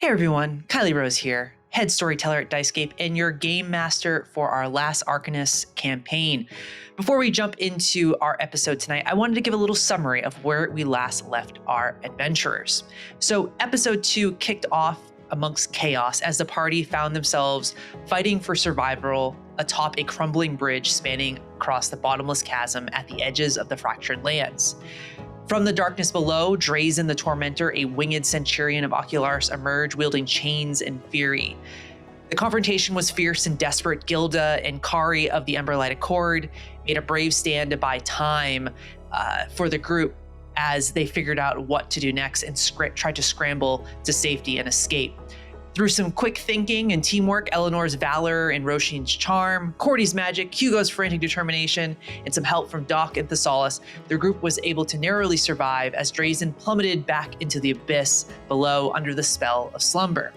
Hey everyone, Kylie Rose here, head storyteller at Dicescape and your game master for our last Arcanist campaign. Before we jump into our episode tonight, I wanted to give a little summary of where we last left our adventurers. So episode 2 kicked off amongst chaos as the party found themselves fighting for survival atop a crumbling bridge spanning across the bottomless chasm at the edges of the fractured lands. From the darkness below, Drazen the Tormentor, a winged centurion of Ocularis, emerged wielding chains and fury. The confrontation was fierce and desperate. Gilda and Kari of the Emberlight Accord made a brave stand to buy time for the group as they figured out what to do next and tried to scramble to safety and escape. Through some quick thinking and teamwork, Eleanor's valor and Róisín's charm, Cordy's magic, Hugo's frantic determination, and some help from Doc and Thessalus, the group was able to narrowly survive as Drazen plummeted back into the abyss below under the spell of slumber.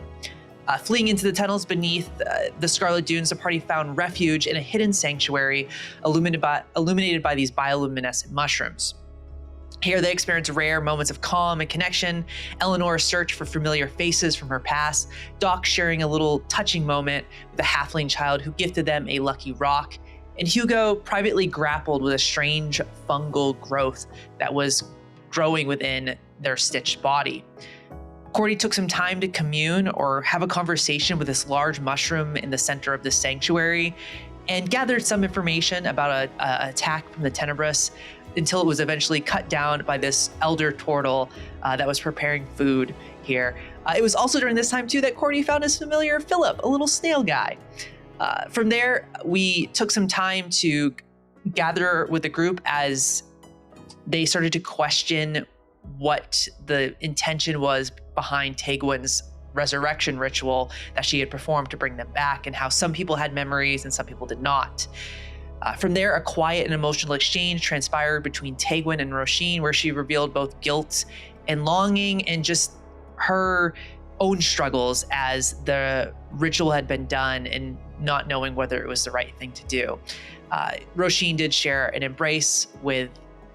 Fleeing into the tunnels beneath the Scarlet Dunes, the party found refuge in a hidden sanctuary illuminated by these bioluminescent mushrooms. Here they experienced rare moments of calm and connection, Elanor searched for familiar faces from her past, Doc sharing a little touching moment with a halfling child who gifted them a lucky rock, and Hugo privately grappled with a strange fungal growth that was growing within their stitched body. Cordy took some time to commune or have a conversation with this large mushroom in the center of the sanctuary and gathered some information about an attack from the Tenebrous until it was eventually cut down by this elder turtle that was preparing food here. It was also during this time too that Cordy found his familiar Philip, a little snail guy. From there, we took some time to gather with the group as they started to question what the intention was behind Tegwin's resurrection ritual that she had performed to bring them back, and how some people had memories and some people did not. From there, a quiet and emotional exchange transpired between Tegwin and Róisín, where she revealed both guilt and longing and just her own struggles as the ritual had been done and not knowing whether it was the right thing to do. Róisín did share an embrace with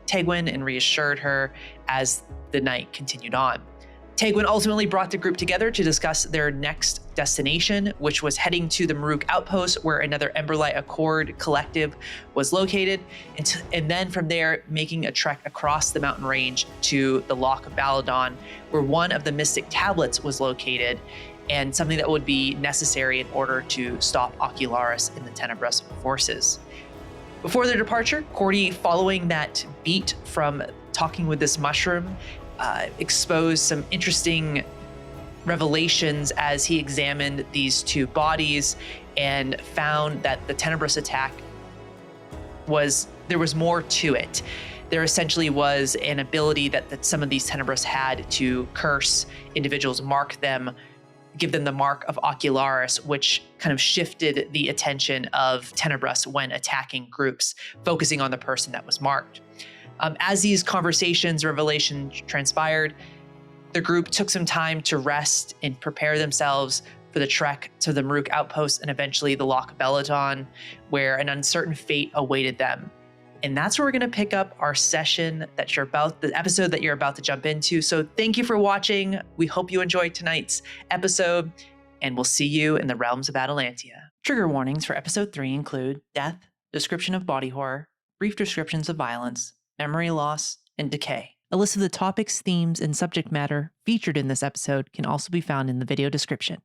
Tegwin and reassured her as the night continued on. Tegwin ultimately brought the group together to discuss their next destination, which was heading to the Maruk outpost, where another Emberlight Accord collective was located, and then from there making a trek across the mountain range to the Loch of Baladon, where one of the mystic tablets was located, and something that would be necessary in order to stop Ocularis and the Tenebrous forces. Before their departure, Cordy, following that beat from talking with this mushroom, exposed some interesting revelations as he examined these two bodies and found that the Tenebrous attack there was more to it. There essentially was an ability that some of these Tenebrous had to curse individuals, mark them, give them the mark of Ocularis, which kind of shifted the attention of Tenebrous when attacking groups, focusing on the person that was marked. As these conversations, revelations transpired, the group took some time to rest and prepare themselves for the trek to the Maruk outpost and eventually the Loch of Baladon, where an uncertain fate awaited them. And that's where we're going to pick up our session the episode that you're about to jump into. So thank you for watching. We hope you enjoyed tonight's episode, and we'll see you in the realms of Atalantia. Trigger warnings for episode 3 include death, description of body horror, brief descriptions of violence, memory loss, and decay. A list of the topics, themes, and subject matter featured in this episode can also be found in the video description.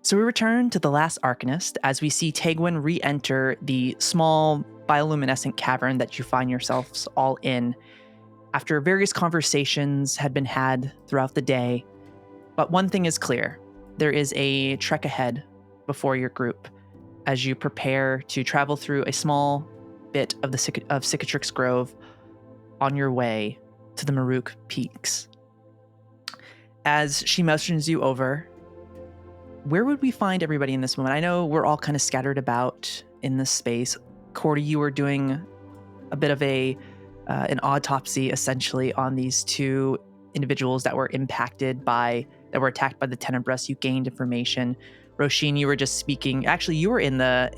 So we return to the last Arcanist as we see Tegwin re-enter the small bioluminescent cavern that you find yourselves all in after various conversations had been had throughout the day. But one thing is clear. There is a trek ahead before your group as you prepare to travel through a small bit of Cicatrix Grove on your way to the Maruk Peaks. As she motions you over, where would we find everybody in this moment? I know we're all kind of scattered about in this space. Cordy, you were doing a bit of an autopsy, essentially, on these two individuals that were attacked by the Tenebrous. You gained information. Róisín, you were just speaking. Actually, you were in the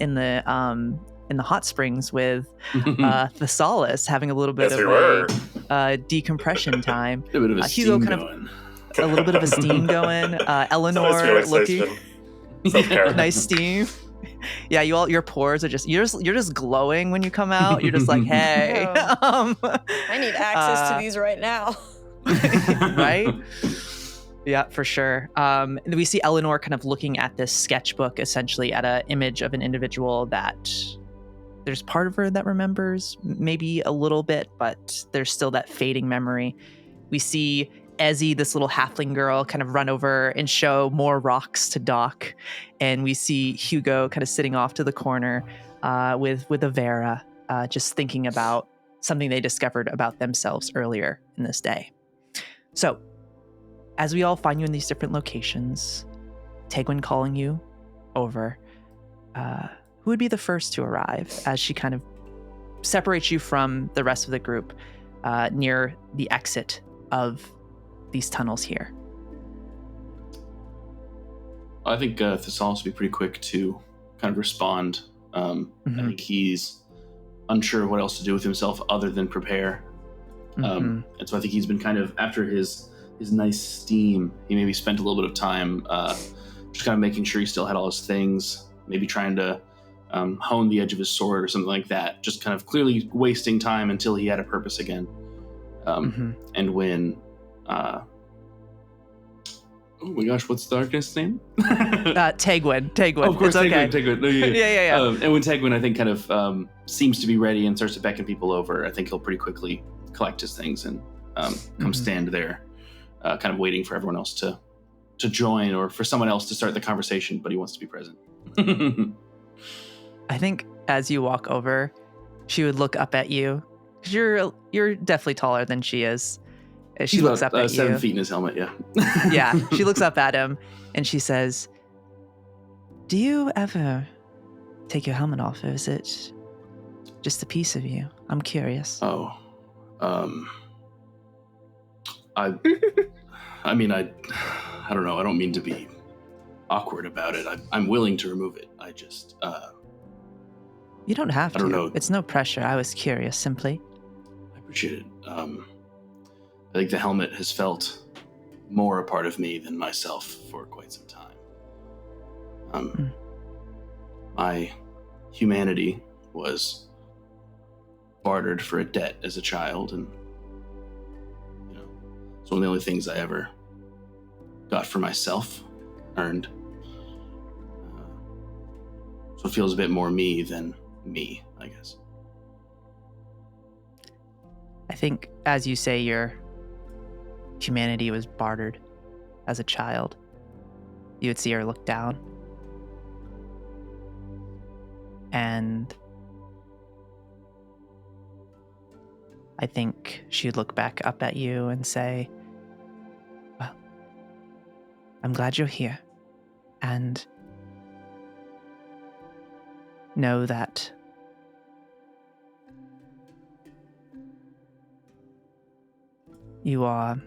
hot springs with Thessalus, having a little bit of a decompression time. A bit of a Hugo steam kind going. A little bit of a steam going. Elanor looking nice steam. Yeah, your pores are you're just glowing when you come out. You're just like, hey, I need access to these right now. Right? Yeah, for sure. We see Elanor kind of looking at this sketchbook, essentially at an image of an individual that there's part of her that remembers maybe a little bit, but there's still that fading memory. We see Ezzy, this little halfling girl, kind of run over and show more rocks to Doc. And we see Hugo kind of sitting off to the corner with a Vera, just thinking about something they discovered about themselves earlier in this day. So, as we all find you in these different locations, Tegwin calling you over, who would be the first to arrive as she kind of separates you from the rest of the group near the exit of these tunnels here? I think Thessalus will be pretty quick to kind of respond. I think he's unsure what else to do with himself other than prepare. And so I think he's been kind of, after his nice steam, he maybe spent a little bit of time just kind of making sure he still had all his things, maybe trying to hone the edge of his sword or something like that, just kind of clearly wasting time until he had a purpose again. And when oh my gosh, what's the Arcanist's name? Tegwin. Oh, of course, it's Tegwin. Okay. Tegwin. No, yeah. Yeah. And when Tegwin, I think, kind of seems to be ready and starts to beckon people over, I think he'll pretty quickly collect his things and come stand there, kind of waiting for everyone else to join or for someone else to start the conversation, but he wants to be present. I think as you walk over, she would look up at you, because you're definitely taller than she is. She He's looks about, up at 7 you. feet in his helmet, yeah. Yeah, she looks up at him and she says, "Do you ever take your helmet off, or is it just a piece of you? I'm curious." Oh, I mean, I don't know. I don't mean to be awkward about it. I'm willing to remove it. I just, You don't have to. I don't know. It's no pressure. I was curious, simply. I appreciate it. I think the helmet has felt more a part of me than myself for quite some time. My humanity was bartered for a debt as a child, and it's one of the only things I ever got for myself, earned. So it feels a bit more me than me, I guess. I think, as you say, your humanity was bartered as a child. You would see her look down. And I think she'd look back up at you and say, "Well, I'm glad you're here. And know that you are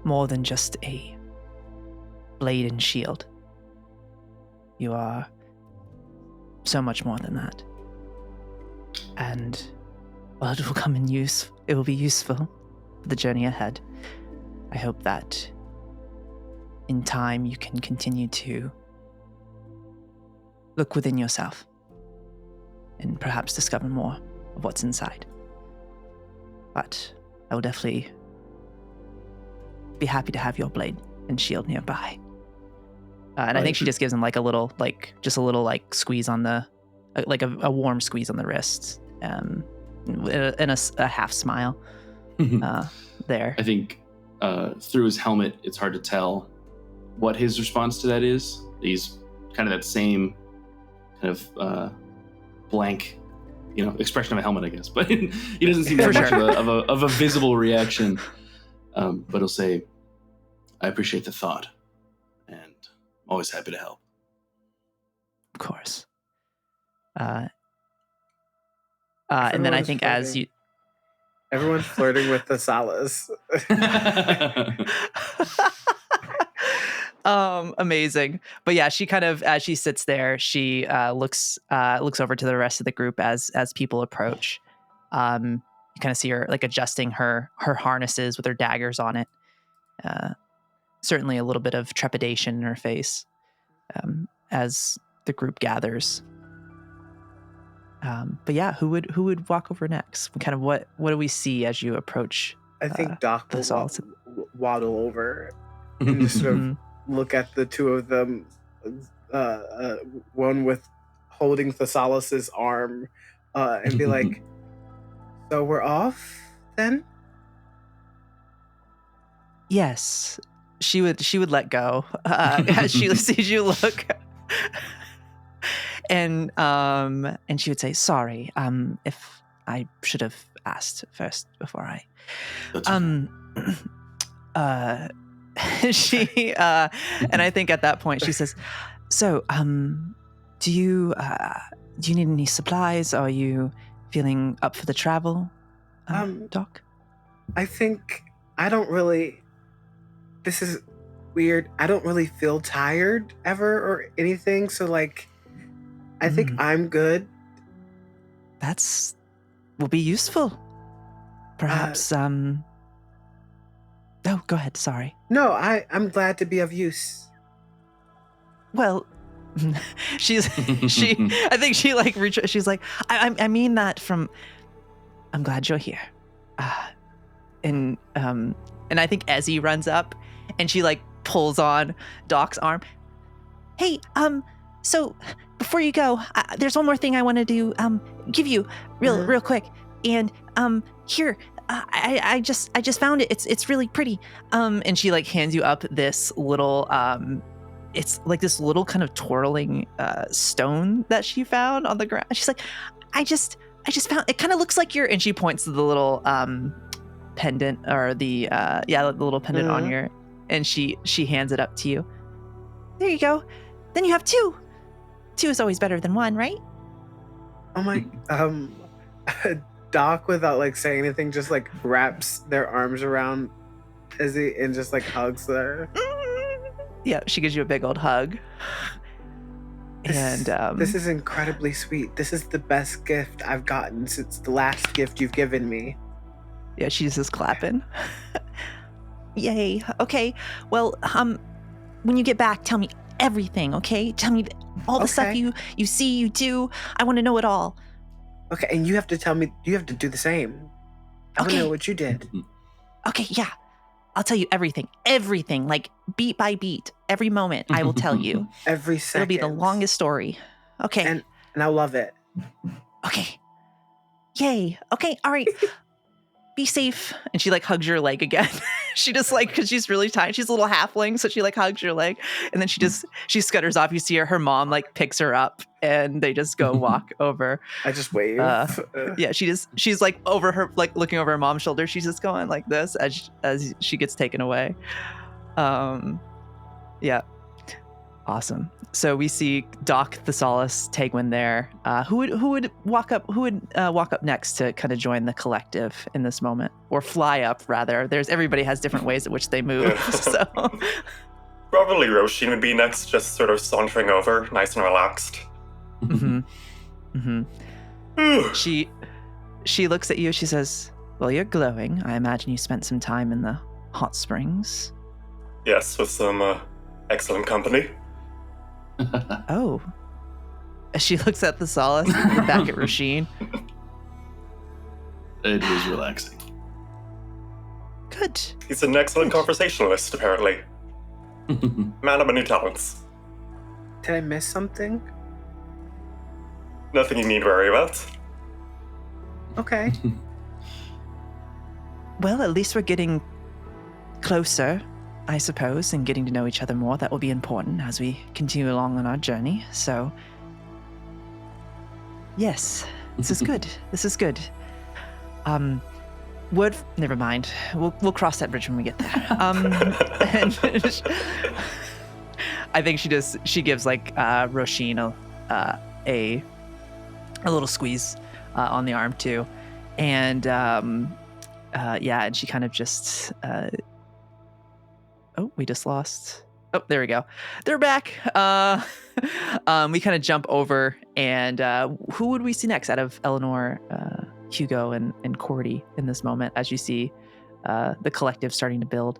more than just a blade and shield. You are so much more than that. And while it will come in use, it will be useful for the journey ahead. I hope that in time you can continue to look within yourself and perhaps discover more of what's inside. But I will definitely be happy to have your blade and shield nearby." And I think she just gives him like a little squeeze on the, like a warm squeeze on the wrist, and a half smile there. I think through his helmet, it's hard to tell what his response to that is. He's kind of that same kind of blank, expression of a helmet, I guess. But he doesn't seem to have much of a visible reaction. But he'll say, "I appreciate the thought, and always happy to help." Of course. And then I think flirting. Everyone's flirting with Thessalus. Amazing. But yeah, she kind of, as she sits there, she looks over to the rest of the group as people approach. You kind of see her like adjusting her harnesses with her daggers on it. Certainly a little bit of trepidation in her face as the group gathers. But yeah, who would walk over next? Kind of what do we see as you approach? I think Doc will waddle over and just sort of look at the two of them, one with holding Thessalus's arm, and be like, "So we're off then?" Yes, she would let go as she sees you look. And she would say, "Sorry, if I should have asked first before I." She and I think at that point she says, "So, do you need any supplies? Are you feeling up for the travel, Doc?" I think I don't really. This is weird. I don't really feel tired ever or anything. So like. I think I'm good. Will be useful. Perhaps, Oh, go ahead, sorry. No, I'm glad to be of use. Well, I think she like, she's like, I mean that from, I'm glad you're here. And I think Ezzy runs up and she like pulls on Doc's arm. Hey, so before you go, there's one more thing I wanted to give you real quick. And here, I just found it. It's really pretty. And she like hands you up this little it's like this little kind of twirling stone that she found on the ground. She's like, I just found it. Kind of looks like and she points to the little pendant or the little pendant on your, and she hands it up to you. There you go. Then you have two. Two is always better than one, right? Oh my, Doc, without like saying anything, just like wraps their arms around Izzy and just like hugs her. Yeah, she gives you a big old hug. This is incredibly sweet. This is the best gift I've gotten since the last gift you've given me. Yeah, she's just clapping. Yay. Okay. Well, when you get back, tell me everything, okay? Tell me all the stuff you see, you do. I want to know it all. Okay, and you have to tell me, you have to do the same. I want to know what you did. Okay, yeah. I'll tell you everything, like beat by beat, every moment I will tell you. Every second. It'll be the longest story. Okay. And I'll love it. Okay. Yay. Okay, all right. Be safe. And she like hugs your leg again. She just like, because she's really tired. She's a little halfling, so she like hugs your leg. And then she scutters off. You see her mom like picks her up and they just go walk over. I just wave. Yeah, she's like over her, like looking over her mom's shoulder. She's just going like this as she gets taken away. Yeah. Awesome. So we see Doc, Thessalus, Tegwin there. Who would walk up next to kind of join the collective in this moment, or fly up rather? Everybody has different ways at which they move. Yeah. So probably Róisín would be next, just sort of sauntering over, nice and relaxed. Mm-hmm. Mm-hmm. She looks at you. She says, "Well, you're glowing. I imagine you spent some time in the hot springs." Yes, with some excellent company. Oh. As she looks at Thessalus and back at Róisín. It was relaxing. Good. He's an excellent conversationalist, apparently. Man of many talents. Did I miss something? Nothing you need to worry about. Okay. Well, at least we're getting closer, I suppose, and getting to know each other more. That will be important as we continue along on our journey. So, yes, this is good. This is good. Never mind. We'll cross that bridge when we get there. And I think she gives like Róisín a little squeeze on the arm too, and and she kind of just we just lost. Oh, there we go. They're back. We kind of jump over, and who would we see next out of Elanor, Hugo, and Cordy in this moment as you see the collective starting to build?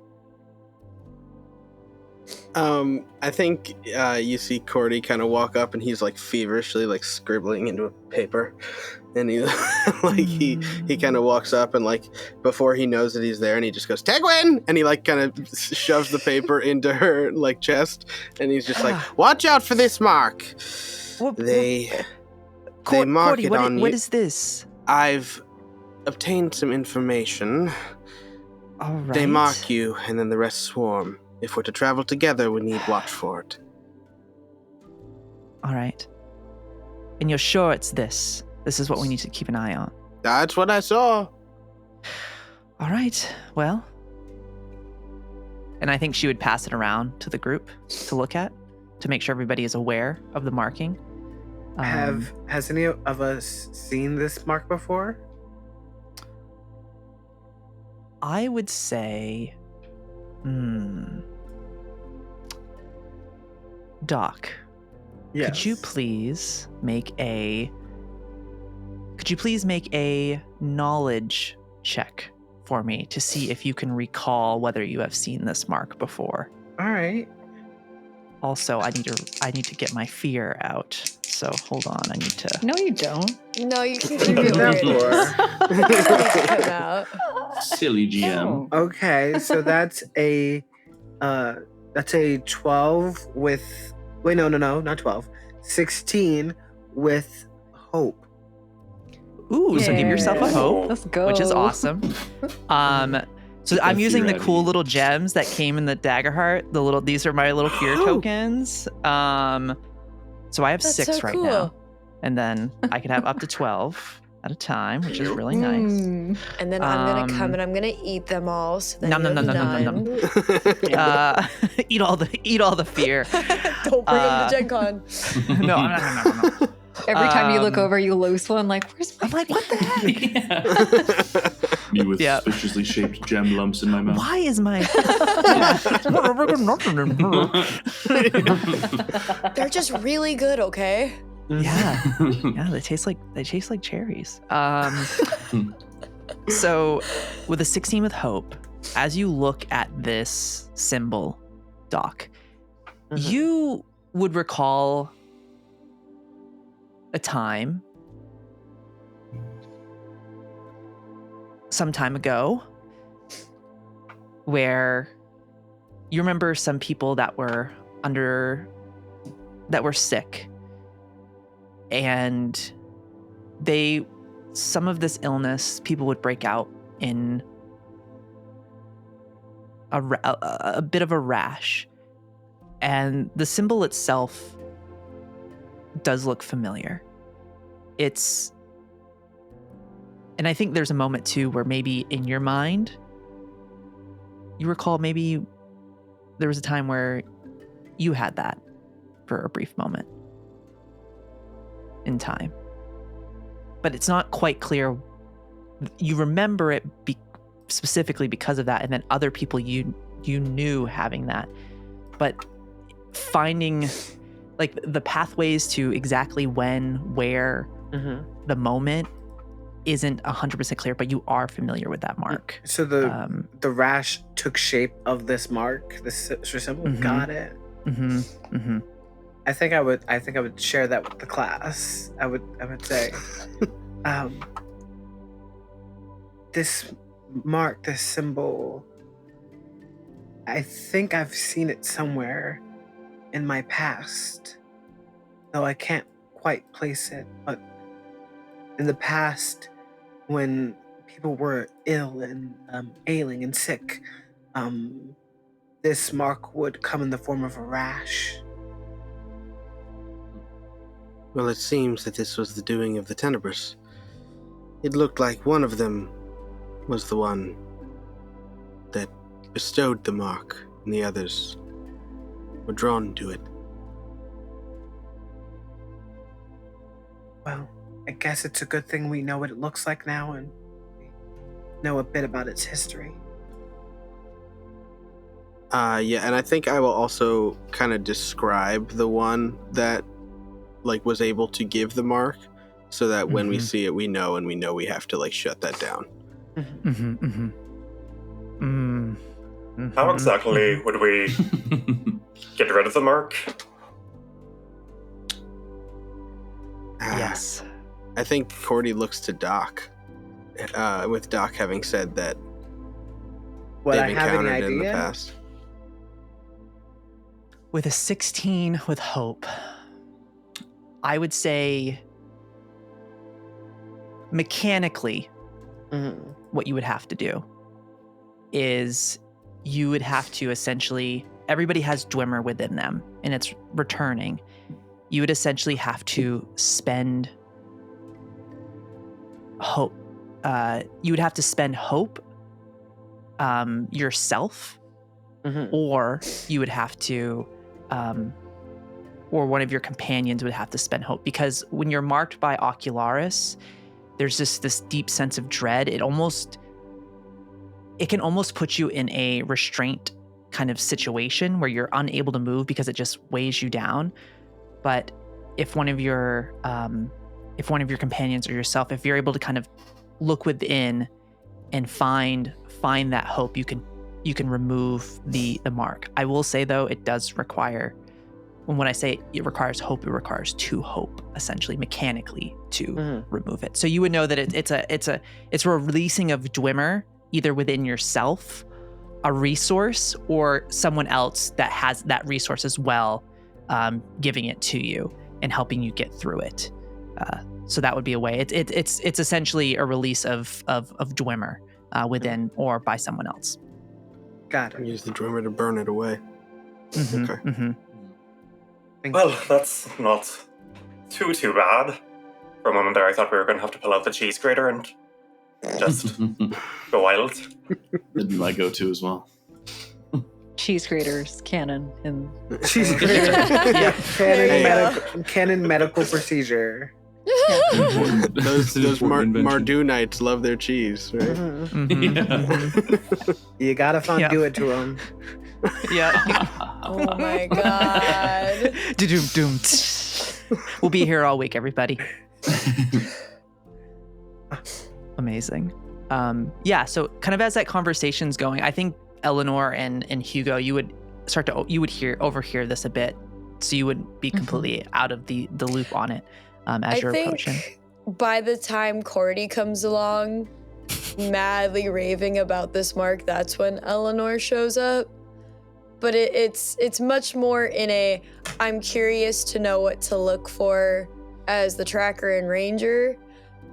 I think you see Cordy kind of walk up, and he's like feverishly like scribbling into a paper, and he he kind of walks up, and like before he knows that he's there, and he just goes Tegwin, and he like kind of shoves the paper into her like chest, and he's just like, watch out for this mark. They mark Cordy, it on you. What is this? I've obtained some information. All right. They mark you, and then the rest swarm. If we're to travel together, we need watch for it. All right. And you're sure it's this? This is what we need to keep an eye on. That's what I saw. All right. Well. And I think she would pass it around to the group to look at, to make sure everybody is aware of the marking. Has any of us seen this mark before? I would say... Doc, Yes. could you please make a knowledge check for me to see if you can recall whether you have seen this mark before? All right. Also, I need to get my fear out. So hold on, I need to. No, you don't. No, you can What keep is it that weird. for? Come out. Silly GM. Okay, so that's a 12 with no, not 12. 16 with hope. Ooh, so give yourself a hope, Let's go. which is awesome. So I'm using the cool little gems that came in the Daggerheart. These are my little fear tokens. So I have That's 6 so right cool. now, and then I could have up to 12 at a time, which is really nice. And then I'm gonna come and I'm gonna eat them all. So then Nom, nom, you have nom, nom, nom, none. Eat all the fear. Don't bring them to Gen Con. No. Every time you look over, you lose one. Like, where's my? I'm like, what the heck? Me with Yeah. suspiciously shaped gem lumps in my mouth. Why is my? They're just really good, okay? Yeah, they taste like cherries. So with a 16 with hope, as you look at this symbol, Doc, you would recall a time some time ago where you remember some people that were sick, and some of this illness, people would break out in a bit of a rash, and the symbol itself does look familiar. And I think there's a moment too where maybe in your mind you recall maybe there was a time where you had that for a brief moment in time, but it's not quite clear. You remember it specifically because of that, and then other people you knew having that, but finding like the pathways to exactly when, where, the moment isn't 100% clear, but you are familiar with that mark. So the rash took shape of this mark, this symbol. Got it. I think I would share that with the class. I would say, this mark, this symbol, I think I've seen it somewhere in my past. though I can't quite place it. But in the past, when people were ill and ailing and sick, this mark would come in the form of a rash. Well, it seems that this was the doing of the Tenebris. It looked like one of them was the one that bestowed the mark, and the others were drawn to it. Well, I guess it's a good thing we know what it looks like now and we know a bit about its history. Yeah, and I think I will also kind of describe the one that was able to give the mark, so that when we see it, we know, and we know we have to shut that down. How exactly would we get rid of the mark? Yes. I think Cordy looks to Doc, with Doc having said that Would I they've have any encountered it in the idea? past. With a 16 with hope, I would say mechanically, what you would have to do is you would have to essentially, everybody has Dwimmer within them and it's returning. You would essentially have to spend hope. You would have to spend hope yourself, or you would have to, or one of your companions would have to spend hope, because when you're marked by Ocularis, there's this deep sense of dread. It can almost put you in a restraint kind of situation where you're unable to move because it just weighs you down. But if one of your companions or yourself, if you're able to kind of look within and find that hope, you can remove the mark. I will say though, it does require, when I say it requires hope, it requires 2 hope essentially mechanically to remove it. So you would know that it's a releasing of Dwimmer either within yourself, a resource, or someone else that has that resource as well, giving it to you and helping you get through it. So that would be a way. It's essentially a release of Dwimmer within or by someone else. Got it. Use the Dwimmer to burn it away. Okay. Well, that's not too bad. For a moment there, I thought we were going to have to pull out the cheese grater and just go wild. That'd be my go-to as well. Cheese graters, canon, and She's great. Yeah. Canon medical procedure. Those Important invention. Mardunites love their cheese, right? You gotta fondue it to them. Yeah. Oh my god. Doom. We'll be here all week, everybody. Amazing. So kind of as that conversation's going, I think Elanor and Hugo, you would overhear this a bit, so you would be completely out of the loop on it as you're approaching. I think by the time Cordy comes along, madly raving about this mark, that's when Elanor shows up. But it's much more in a, I'm curious to know what to look for as the tracker and ranger,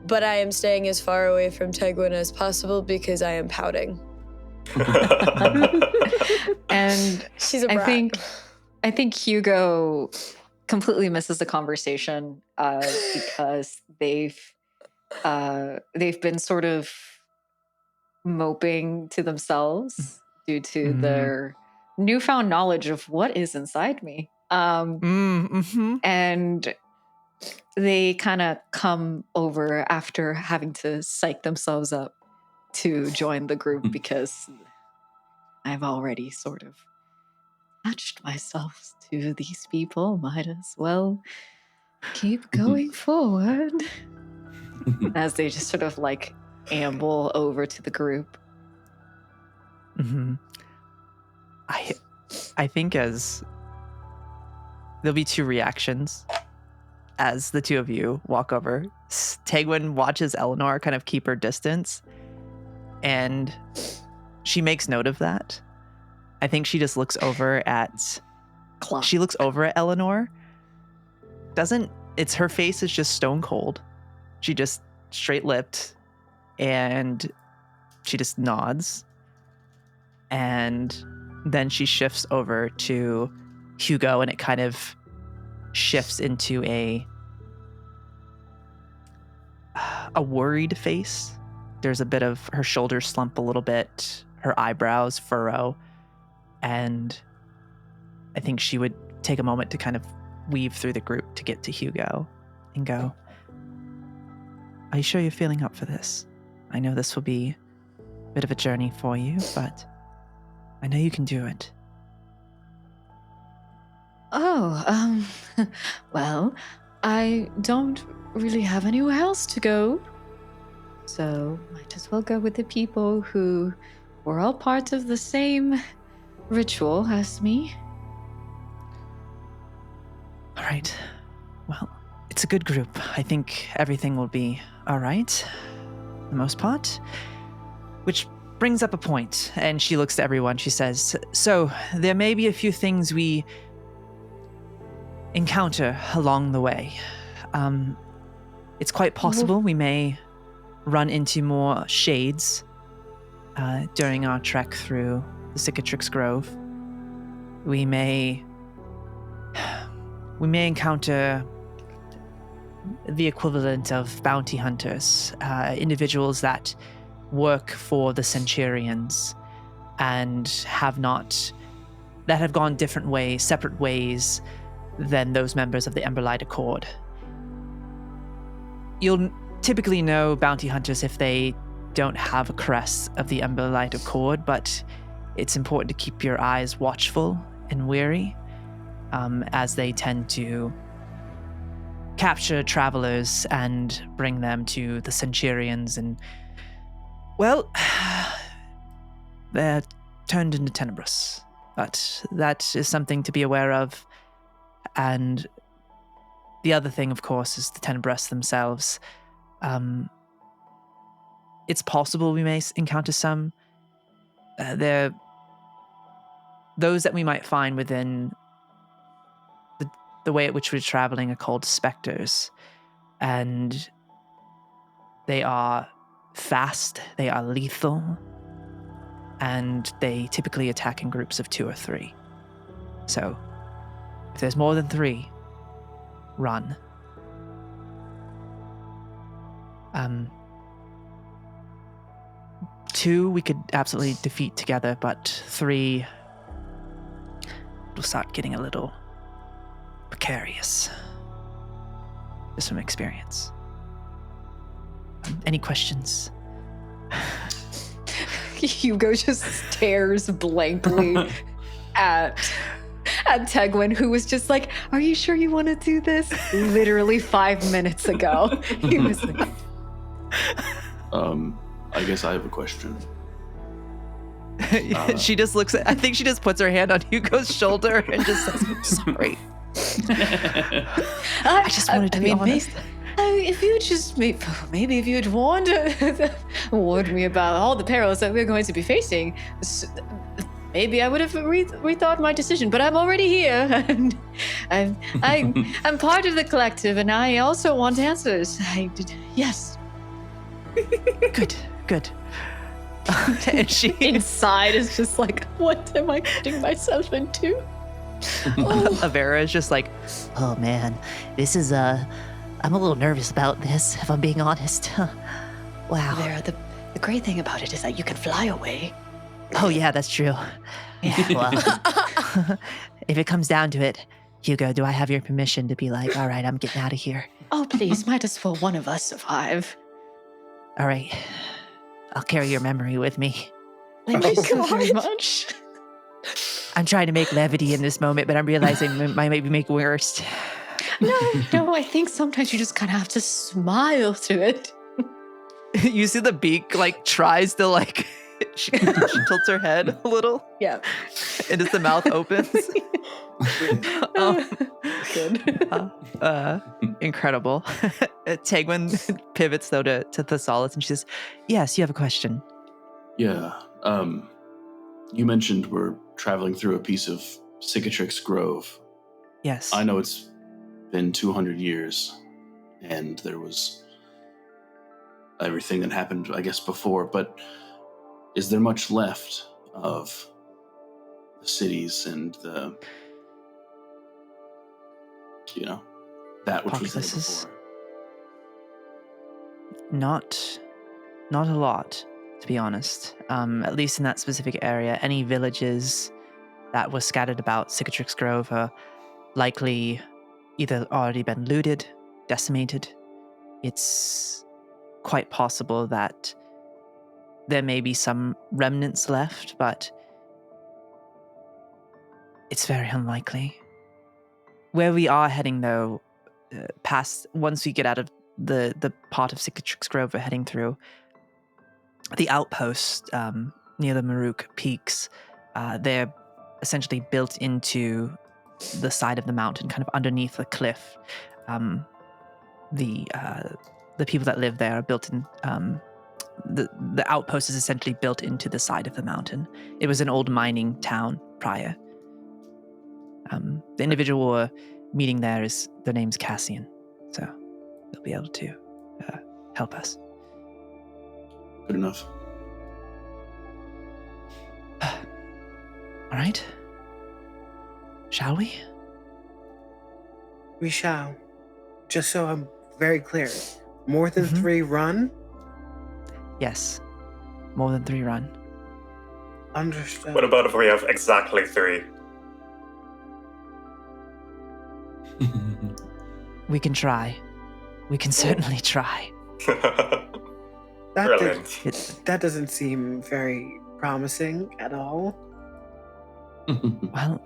but I am staying as far away from Tegwin as possible because I am pouting. and She's a brat. I think Hugo completely misses the conversation because they've been sort of moping to themselves due to their newfound knowledge of what is inside me. And they kind of come over after having to psych themselves up to join the group because I've already sort of attached myself to these people. Might as well keep going forward. As they just sort of amble over to the group. I think as there'll be 2 reactions as the 2 of you walk over. Tegwin watches Elanor kind of keep her distance, and she makes note of that. I think she just looks over at Elanor, her face is just stone cold. She just straight-lipped, and she just nods. And then she shifts over to Hugo, and it kind of shifts into a worried face. There's a bit of her shoulders slump a little bit, her eyebrows furrow, and I think she would take a moment to kind of weave through the group to get to Hugo and go, "Are you sure you're feeling up for this? I know this will be a bit of a journey for you, but I know you can do it." Oh, well, I don't really have anywhere else to go. So might as well go with the people who were all part of the same ritual as me. All right. Well, it's a good group. I think everything will be all right, for the most part. Which brings up a point, and she looks to everyone. She says, "So, there may be a few things we encounter along the way. It's quite possible we may run into more shades during our trek through the Cicatrix Grove. We may encounter the equivalent of bounty hunters, individuals that work for the Centurions and have gone different ways, separate ways than those members of the Emberlight Accord. You'll typically know bounty hunters if they don't have a crest of the Emberlight Accord, but it's important to keep your eyes watchful and wary, as they tend to capture travelers and bring them to the Centurions, and, well, they're turned into Tenebrous. But that is something to be aware of. And the other thing, of course, is the Tenebrous themselves. It's possible we may encounter some. Those that we might find within the way at which we're traveling are called specters. And they are fast, they are lethal, and they typically attack in groups of 2 or 3. So, if there's more than 3, run. 2 we could absolutely defeat together, but 3 will start getting a little precarious. Just from experience. Any questions? Hugo just stares blankly at Tegwin, who was just like, "Are you sure you want to do this?" Literally 5 minutes ago. He was like, I guess I have a question. She just looks at, I think she just puts her hand on Hugo's shoulder and just says, "I'm sorry. I just wanted to be honest." If you just maybe if you had warned me about all the perils that we're going to be facing, maybe I would have rethought my decision. But I'm already here, and I'm part of the collective, and I also want answers. Yes. Good. And she inside is just like, what am I getting myself into? Avera is just like, "Oh man, this is I'm a little nervous about this, if I'm being honest." Wow. Vera, the great thing about it is that you can fly away. Oh yeah, that's true. Yeah, well, if it comes down to it, Hugo, do I have your permission to be like, "All right, I'm getting out of here"? Oh, please, might as well one of us survive. All right. I'll carry your memory with me. Thank you so very much. I'm trying to make levity in this moment, but I'm realizing it might maybe make worse. No, I think sometimes you just kind of have to smile to it. you see the beak like tries to like she tilts her head a little. Yeah. And as the mouth opens. Good. Incredible. Tegwin pivots though to Thessalus, and she says, "Yes, you have a question." Yeah. You mentioned we're traveling through a piece of Cicatrix Grove. Yes. I know it's been 200 years, and there was everything that happened, I guess, before, but is there much left of the cities and the, that which was there before? Not a lot, to be honest. At least in that specific area. Any villages that were scattered about Cicatrix Grove are likely either already been looted, decimated. It's quite possible that there may be some remnants left, but it's very unlikely. Where we are heading, though, once we get out of the part of Cicatrix Grove we're heading through, the outpost near the Maruk Peaks, they're essentially built into the side of the mountain, kind of underneath the cliff. The people that live there are built in. The outpost is essentially built into the side of the mountain. It was an old mining town prior. The individual we're meeting there their name's Cassian, so they'll be able to help us. Good enough. All right. Shall we? We shall. Just so I'm very clear, more than 3 run? Yes. More than 3 run. Understood. What about if we have exactly 3? We can try. We can certainly try. Brilliant. That doesn't seem very promising at all. Well,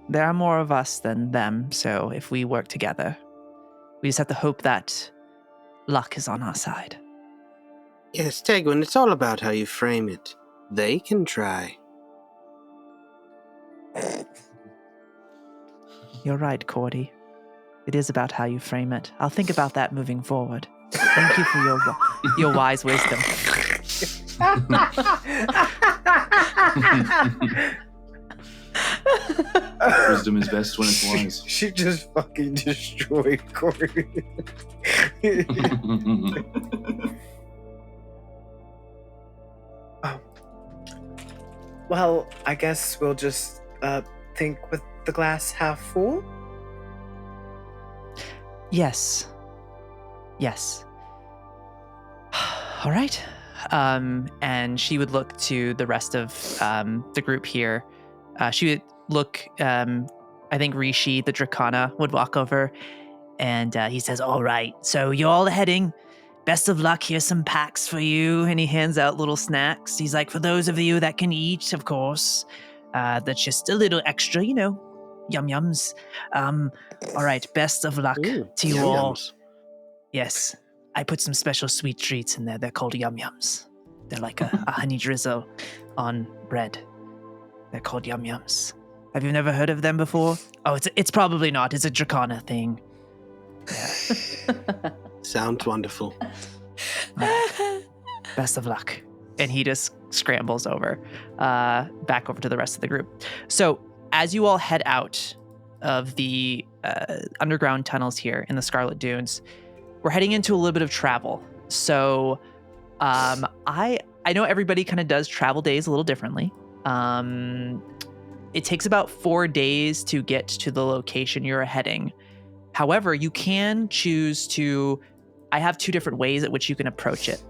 there are more of us than them, so if we work together, we just have to hope that luck is on our side. Yes, Tegwin, it's all about how you frame it. They can try. You're right, Cordy. It is about how you frame it. I'll think about that moving forward. Thank you for your wise wisdom. Wisdom is best when it's wise. She just fucking destroyed Cordy. Well, I guess we'll just think with the glass half full. Yes. All right. And she would look to the rest of the group here. She would look, I think Róisín, the Dracana, would walk over, and he says, all right, so you're all heading. Best of luck. Here's some packs for you. And he hands out little snacks. He's like, for those of you that can eat, of course, that's just a little extra, yum-yums. All right, best of luck to you all. Yes, I put some special sweet treats in there. They're called yum-yums. They're like a honey drizzle on bread. They're called yum-yums. Have you never heard of them before? Oh, it's probably not. It's a Dracana thing. Yeah. Sounds wonderful. Best of luck. And he just scrambles over, back over to the rest of the group. So as you all head out of the underground tunnels here in the Scarlet Dunes, we're heading into a little bit of travel. So I know everybody kind of does travel days a little differently. It takes about 4 days to get to the location you're heading. However, you can choose to... I have 2 different ways at which you can approach it.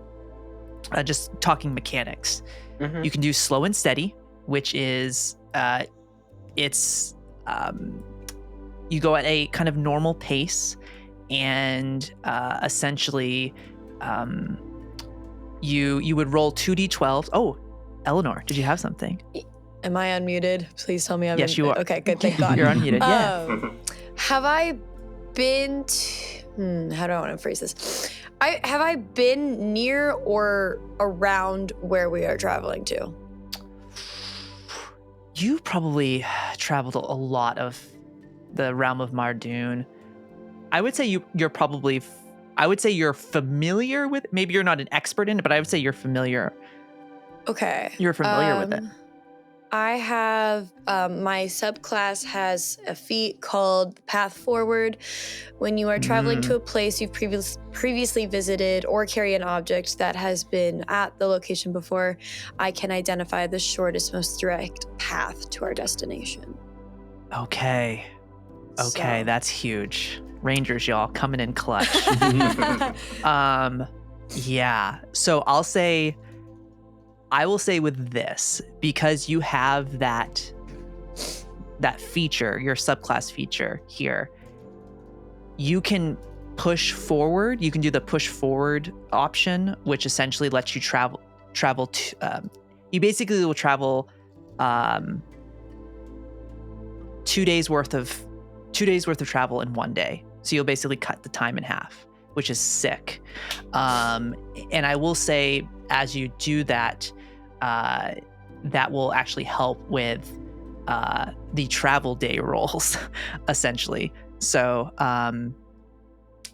Just talking mechanics. Mm-hmm. You can do slow and steady, which is... you go at a kind of normal pace, and essentially you would roll 2d12. Oh, Elanor, did you have something? Am I unmuted? Please tell me I'm Yes, you are. Okay, good. Thank God. You're unmuted, yeah. Have I been how do I want to phrase this? Have I been near or around where we are traveling to? You probably traveled a lot of the realm of Mardoon. I would say you're probably... I would say you're familiar with... Maybe you're not an expert in it, but I would say you're familiar. Okay. You're familiar with it. I have my subclass has a feat called Path Forward. When you are traveling to a place you've previously visited or carry an object that has been at the location before, I can identify the shortest, most direct path to our destination. Okay, So- that's huge. Rangers, y'all, coming in clutch. Yeah. So I will say with this, because you have that feature, your subclass feature here, you can push forward. You can do the push forward option, which essentially lets you travel to, you basically will travel 2 days worth of travel in 1 day. So you'll basically cut the time in half, which is sick. And I will say, as you do that, that will actually help with the travel day rolls, essentially. So,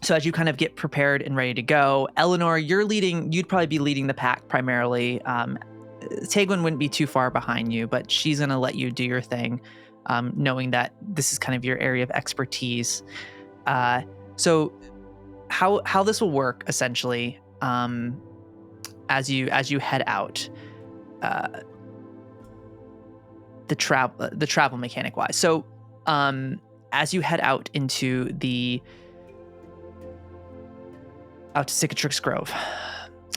so as you kind of get prepared and ready to go, Elanor, you'd probably be leading the pack primarily. Tegwin wouldn't be too far behind you, but she's going to let you do your thing, knowing that this is kind of your area of expertise. So how this will work, essentially, as you head out, the travel mechanic wise. So, as you head out into out to Cicatrix Grove,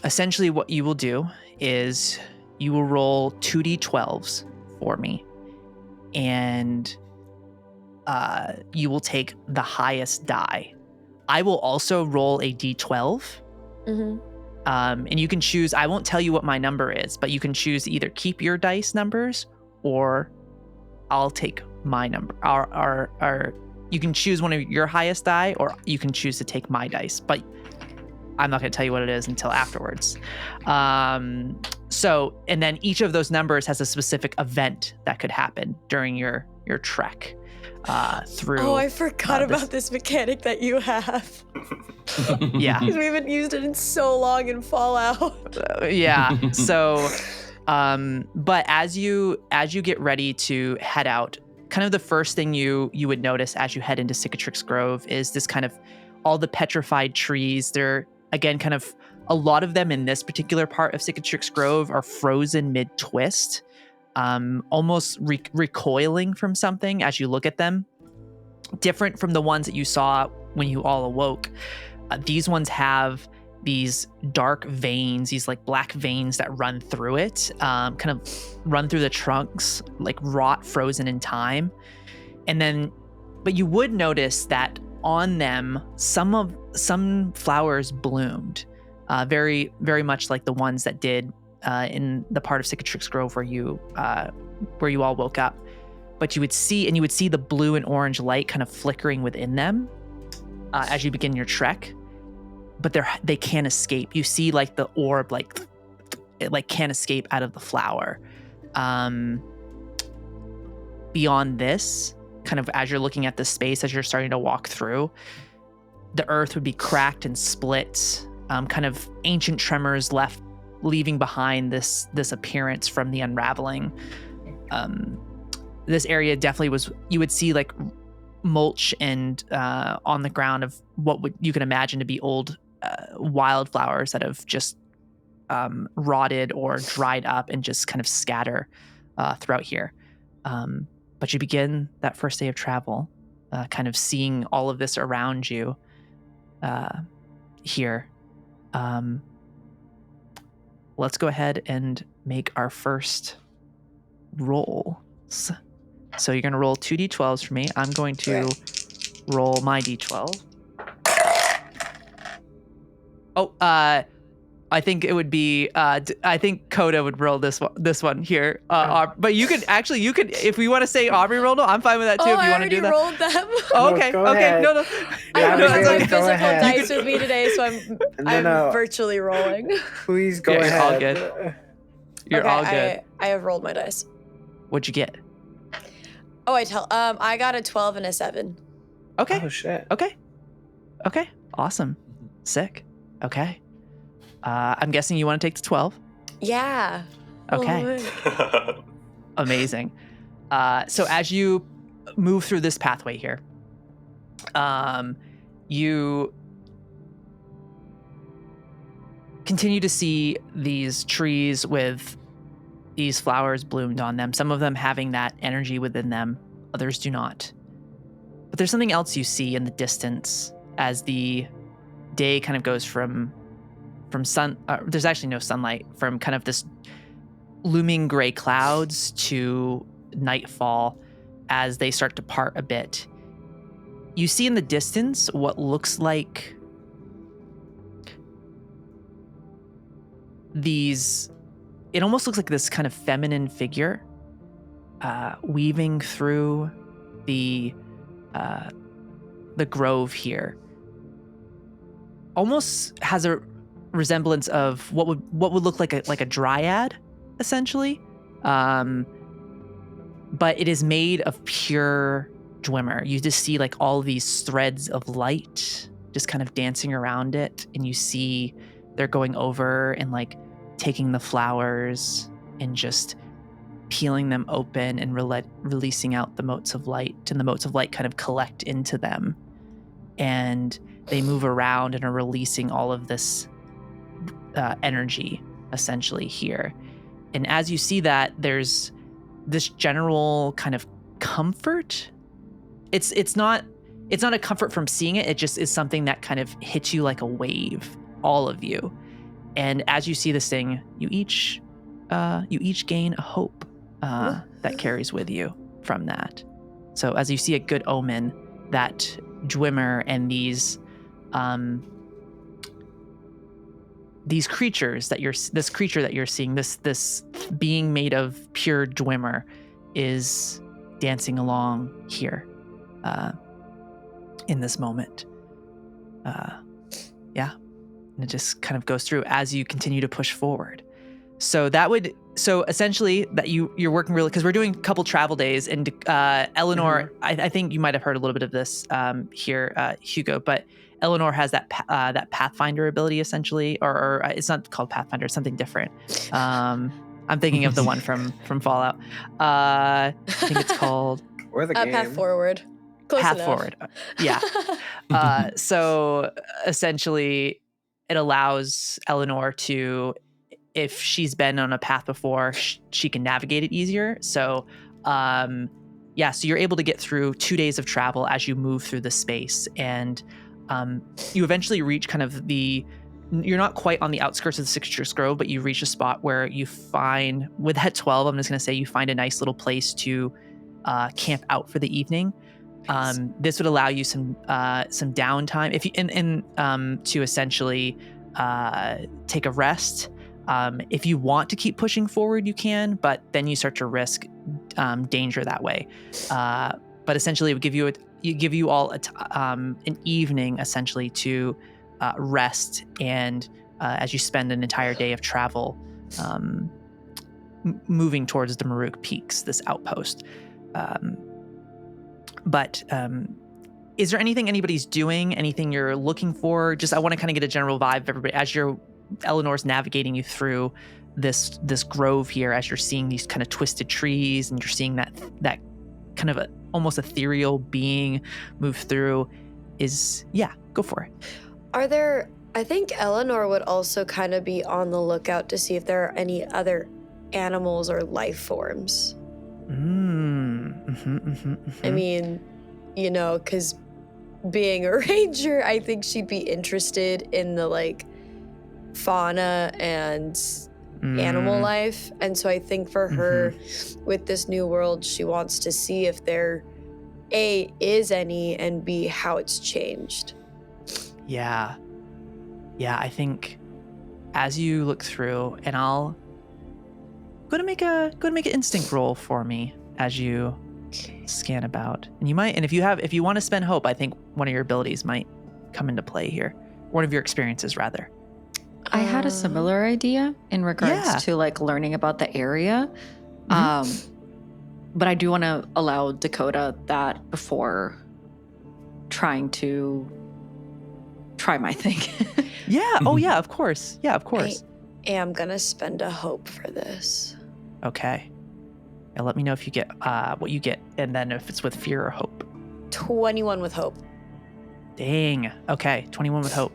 essentially what you will do is you will roll 2d12s for me, and you will take the highest die. I will also roll a d12. Mm-hmm. And you can choose, I won't tell you what my number is, but you can choose to either keep your dice numbers or I'll take my number. You can choose one of your highest die, or you can choose to take my dice, but I'm not going to tell you what it is until afterwards. So, and then each of those numbers has a specific event that could happen during your trek through. Oh, I forgot about this mechanic that you have. Yeah. Because we haven't used it in so long in Fallout. Yeah. So, but as you get ready to head out, kind of the first thing you would notice as you head into Cicatrix Grove is this kind of all the petrified trees. They're, again, kind of a lot of them in this particular part of Cicatrix Grove are frozen mid-twist, almost recoiling from something as you look at them. Different from the ones that you saw when you all awoke. These ones have these dark veins, these like black veins that run through it, kind of run through the trunks, like rot, frozen in time. And then, but you would notice that on them, some flowers bloomed, very, very much like the ones that did in the part of Cicatrix Grove where you all woke up. But you would see the blue and orange light kind of flickering within them as you begin your trek. But they can't escape. You see like the orb, it can't escape out of the flower. Beyond this, kind of as you're looking at the space, as you're starting to walk through, the earth would be cracked and split. Kind of ancient tremors leaving behind this appearance from the Unraveling. This area definitely you would see like mulch and on the ground of what you can imagine to be old wildflowers that have just rotted or dried up and just kind of scatter throughout here. But you begin that first day of travel, kind of seeing all of this around you here. Let's go ahead and make our first rolls. So you're going to roll 2d12s for me. I'm going to roll my d12. Oh, I think it would be. I think Coda would roll this one here. But you could if we want to say Aubrey rolled it, I'm fine with that too. Oh, if you want to do that. I already rolled them. Oh, okay. No, Okay. No. I don't Yeah, have go my physical ahead. dice with me today, so I'm No. virtually rolling. Please go Yeah, you're all ahead. good. You're Okay, all good. I have rolled my dice. What'd you get? Oh, I got a 12 and a 7. Okay. Oh shit. Okay. Awesome. Sick. Okay. I'm guessing you want to take the 12. Yeah. Okay. Amazing. So as you move through this pathway here, you continue to see these trees with these flowers bloomed on them, some of them having that energy within them, others do not. But there's something else you see in the distance as the day kind of goes from sun, there's actually no sunlight, from kind of this looming gray clouds to nightfall as they start to part a bit. You see in the distance what looks like it almost looks like this kind of feminine figure weaving through the grove here. Almost has a resemblance of what would look like a dryad, essentially. But it is made of pure Dwimmer. You just see like all these threads of light just kind of dancing around it, and you see they're going over and like taking the flowers and just peeling them open and releasing out the motes of light, and the motes of light kind of collect into them, and they move around and are releasing all of this energy essentially here. And as you see that, there's this general kind of comfort. It's not a comfort from seeing it. It just is something that kind of hits you like a wave, all of you. And as you see this thing, you each gain a hope that carries with you from that. So as you see a good omen, that Dwimmer and these creatures this creature that you're seeing, this being made of pure Dwimmer, is dancing along here in this moment. And it just kind of goes through as you continue to push forward. So essentially that you're working really, because we're doing a couple travel days, and Elanor, I think you might have heard a little bit of this here, Hugo, but Elanor has that Pathfinder ability essentially, or it's not called Pathfinder, it's something different. I'm thinking of the one from Fallout. I think it's called or the game. Path Forward. Close Path enough. Forward. Yeah. So essentially, it allows Elanor to, if she's been on a path before, she can navigate it easier. So, so you're able to get through 2 days of travel as you move through the space, and you eventually reach kind of you're not quite on the outskirts of the Cicatrix Grove, but you reach a spot where you find, with that 12, I'm just going to say you find a nice little place to camp out for the evening. This would allow you some downtime if you to essentially take a rest. If you want to keep pushing forward, you can, but then you start to risk danger that way. But essentially, it would give you all an evening essentially to rest, and as you spend an entire day of travel moving towards the Maruk Peaks, this outpost. But is there anything anybody's doing, anything you're looking for? Just, I want to kind of get a general vibe of everybody as Eleanor's navigating you through this grove here, as you're seeing these kind of twisted trees, and you're seeing that kind of almost ethereal being move through. Go for it. I think Elanor would also kind of be on the lookout to see if there are any other animals or life forms. I mean, because being a ranger, I think she'd be interested in the like fauna and animal life. And so I think for her, with this new world, she wants to see if there A, is any, and B, how it's changed. Yeah, I think as you look through, and I'll go to make an instinct roll for me as you scan about. And if you want to spend hope, I think one of your abilities might come into play here. One of your experiences, rather. I had a similar idea in regards to like learning about the area. But I do want to allow Dakota that before trying to try my thing. Yeah. Oh yeah, of course. Yeah, of course. I am going to spend a hope for this. Okay. Yeah, let me know if you get what you get, and then if it's with fear or hope. 21 with hope. Dang. Okay, 21 with hope.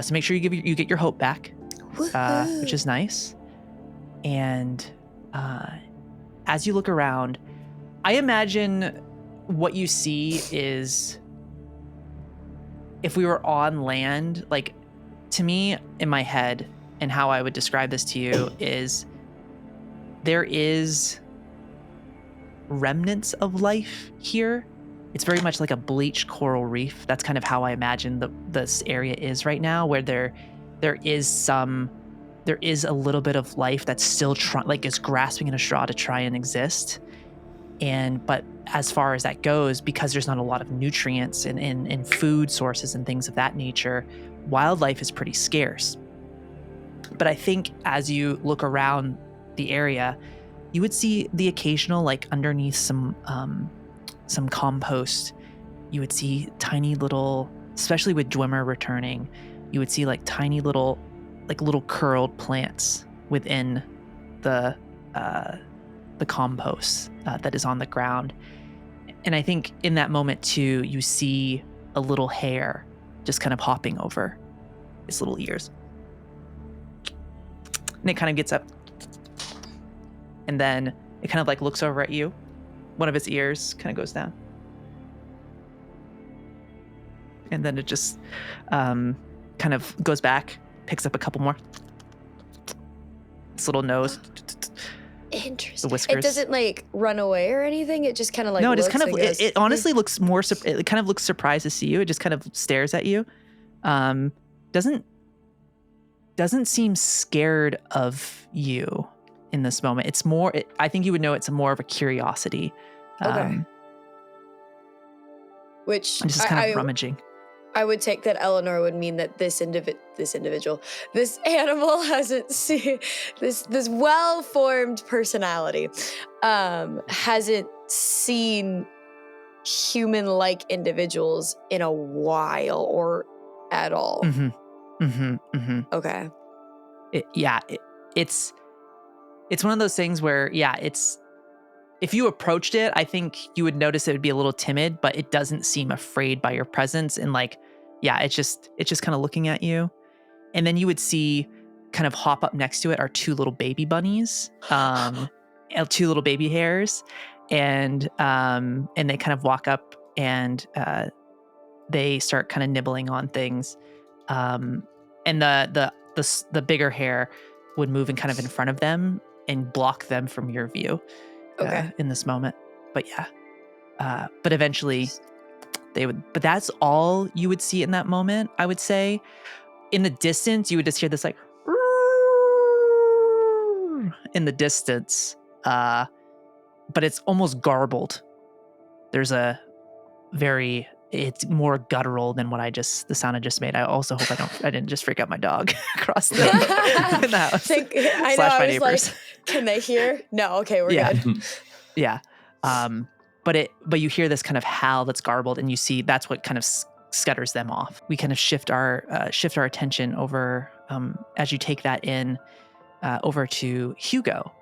So make sure you get your hope back, which is nice. And as you look around, I imagine what you see is, if we were on land, like, to me in my head, and how I would describe this to you is, there is remnants of life here. It's very much like a bleached coral reef. That's kind of how I imagine this area is right now, where there is a little bit of life that's still is grasping at a straw to try and exist. But as far as that goes, because there's not a lot of nutrients and food sources and things of that nature, wildlife is pretty scarce. But I think as you look around the area, you would see the occasional, like, underneath some compost, you would see tiny little, especially with Dwimmer returning, you would see like tiny little curled plants within the compost that is on the ground. And I think in that moment too, you see a little hare just kind of hopping over its little ears. And it kind of gets up, and then it kind of like looks over at you. One of its ears kind of goes down. And then it just kind of goes back, picks up a couple more. Its little nose. Interesting. The whiskers. It doesn't like run away or anything. It just kind of like no, it looks just kind of, and goes, it honestly looks more, it kind of looks surprised to see you. It just kind of stares at you. Doesn't seem scared of you in this moment. It's more, I think you would know it's more of a curiosity. Okay. Which and just kind of rummaging. I would take that Elanor would mean that this animal hasn't seen this well-formed personality hasn't seen human-like individuals in a while or at all. Okay. It's one of those things where, if you approached it, I think you would notice it would be a little timid, but it doesn't seem afraid by your presence. And it's just kind of looking at you. And then you would see kind of hop up next to it are two little baby bunnies, two little baby hares. And they kind of walk up and they start kind of nibbling on things. And the bigger hare would move in kind of in front of them and block them from your view. In this moment. But but eventually but that's all you would see in that moment, I would say. In the distance, you would just hear this like in the distance, but it's almost garbled. There's it's more guttural than the sound I just made. I also hope I didn't just freak out my dog across the house. I know, I was neighbors. Like, can they hear? No, okay, we're good. Yeah. But you hear this kind of howl that's garbled, and you see that's what kind of scutters them off. We kind of shift our attention over, as you take that in, over to Hugo.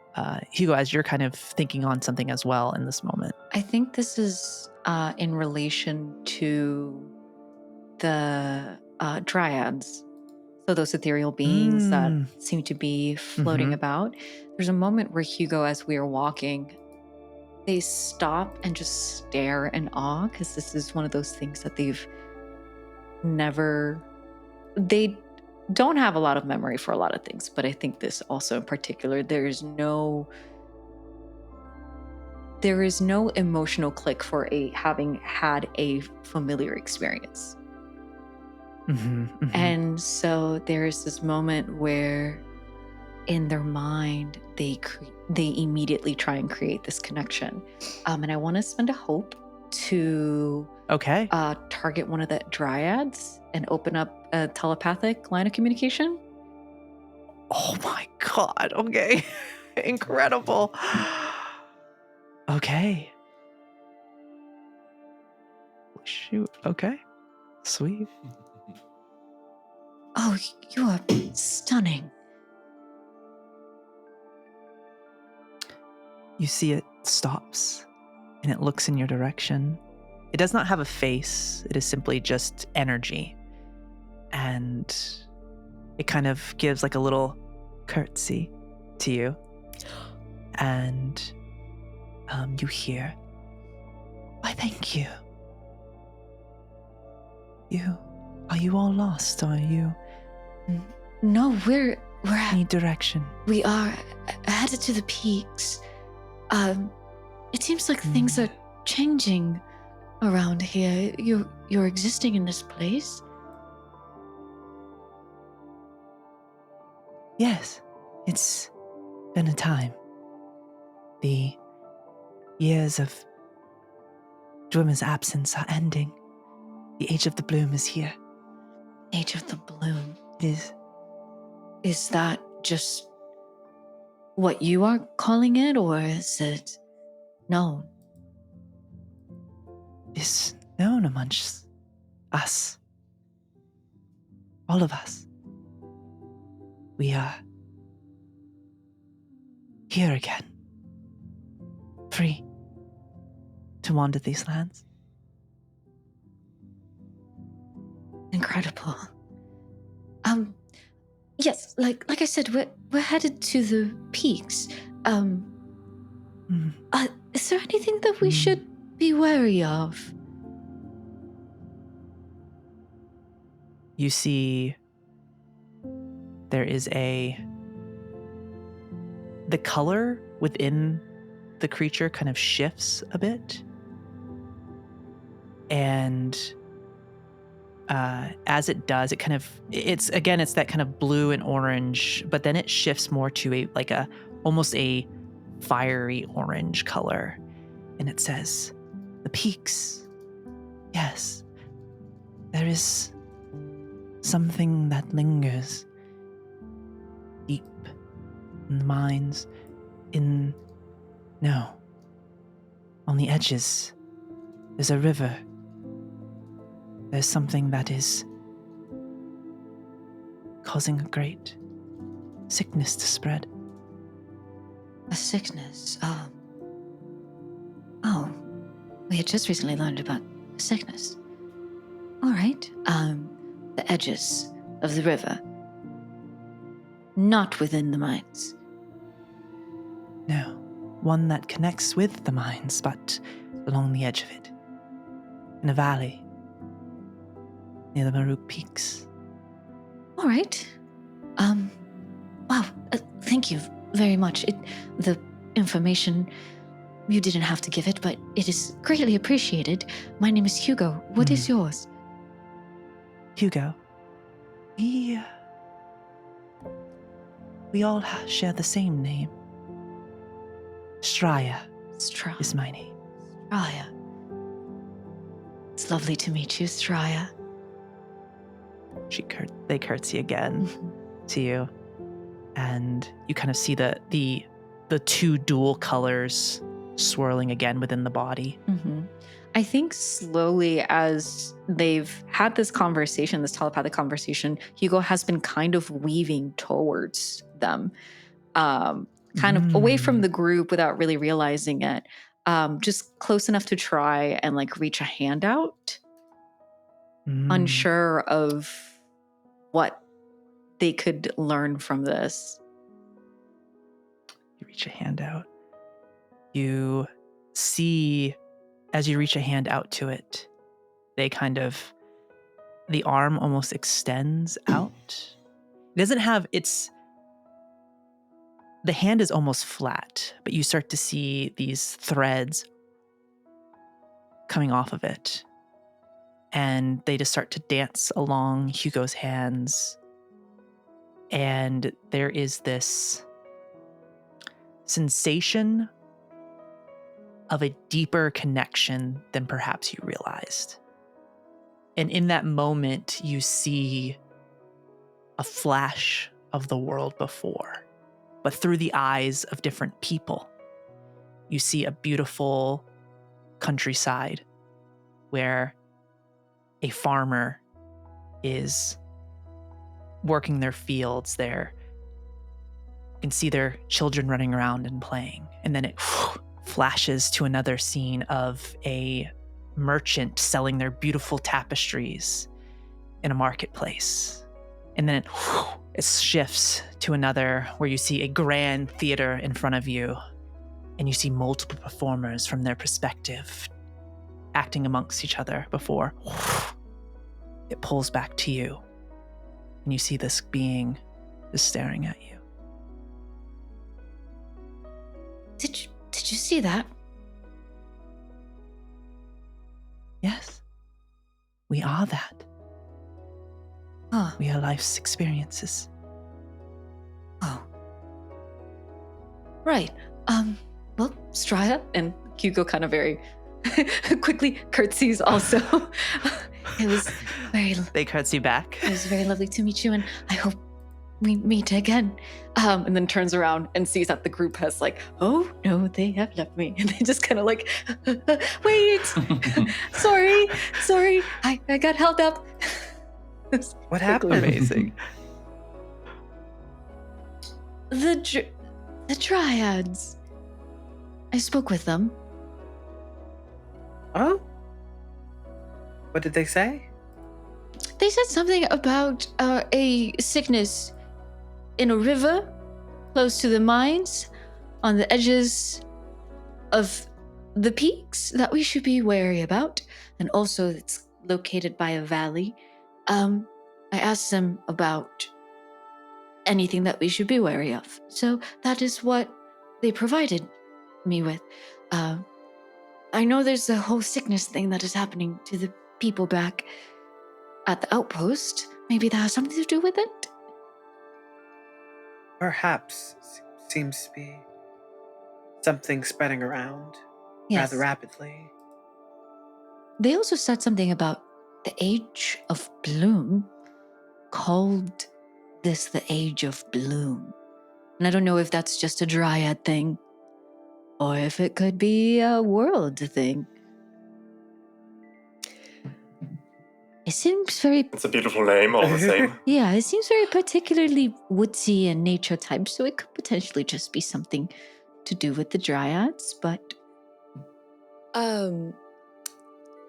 Hugo, as you're kind of thinking on something as well in this moment. I think this is in relation to the dryads. So those ethereal beings that seem to be floating about. There's a moment where Hugo, as we are walking, they stop and just stare in awe, because this is one of those things that they don't have a lot of memory for a lot of things, but I think this also in particular, there is no emotional click for having had a familiar experience. And so there's this moment where in their mind they immediately try and create this connection, and I want to spend a hope to target one of the dryads and open up a telepathic line of communication. Oh my god, okay. Incredible. Okay. Shoot, okay. Sweet. Oh, you are stunning. you see it stops and it looks in your direction. It does not have a face. It is simply just energy. And it kind of gives like a little curtsy to you. And you hear, "Why, thank you. Are you all lost? Are you No, we're any direction?" we are headed to the peaks. It seems like things are changing around here. You're existing in this place? Yes, it's been a time. The years of Dwimmer's absence are ending. The age of the bloom is here. Age of the Bloom. It is. Is that just what you are calling it, or is it known? Is known amongst us. All of us. We are here again. Free to wander these lands. Incredible. Yes, like I said, we're headed to the peaks. Is there anything that we should be wary of? You see, there is the color within the creature kind of shifts a bit. And as it does, it's that kind of blue and orange, but then it shifts more to almost a fiery orange color. And it says, "The peaks. Yes, there is something that lingers deep in the mines, on the edges. There's a river. There's something that is causing a great sickness to spread." A sickness. Oh, we had just recently learned about a sickness. All right. The edges of the river. Not within the mines. No, one that connects with the mines, but along the edge of it. In a valley near the Maruk Peaks. All right. Wow. Thank you very much. The information, you didn't have to give it, but it is greatly appreciated. My name is Hugo. What is yours? Hugo. We all share the same name. Straya is my name. Straya. It's lovely to meet you, Straya. They curtsy again to you, and you kind of see the two dual colors swirling again within the body. Mm-hmm. I think slowly, as they've had this conversation, this telepathic conversation, Hugo has been kind of weaving towards them, kind of away from the group without really realizing it, just close enough to try and reach a hand out, unsure of what they could learn from this. You reach a hand out. You see, as you reach a hand out to it, the arm almost extends out. It doesn't have the hand is almost flat, but you start to see these threads coming off of it. And they just start to dance along Hugo's hands. And there is this sensation of a deeper connection than perhaps you realized. And in that moment, you see a flash of the world before, but through the eyes of different people. You see a beautiful countryside where a farmer is working their fields. They're can see their children running around and playing. And then it flashes to another scene of a merchant selling their beautiful tapestries in a marketplace. And then it shifts to another where you see a grand theater in front of you, and you see multiple performers from their perspective acting amongst each other before it pulls back to you. And you see this being is staring at you. Did you see that? Yes. We are that. Oh. We are life's experiences. Oh. Right. Well, Straya, and Hugo kind of very quickly curtsies also. It was very... They curtsy back. It was very lovely to meet you, and I hope we meet again. And then turns around and sees that the group has like, oh, no, they have left me. And they just kind of like, wait, sorry, I got held up. What happened? Amazing. The Dryads. I spoke with them. Oh? What did they say? They said something about a sickness in a river close to the mines on the edges of the peaks that we should be wary about. And also it's located by a valley. I asked them about anything that we should be wary of. So that is what they provided me with. I know there's a whole sickness thing that is happening to the people back at the outpost. Maybe that has something to do with it? Perhaps. Seems to be something spreading around rather rapidly. They also said something about the Age of Bloom, called this the Age of Bloom. And I don't know if that's just a Dryad thing, or if it could be a world thing. It seems very... It's a beautiful name, all the same. Yeah, it seems very particularly woodsy and nature type, so it could potentially just be something to do with the Dryads, but...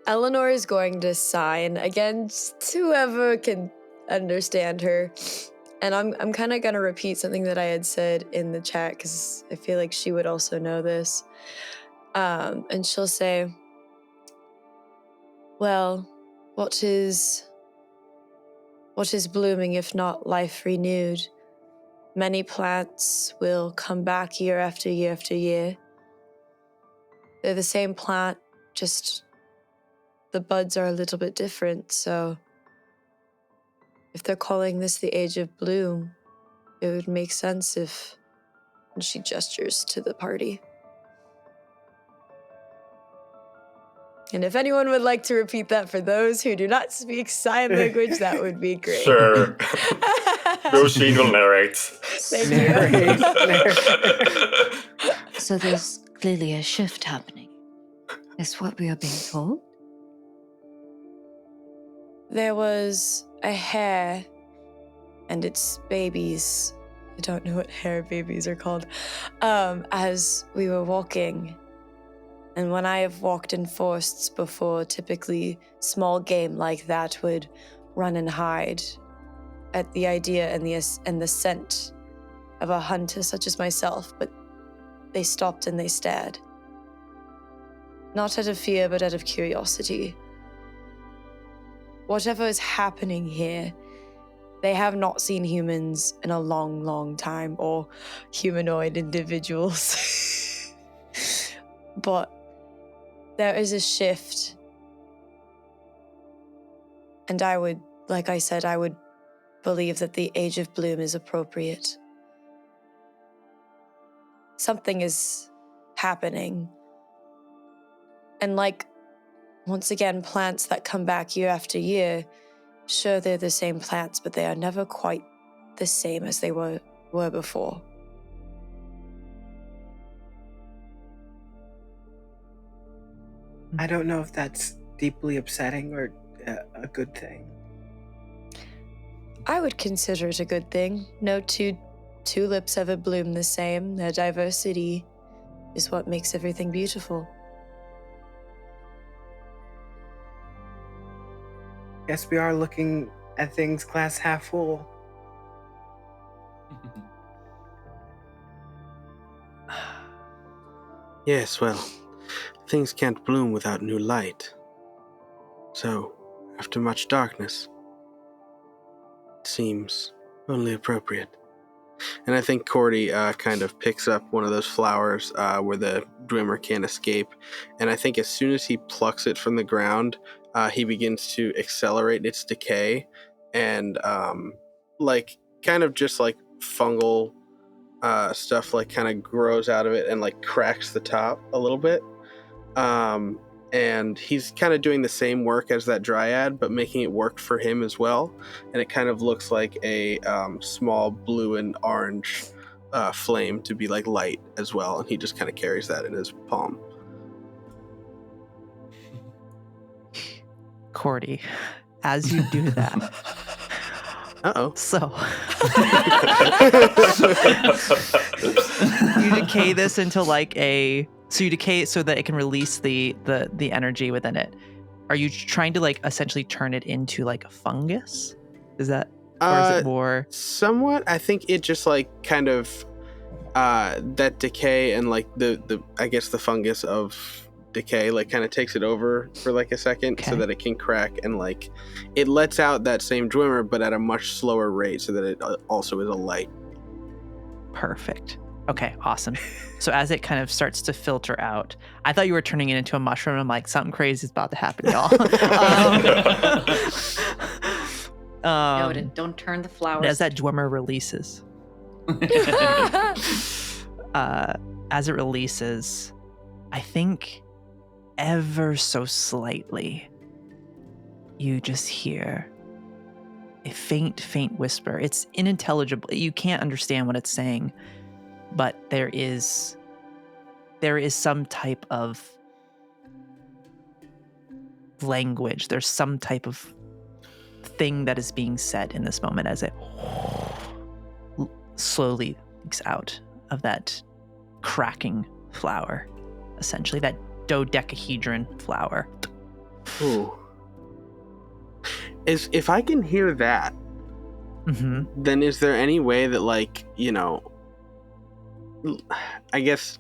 Elanor is going to sign against whoever can understand her. And I'm kind of going to repeat something that I had said in the chat, because I feel like she would also know this. And she'll say, well, what is blooming if not life renewed? Many plants will come back year after year after year. They're the same plant, just the buds are a little bit different, so if they're calling this the Age of Bloom, it would make sense if... And she gestures to the party. And if anyone would like to repeat that for those who do not speak sign language, that would be great. Sure. Róisín will narrate. Thank you. So there's clearly a shift happening. Is what we are being told? There was a hare and its babies. I don't know what hare babies are called. As we were walking. And when I have walked in forests before, typically small game like that would run and hide at the idea and the scent of a hunter such as myself, but they stopped and they stared. Not out of fear, but out of curiosity. Whatever is happening here, they have not seen humans in a long, long time, or humanoid individuals. But there is a shift. And I would, like I said, I would believe that the Age of Bloom is appropriate. Something is happening. And like, once again, plants that come back year after year, sure, they're the same plants, but they are never quite the same as they were before. I don't know if that's deeply upsetting or a good thing. I would consider it a good thing. No two tulips ever bloom the same. Their diversity is what makes everything beautiful. Guess we are looking at things glass half full. Yes, well, things can't bloom without new light. So, after much darkness, it seems only appropriate. And I think Cordy kind of picks up one of those flowers where the Dwimmer can't escape. And I think as soon as he plucks it from the ground, he begins to accelerate its decay. And like kind of just like fungal stuff like kind of grows out of it and like cracks the top a little bit. And he's kind of doing the same work as that dryad, but making it work for him as well. And it kind of looks like a small blue and orange flame to be like light as well. And he just kind of carries that in his palm. Cordy, as you do that. Uh-oh. So you decay this into like so you decay it so that it can release the energy within it. Are you trying to like essentially turn it into like a fungus? Is that, or is it more? Somewhat. I think it just like kind of that decay and like the I guess the fungus of decay like kind of takes it over for like a second so that it can crack, and like it lets out that same Dwimmer but at a much slower rate so that it also is a light. Perfect. Okay, awesome. So as it kind of starts to filter out, I thought you were turning it into a mushroom. I'm like, something crazy is about to happen, y'all. Noted. Don't turn the flowers. As that Dwimmer releases, as it releases, I think ever so slightly, you just hear a faint whisper. It's unintelligible. You can't understand what it's saying, but there is some type of language. There's some type of thing that is being said in this moment as it slowly leaks out of that cracking flower, essentially that dodecahedron flower. Ooh. If I can hear that, then is there any way that, like, you know, I guess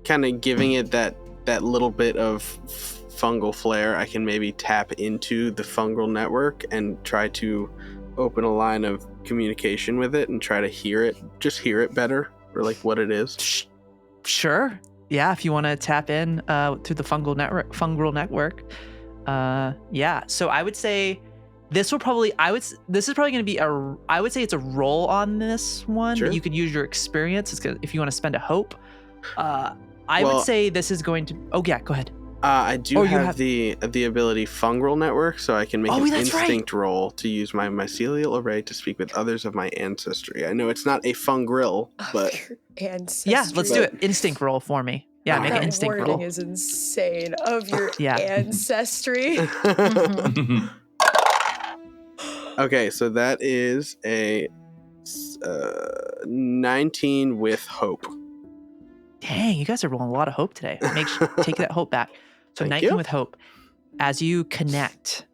kind of giving it that little bit of fungal flair, I can maybe tap into the fungal network and try to open a line of communication with it and try to hear it better, or like what it is? Sure. Yeah, if you want to tap in through the fungal network. Yeah. So I would say this is probably going to be I would say it's a roll on this one. Sure. You could use your experience. It's good if you want to spend a hope. I would say this is going to. Oh yeah, go ahead. I do have the ability Fungal Network, so I can make an instinct roll to use my mycelial array to speak with others of my ancestry. I know it's not a fungril, but ancestry. Yeah, let's do it. Instinct roll for me. Yeah, make an instinct roll. That wording is insane. Of your ancestry. Okay, so that is a 19 with hope. Dang, you guys are rolling a lot of hope today. Take that hope back. So Thank 19 you. with hope. As you connect,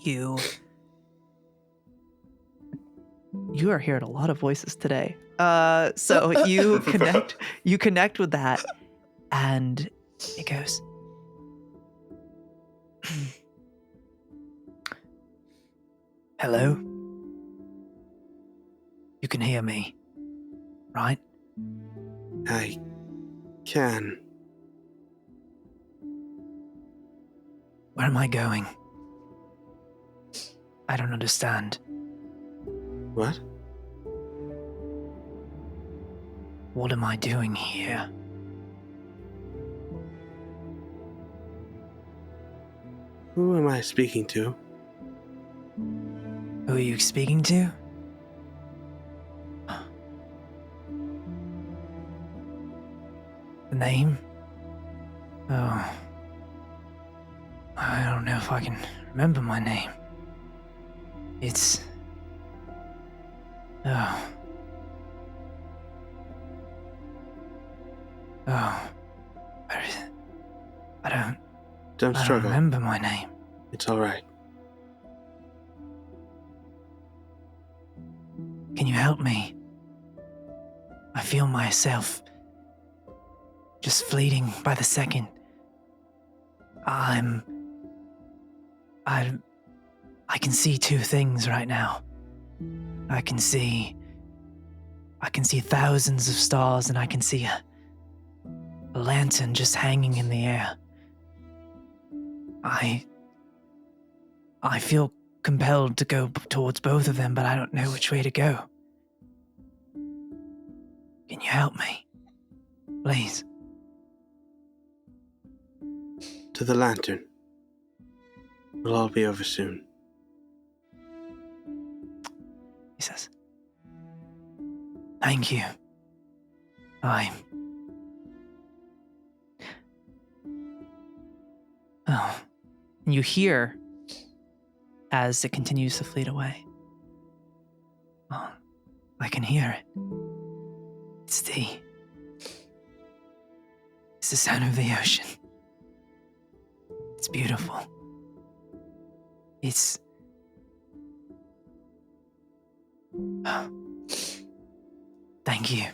you are hearing a lot of voices today. So you connect with that, and it goes. Hello? You can hear me, right? I can. Where am I going? I don't understand. What? What am I doing here? Who am I speaking to? Who are you speaking to? The name? Oh. I don't know if I can remember my name. It's Oh. Oh. Where is it? I Don't don't struggle. remember my name. It's all right. Can you help me? I feel myself just fleeting by the second. I can see two things right now. I can see thousands of stars, and I can see a lantern just hanging in the air. I feel compelled to go towards both of them, but I don't know which way to go. Can you help me? Please. To the lantern. It'll all be over soon. He says, thank you. Oh. And you hear as it continues to fleet away. Oh, I can hear it. It's the sound of the ocean. It's beautiful. Oh. Thank you.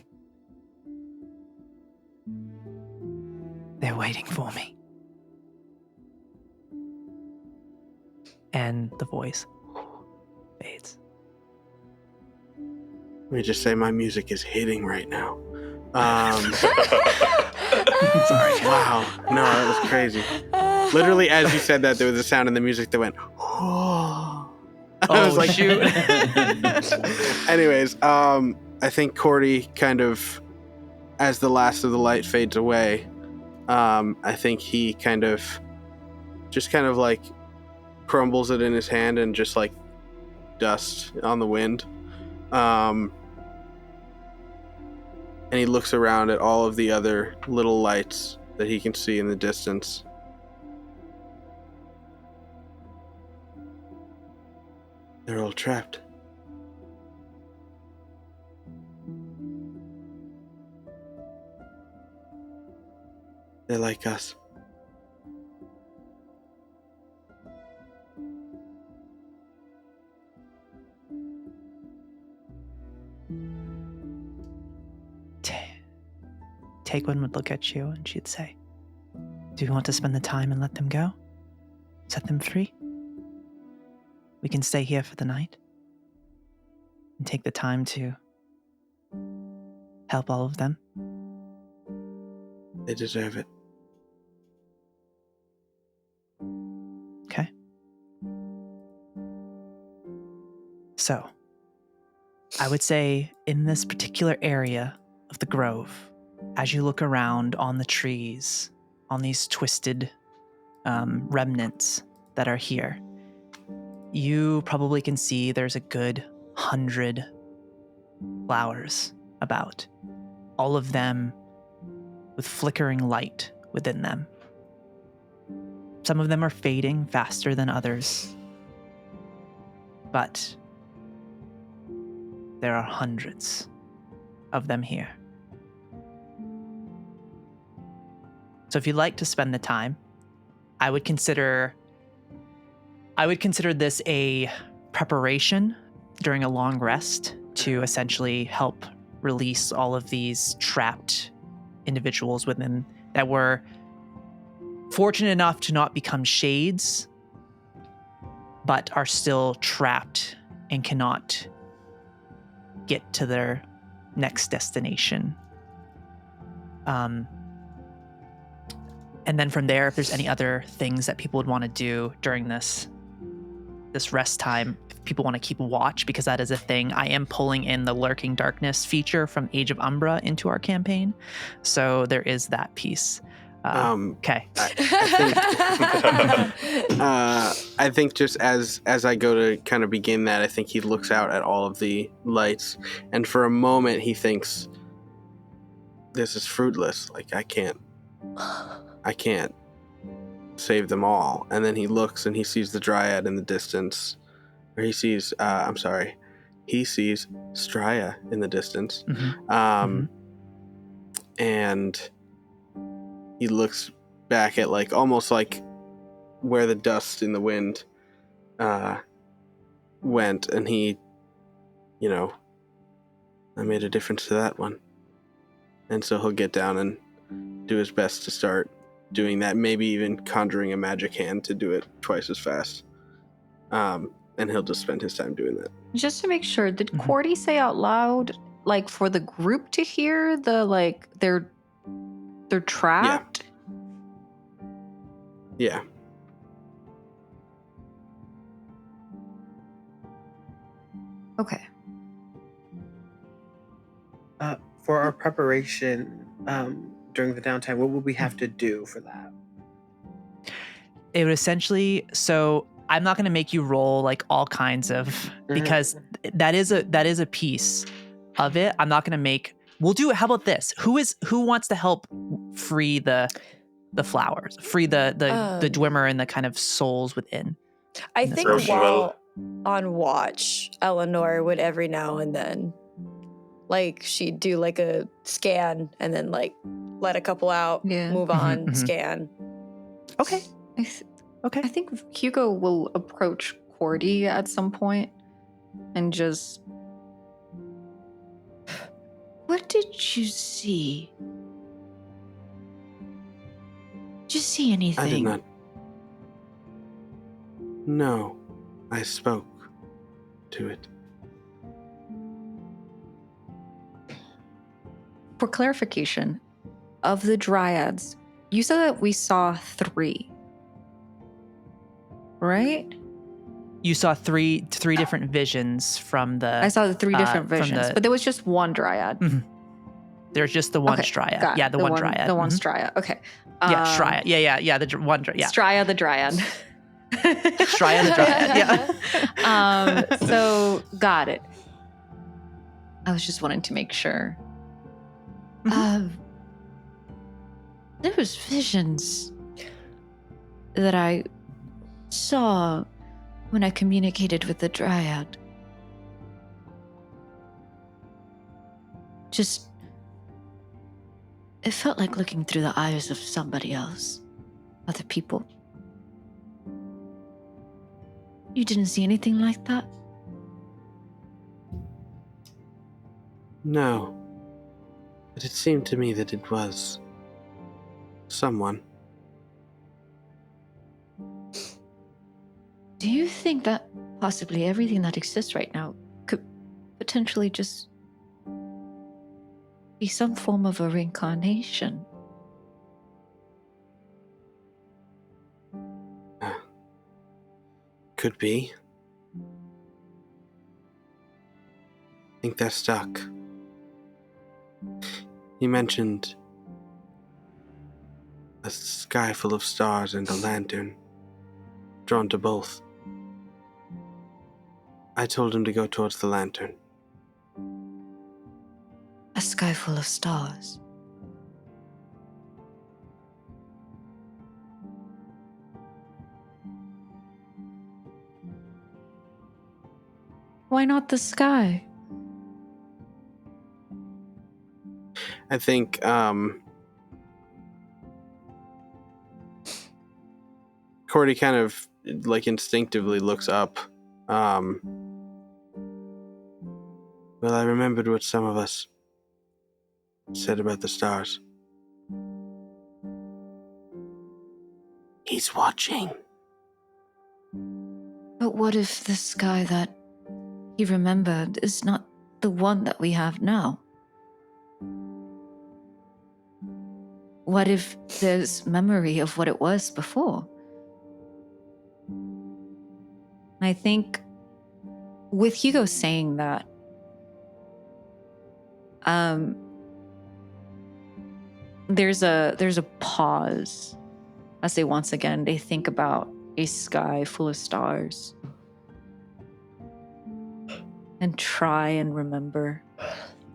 They're waiting for me. And the voice fades. Let me just say my music is hitting right now. Sorry. Wow. No, that was crazy. Literally, as you said that, there was a sound in the music that went, oh. I was like, shoot. Anyways, I think Cordy kind of, as the last of the light fades away, I think he kind of like crumbles it in his hand and just like dust on the wind. And he looks around at all of the other little lights that he can see in the distance. They're all trapped. They're like us. Taegwyn would look at you and she'd say, do you want to spend the time and let them go? Set them free? We can stay here for the night and take the time to help all of them. They deserve it. Okay. So, I would say in this particular area of the grove, as you look around on the trees, on these twisted remnants that are here, you probably can see there's a good 100 flowers about, all of them with flickering light within them. Some of them are fading faster than others, but there are hundreds of them here. So if you'd like to spend the time, I would consider this a preparation during a long rest to essentially help release all of these trapped individuals within that were fortunate enough to not become shades, but are still trapped and cannot get to their next destination. And then from there, if there's any other things that people would want to do during this rest time, if people want to keep watch, because that is a thing. I am pulling in the Lurking Darkness feature from Age of Umbra into our campaign. So there is that piece. Okay. I think just as I go to kind of begin that, I think he looks out at all of the lights, and for a moment he thinks, this is fruitless. Like, I can't save them all. And then he looks and he sees the Dryad in the distance, or he sees he sees Straya in the distance. And he looks back at like almost like where the dust in the wind went, and he, I made a difference to that one. And so he'll get down and do his best to start doing that, maybe even conjuring a magic hand to do it twice as fast. And he'll just spend his time doing that. Just to make sure, did Cordy say out loud, like for the group to hear, they're trapped? Yeah. Okay. For our preparation during the downtime, what would we have to do for that? It would essentially, so I'm not going to make you roll like all kinds of, because that is a piece of it. I'm not going to make, we'll do it. How about this? Who wants to help free the flowers, free the Dwimmer and the kind of souls within? I think while on watch, Elanor would every now and then, like, she'd do like a scan and then like let a couple out, move on, scan. Okay. Okay. I think Hugo will approach Cordy at some point and just... What did you see? Did you see anything? I did not. No, I spoke to it. For clarification, of the dryads, you said that we saw 3. Right? You saw three different visions from the... I saw the 3 different visions, but there was just one dryad. There's just the one Strya. Yeah, the one dryad. The one Strya. Okay. Yeah, Strya. Yeah. The one dryad. Yeah. Strya the dryad. Strya the dryad. Yeah. So got it. I was just wanting to make sure. There was visions that I saw when I communicated with the dryad. Just, it felt like looking through the eyes of somebody else, other people. You didn't see anything like that? No. But it seemed to me that it was someone. Do you think that possibly everything that exists right now could potentially just be some form of a reincarnation? Could be. I think they're stuck. He mentioned a sky full of stars and a lantern, drawn to both. I told him to go towards the lantern. A sky full of stars. Why not the sky? I think Cordy kind of like instinctively looks up. Well, I remembered what some of us said about the stars. He's watching. But what if the sky that he remembered is not the one that we have now? What if there's memory of what it was before? I think with Hugo saying that, there's a pause as they once again they think about a sky full of stars and try and remember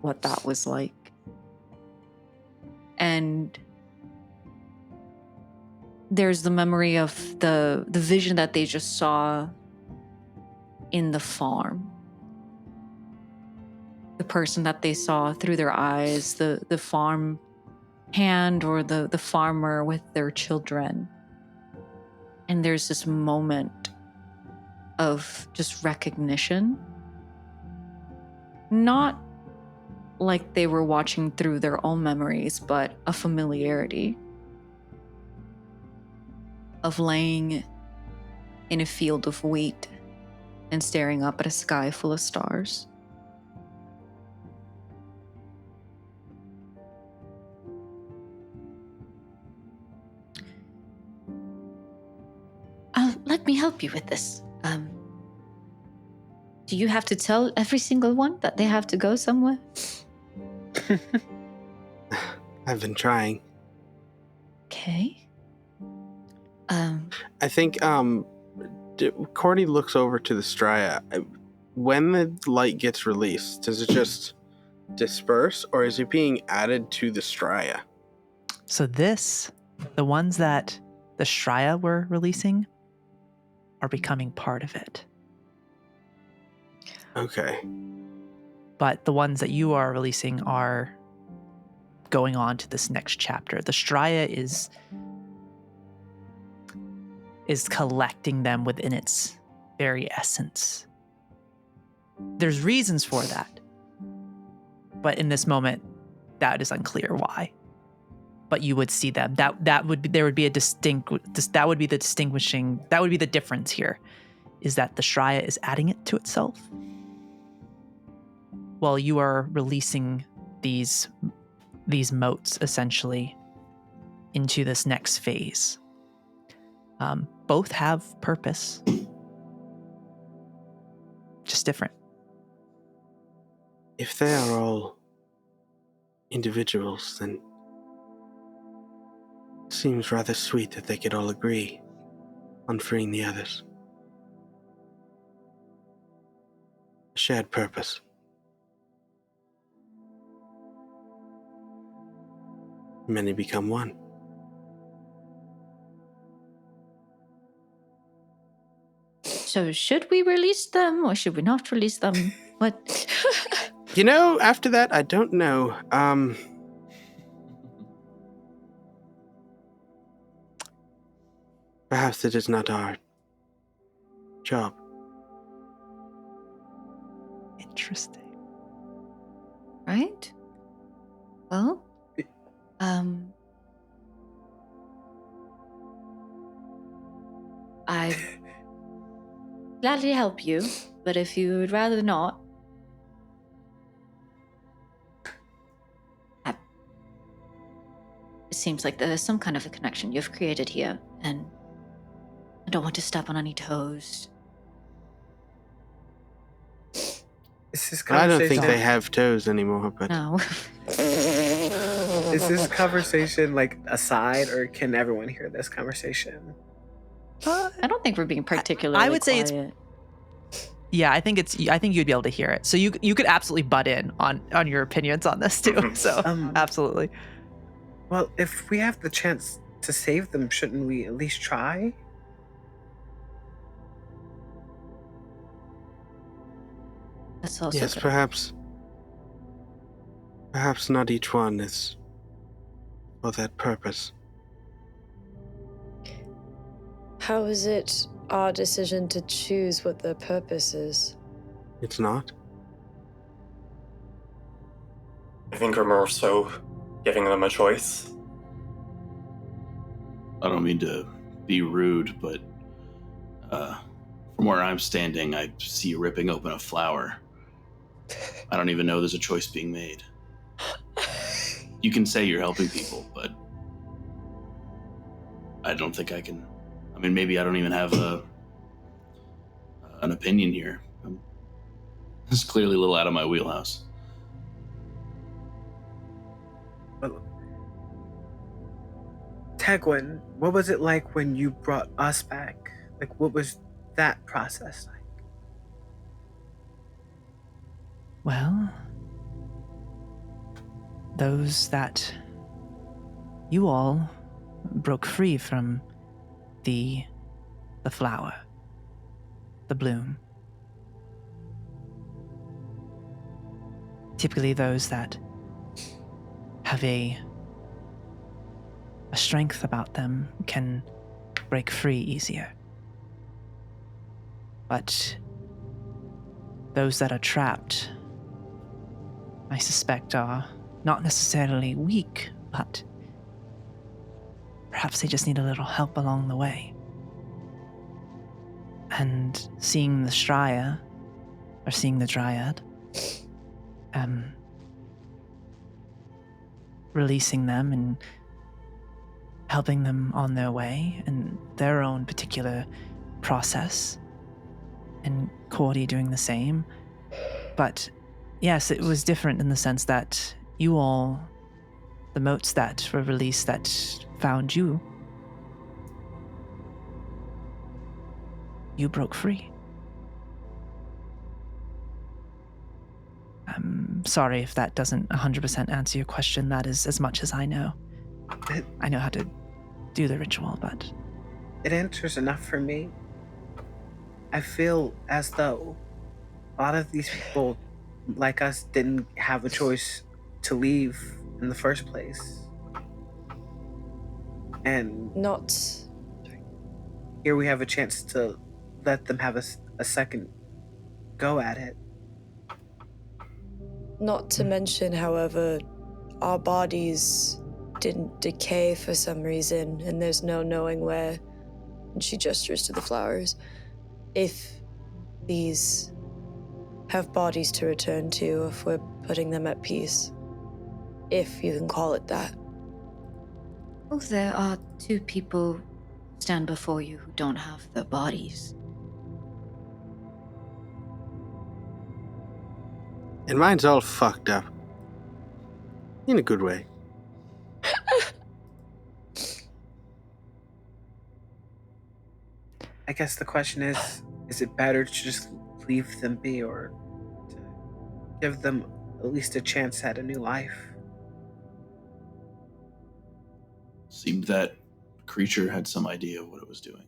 what that was like. And there's the memory of the vision that they just saw in the farm. the person that they saw through their eyes, the farm hand or the farmer with their children. And there's this moment of just recognition. Not like they were watching through their own memories, but a familiarity of laying in a field of wheat and staring up at a sky full of stars. Let me help you with this. Do you have to tell every single one that they have to go somewhere? I've been trying. Okay. I think Cordy looks over to the Strya. When the light gets released, does it just disperse, or is it being added to the Strya? So the ones that the Strya were releasing are becoming part of it. Okay. But the ones that you are releasing are going on to this next chapter. The Strya is collecting them within its very essence. There's reasons for that. But in this moment, that is unclear why. But you would see them. That would be the difference here, is that the Strya is adding it to itself, while you are releasing these motes essentially into this next phase. Both have purpose, just different. If they are all individuals, then it seems rather sweet that they could all agree on freeing the others. A shared purpose. Many become one. So should we release them or should we not release them? What? You know, after that, I don't know. Perhaps it is not our job. Interesting. Right? Well, I gladly help you, but if you would rather not, it seems like there's some kind of a connection you've created here, and I don't want to step on any toes. I don't think they have toes anymore, but... No. Is this conversation like aside, or can everyone hear this conversation? I don't think we're being particularly I would say quiet. Yeah, I think you'd be able to hear it. So you could absolutely butt in on your opinions on this too. So absolutely. Well, if we have the chance to save them, shouldn't we at least try? That's also Yes, good. perhaps not each one is for that purpose. How is it our decision to choose what their purpose is? It's not? I think we're more so giving them a choice. I don't mean to be rude, but from where I'm standing, I see you ripping open a flower. I don't even know there's a choice being made. You can say you're helping people, but I don't think I can. I mean, maybe I don't even have an opinion here. It's clearly a little out of my wheelhouse. Well, Tegwin, what was it like when you brought us back? Like, what was that process like? Well, those that you all broke free from the flower, the bloom. typically those that have a strength about them can break free easier. But those that are trapped, I suspect, are not necessarily weak, but perhaps they just need a little help along the way. And seeing the Straya, or seeing the Dryad, releasing them and helping them on their way in their own particular process, and Cordy doing the same. But yes, it was different in the sense that you all, the motes that were released that found you, you broke free. I'm sorry if that doesn't 100% answer your question. That is as much as I know. I know how to do the ritual, but... It answers enough for me. I feel as though a lot of these people, like us, didn't have a choice to leave in the first place. And Not... here we have a chance to let them have a second go at it. Not to mention, however, our bodies didn't decay for some reason, and there's no knowing where. And she gestures to the flowers. If these have bodies to return to, if we're putting them at peace. If you can call it that. Oh, there are 2 people stand before you who don't have their bodies. And mine's all fucked up. In a good way. I guess the question is it better to just leave them be or to give them at least a chance at a new life? Seemed that creature had some idea of what it was doing.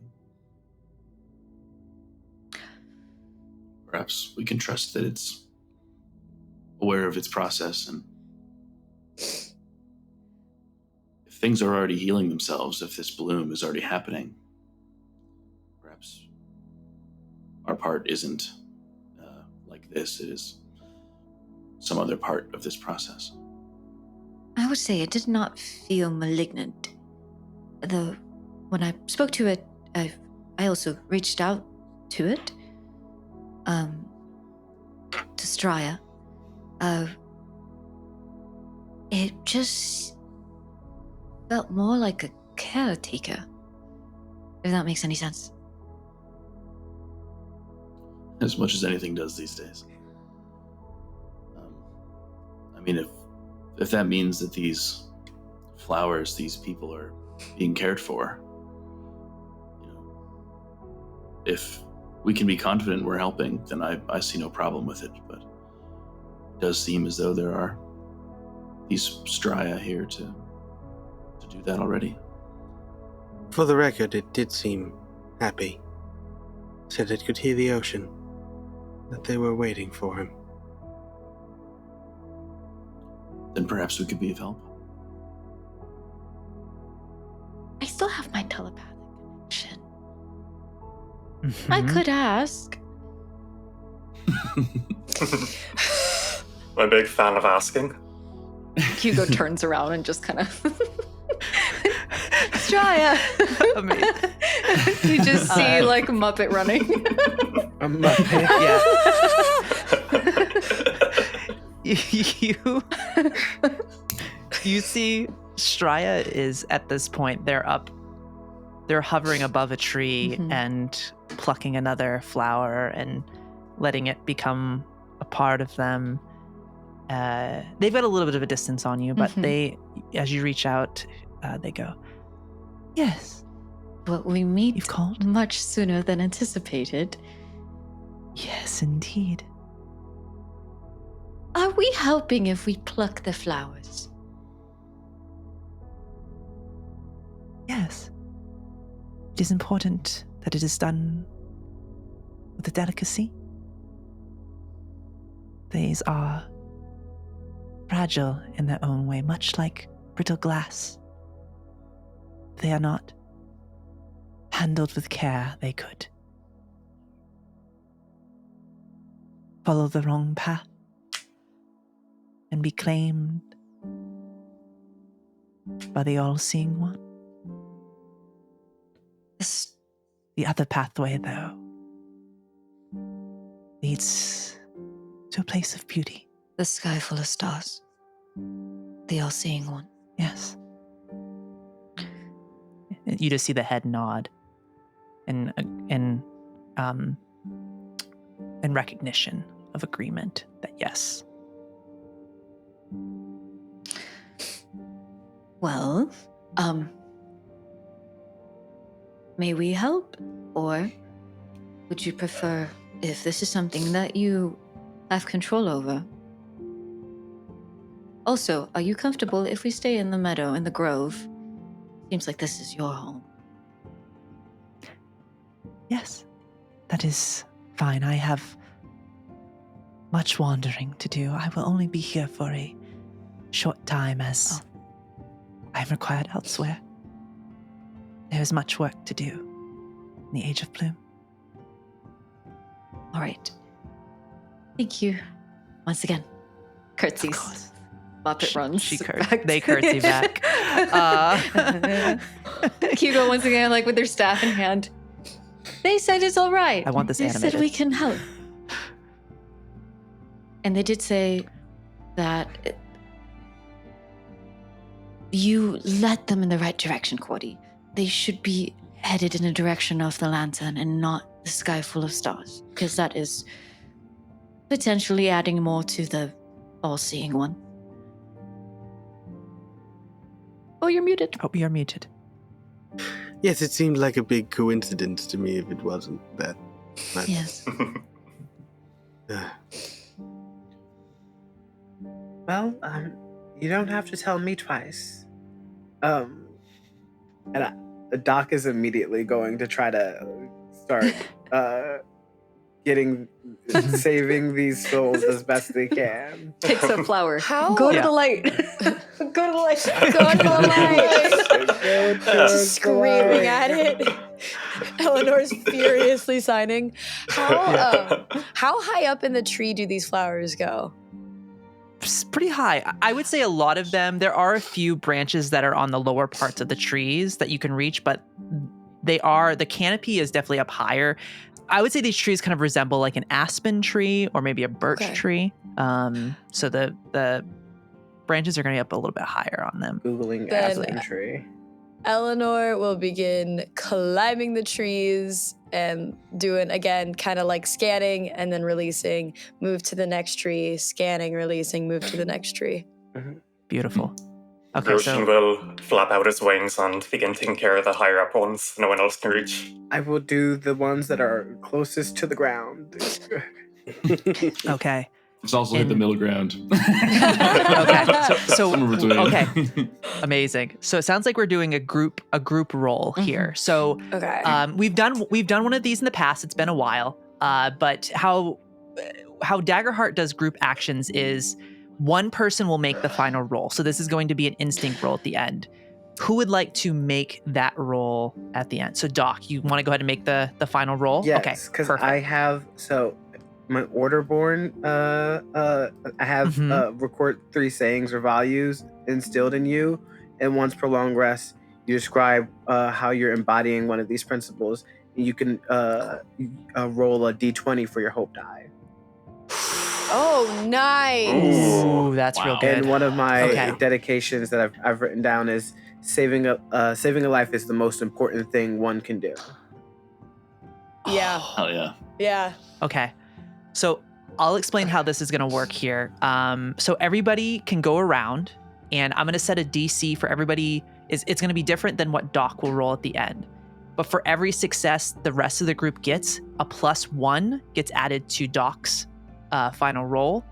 Perhaps we can trust that it's aware of its process, and if things are already healing themselves, if this bloom is already happening, perhaps our part isn't like this. It is some other part of this process. I would say it did not feel malignant. Though, when I spoke to it, I also reached out to it, to Straya. It just felt more like a caretaker, if that makes any sense. As much as anything does these days. I mean, if that means that these flowers, these people are being cared for, you know, if we can be confident we're helping, then I see no problem with it. But it does seem as though there are these Straya here to do that already. For the record, it did seem happy. Said it could hear the ocean, that they were waiting for him. Then perhaps we could be of help. I still have my telepathic connection. Mhm. I could ask. I'm a big fan of asking. Hugo turns around and just kind of... Straya! Amazing. You just see, like, Muppet running. A Muppet? Yeah. You see Straya is at this point, they're hovering above a tree and plucking another flower and letting it become a part of them. They've got a little bit of a distance on you, but they, as you reach out, they go, yes. But we meet You've called? much sooner than anticipated. Yes, indeed. Are we helping if we pluck the flowers? Yes. It is important that it is done with a delicacy. These are fragile in their own way, much like brittle glass. If they are not handled with care, they could follow the wrong path and be claimed by the all-seeing one. The other pathway, though, leads to a place of beauty. The sky full of stars. The all-seeing one. Yes. You just see the head nod in recognition of agreement that yes. Well, may we help? Or would you prefer, if this is something that you have control over? Also, are you comfortable if we stay in the meadow, in the grove? Seems like this is your home. Yes, that is fine. I have much wandering to do. I will only be here for a short time as I'm required elsewhere. There is much work to do in the Age of Plume. All right. Thank you. Once again. Curtsies. Of course. Muppet runs. They curtsy back. Hugo once again, like with their staff in hand. They said it's all right. I want this They animated. said we can help. And they did say that you led them in the right direction, Cordy. They should be headed in the direction of the lantern and not the sky full of stars, because that is potentially adding more to the all-seeing one. Oh, you're muted. Oh, you're muted. Yes, it seemed like a big coincidence to me if it wasn't that. But, Yes. Well, you don't have to tell me twice. Doc is immediately going to try to start saving these souls as best they can. Picks up flower. How? Go to Yeah. the light. Go to the light. Go to the light. Just Screaming at it. Eleanor's furiously signing. How high up in the tree do these flowers go? It's pretty high. I would say a lot of them, there are a few branches that are on the lower parts of the trees that you can reach, but the canopy is definitely up higher. I would say these trees kind of resemble like an aspen tree or maybe a birch tree. So the branches are going to be up a little bit higher on them. Googling Then- aspen tree. Eleanor will begin climbing the trees and doing, again, kind of like scanning and then releasing, move to the next tree, scanning, releasing, move to the next tree. Beautiful. Okay, Róisín so will flap out his wings and begin taking care of the higher up ones no one else can reach. I will do the ones that are closest to the ground. okay. It's also hit the middle ground. Okay. So Somewhere between. okay. Amazing. So it sounds like we're doing a group roll here. So Okay. we've done one of these in the past. It's been a while. But how Daggerheart does group actions is one person will make the final roll. So this is going to be an instinct roll at the end. Who would like to make that roll at the end? So Doc, you want to go ahead and make the final roll? Yes, Okay. because Perfect. I have my Orderborn. I have record 3 sayings or values instilled in you, and once per long rest, you describe how you're embodying one of these principles. You can roll a d20 for your hope die. Oh, nice. Ooh, that's real Wow. good. And one of my Okay. dedications that I've written down is saving a life is the most important thing one can do. Yeah. Hell yeah. Yeah. Okay. So I'll explain how this is going to work here. So everybody can go around, and I'm going to set a DC for everybody. It's going to be different than what Doc will roll at the end. But for every success the rest of the group gets, a +1 gets added to Doc's final roll.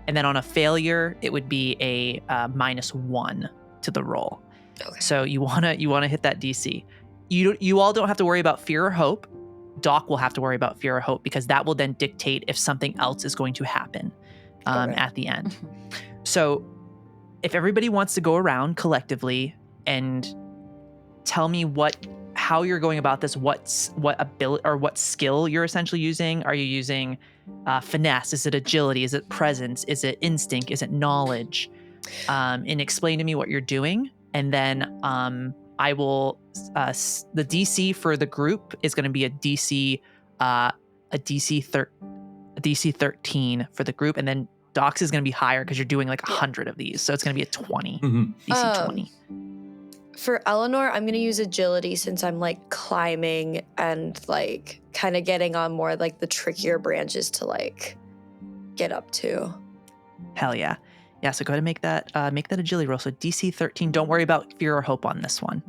And then on a failure, it would be a -1 to the roll. Okay. So you wanna hit that DC. You all don't have to worry about fear or hope. Doc will have to worry about fear or hope because that will then dictate if something else is going to happen Okay. at the end. So if everybody wants to go around collectively and tell me how you're going about this, what ability or what skill you're essentially using. Are you using finesse? Is it agility? Is it presence? Is it instinct? Is it knowledge? And explain to me what you're doing, and then I will. The DC for the group is going to be a DC 13 for the group, and then Doc's is going to be higher because you're doing like 100 of these, so it's going to be a 20 DC 20. For Elanor, I'm going to use agility since I'm like climbing and like kind of getting on more like the trickier branches to like get up to. Hell yeah. Yeah, so go ahead and make that agility roll. So DC 13. Don't worry about fear or hope on this one.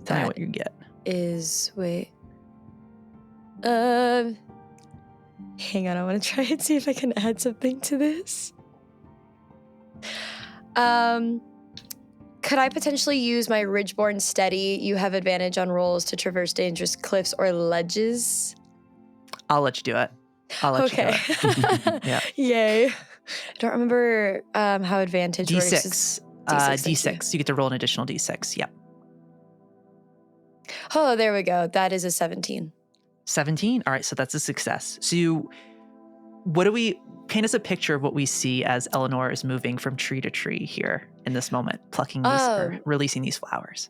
Tell me what you get. Hang on, I want to try and see if I can add something to this. Could I potentially use my Ridgeborn Steady? You have advantage on rolls to traverse dangerous cliffs or ledges. I'll let you do it. Okay. Yeah. Yay. I don't remember how advantage works. D6. You get to roll an additional D6. Yep. Oh, there we go. That is a 17. 17? All right, so that's a success. So paint us a picture of what we see as Elanor is moving from tree to tree here in this moment, plucking these or releasing these flowers.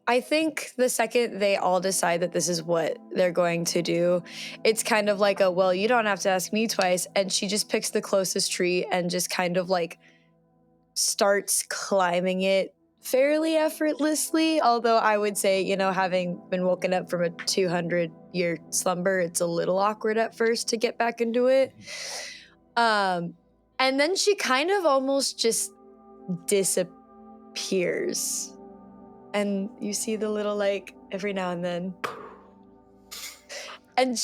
I think the second they all decide that this is what they're going to do, it's kind of like you don't have to ask me twice. And she just picks the closest tree and just kind of like starts climbing it fairly effortlessly. Although I would say, having been woken up from a 200-year slumber, it's a little awkward at first to get back into it. And then she kind of almost just disappears. And you see the little, every now and then. And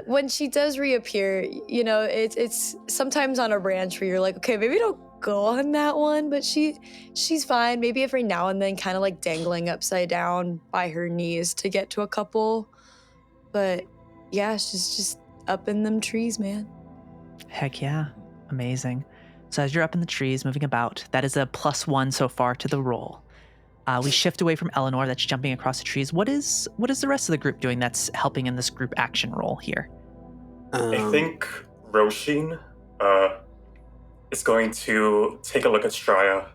when she does reappear, it's sometimes on a branch where you're like, okay, maybe don't go on that one, but she's fine. Maybe every now and then kind of dangling upside down by her knees to get to a couple. But yeah, she's just up in them trees, man. Heck yeah. Amazing. So as you're up in the trees, moving about, that is a +1 so far to the roll. We shift away from Elanor, that's jumping across the trees. What is the rest of the group doing that's helping in this group action roll here? I think Róisín is going to take a look at Straya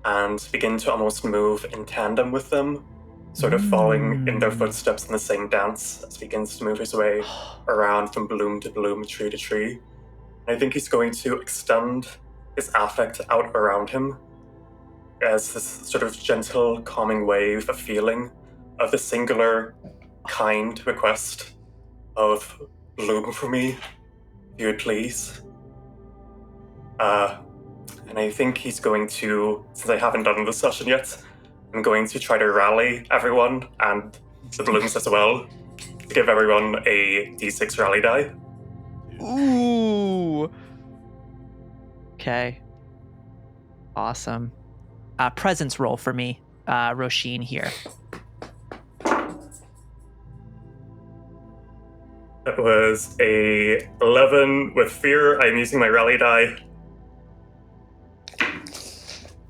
and begin to almost move in tandem with them, sort of following in their footsteps in the same dance as he begins to move his way around from bloom to bloom, tree to tree. And I think he's going to extend his affect out around him as this sort of gentle, calming wave of feeling of the singular, kind request of bloom for me, if you would please. And I think he's going to, since I haven't done this session yet, I'm going to try to rally everyone and the blooms as well to give everyone a D6 rally die. Ooh. Okay. Awesome. Presence roll for me, Róisín here. That was a 11 with fear. I'm using my rally die.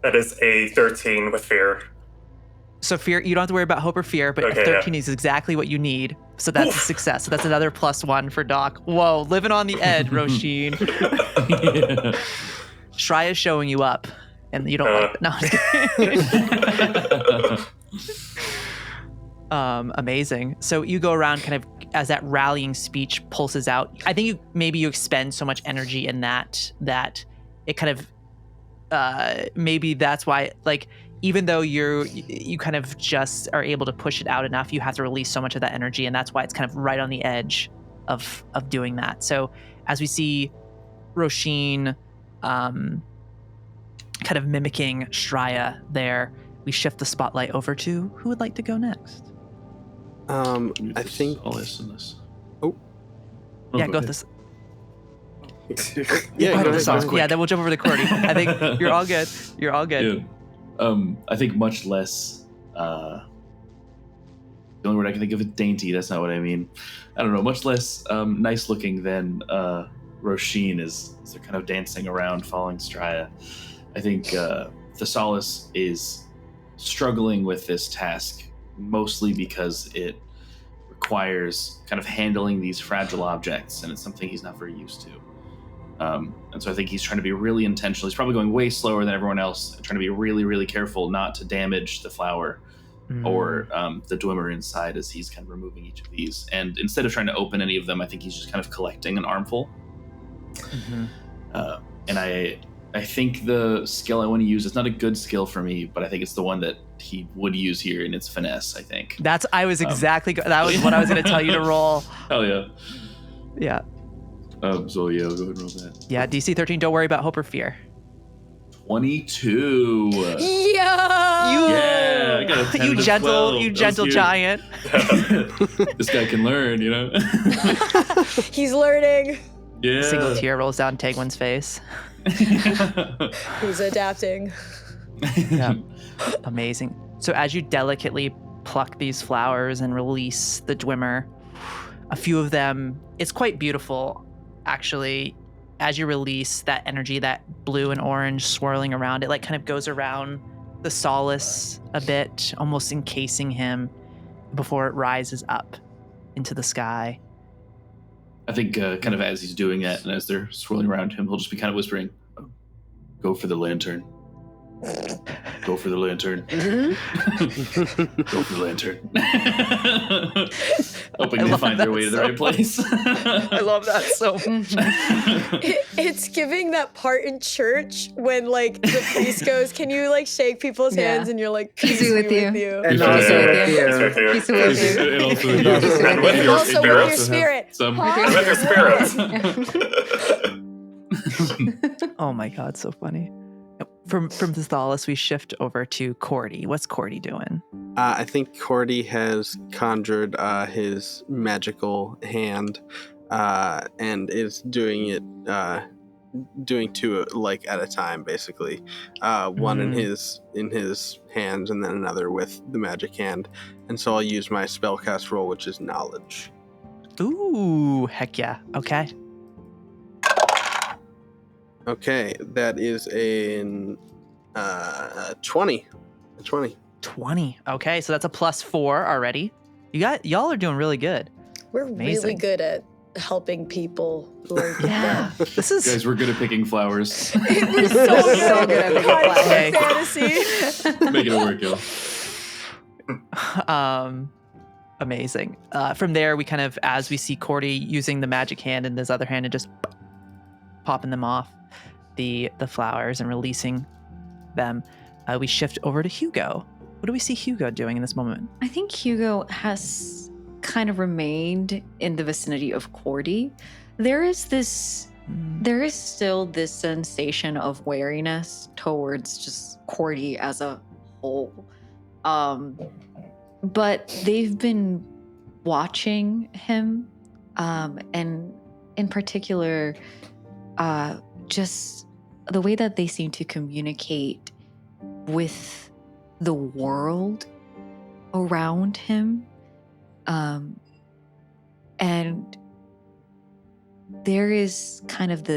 That is a 13 with fear. So fear, you don't have to worry about hope or fear, but Okay, 13 is exactly what you need. So that's a success. So that's another +1 for Doc. Whoa, living on the edge, Róisín. Yeah. Shraya's showing you up, and you don't like it. No, I'm just kidding. Amazing. So you go around kind of as that rallying speech pulses out. I think you expend so much energy in that it kind of maybe that's why, even though you kind of just are able to push it out enough, you have to release so much of that energy, and that's why it's kind of right on the edge of doing that. So as we see Róisín kind of mimicking Straya there, we shift the spotlight over to who would like to go next. I think I'll listen to this. Yeah, go with this. Yeah, Go go ahead. ahead. Yeah, then we'll jump over to Cordy. I think you're all good. You're all good. Yeah. I think much less. The only word I can think of is dainty. That's not what I mean. I don't know. Much less nice looking than Róisín as they're kind of dancing around following Straya. I think Thessalus is struggling with this task, mostly because it requires kind of handling these fragile objects, and it's something he's not very used to. And so I think he's trying to be really intentional. He's probably going way slower than everyone else, and trying to be really, really careful not to damage the flower or the Dwimmer inside as he's kind of removing each of these. And instead of trying to open any of them, I think he's just kind of collecting an armful. And I think the skill I want to use is not a good skill for me, but I think it's the one that he would use here, and it's finesse, I think. That was what I was going to tell you to roll. Hell yeah. Yeah. So yeah, we'll go ahead and roll that. Yeah, DC 13, don't worry about hope or fear. 22. Yeah! I got a 10 You to gentle 12. you That gentle was giant. huge. This guy can learn, you know? He's learning. Yeah. Single tear rolls down Tegwin's face. He's adapting. Yeah. Amazing. So as you delicately pluck these flowers and release the Dwimmer, a few of them, it's quite beautiful, actually. As you release that energy, that blue and orange swirling around, it like kind of goes around the Solace a bit, almost encasing him before it rises up into the sky. I think kind of as he's doing that and as they're swirling around him, he'll just be kind of whispering, oh, go for the lantern. Go for the lantern. Go for the lantern. Hoping they find their way to the right place. I love that so much. It's giving that part in church when like the priest goes, can you like shake people's hands, and you're like, peace be with you. And Yeah, also with you. peace with you. Peace with you. And also And also you. And with your Also with your spirit. Some. And with your spirit. Oh my god, so funny. From Thessalus, we shift over to Cordy. What's Cordy doing? I think Cordy has conjured his magical hand and is doing it, doing two like at a time, basically. One in his hands, and then another with the magic hand. And so I'll use my spellcast roll, which is knowledge. Ooh, heck yeah. Okay. Okay, that is in 20. 20. 20. Okay, so that's a +4 already. Y'all are doing really good. We're really Amazing. good at helping people who are Yeah. This is Guys, we're good at picking flowers. We're so good, So good at picking flowers. Okay. fantasy. Making it work, yo. Amazing. From there, we kind of, as we see Cordy using the magic hand in his other hand and just popping them off the flowers and releasing them, we shift over to Hugo. What do we see Hugo doing in this moment? I think Hugo has kind of remained in the vicinity of Cordy. There is still this sensation of wariness towards just Cordy as a whole. But they've been watching him, and in particular, just the way that they seem to communicate with the world around him. And there is kind of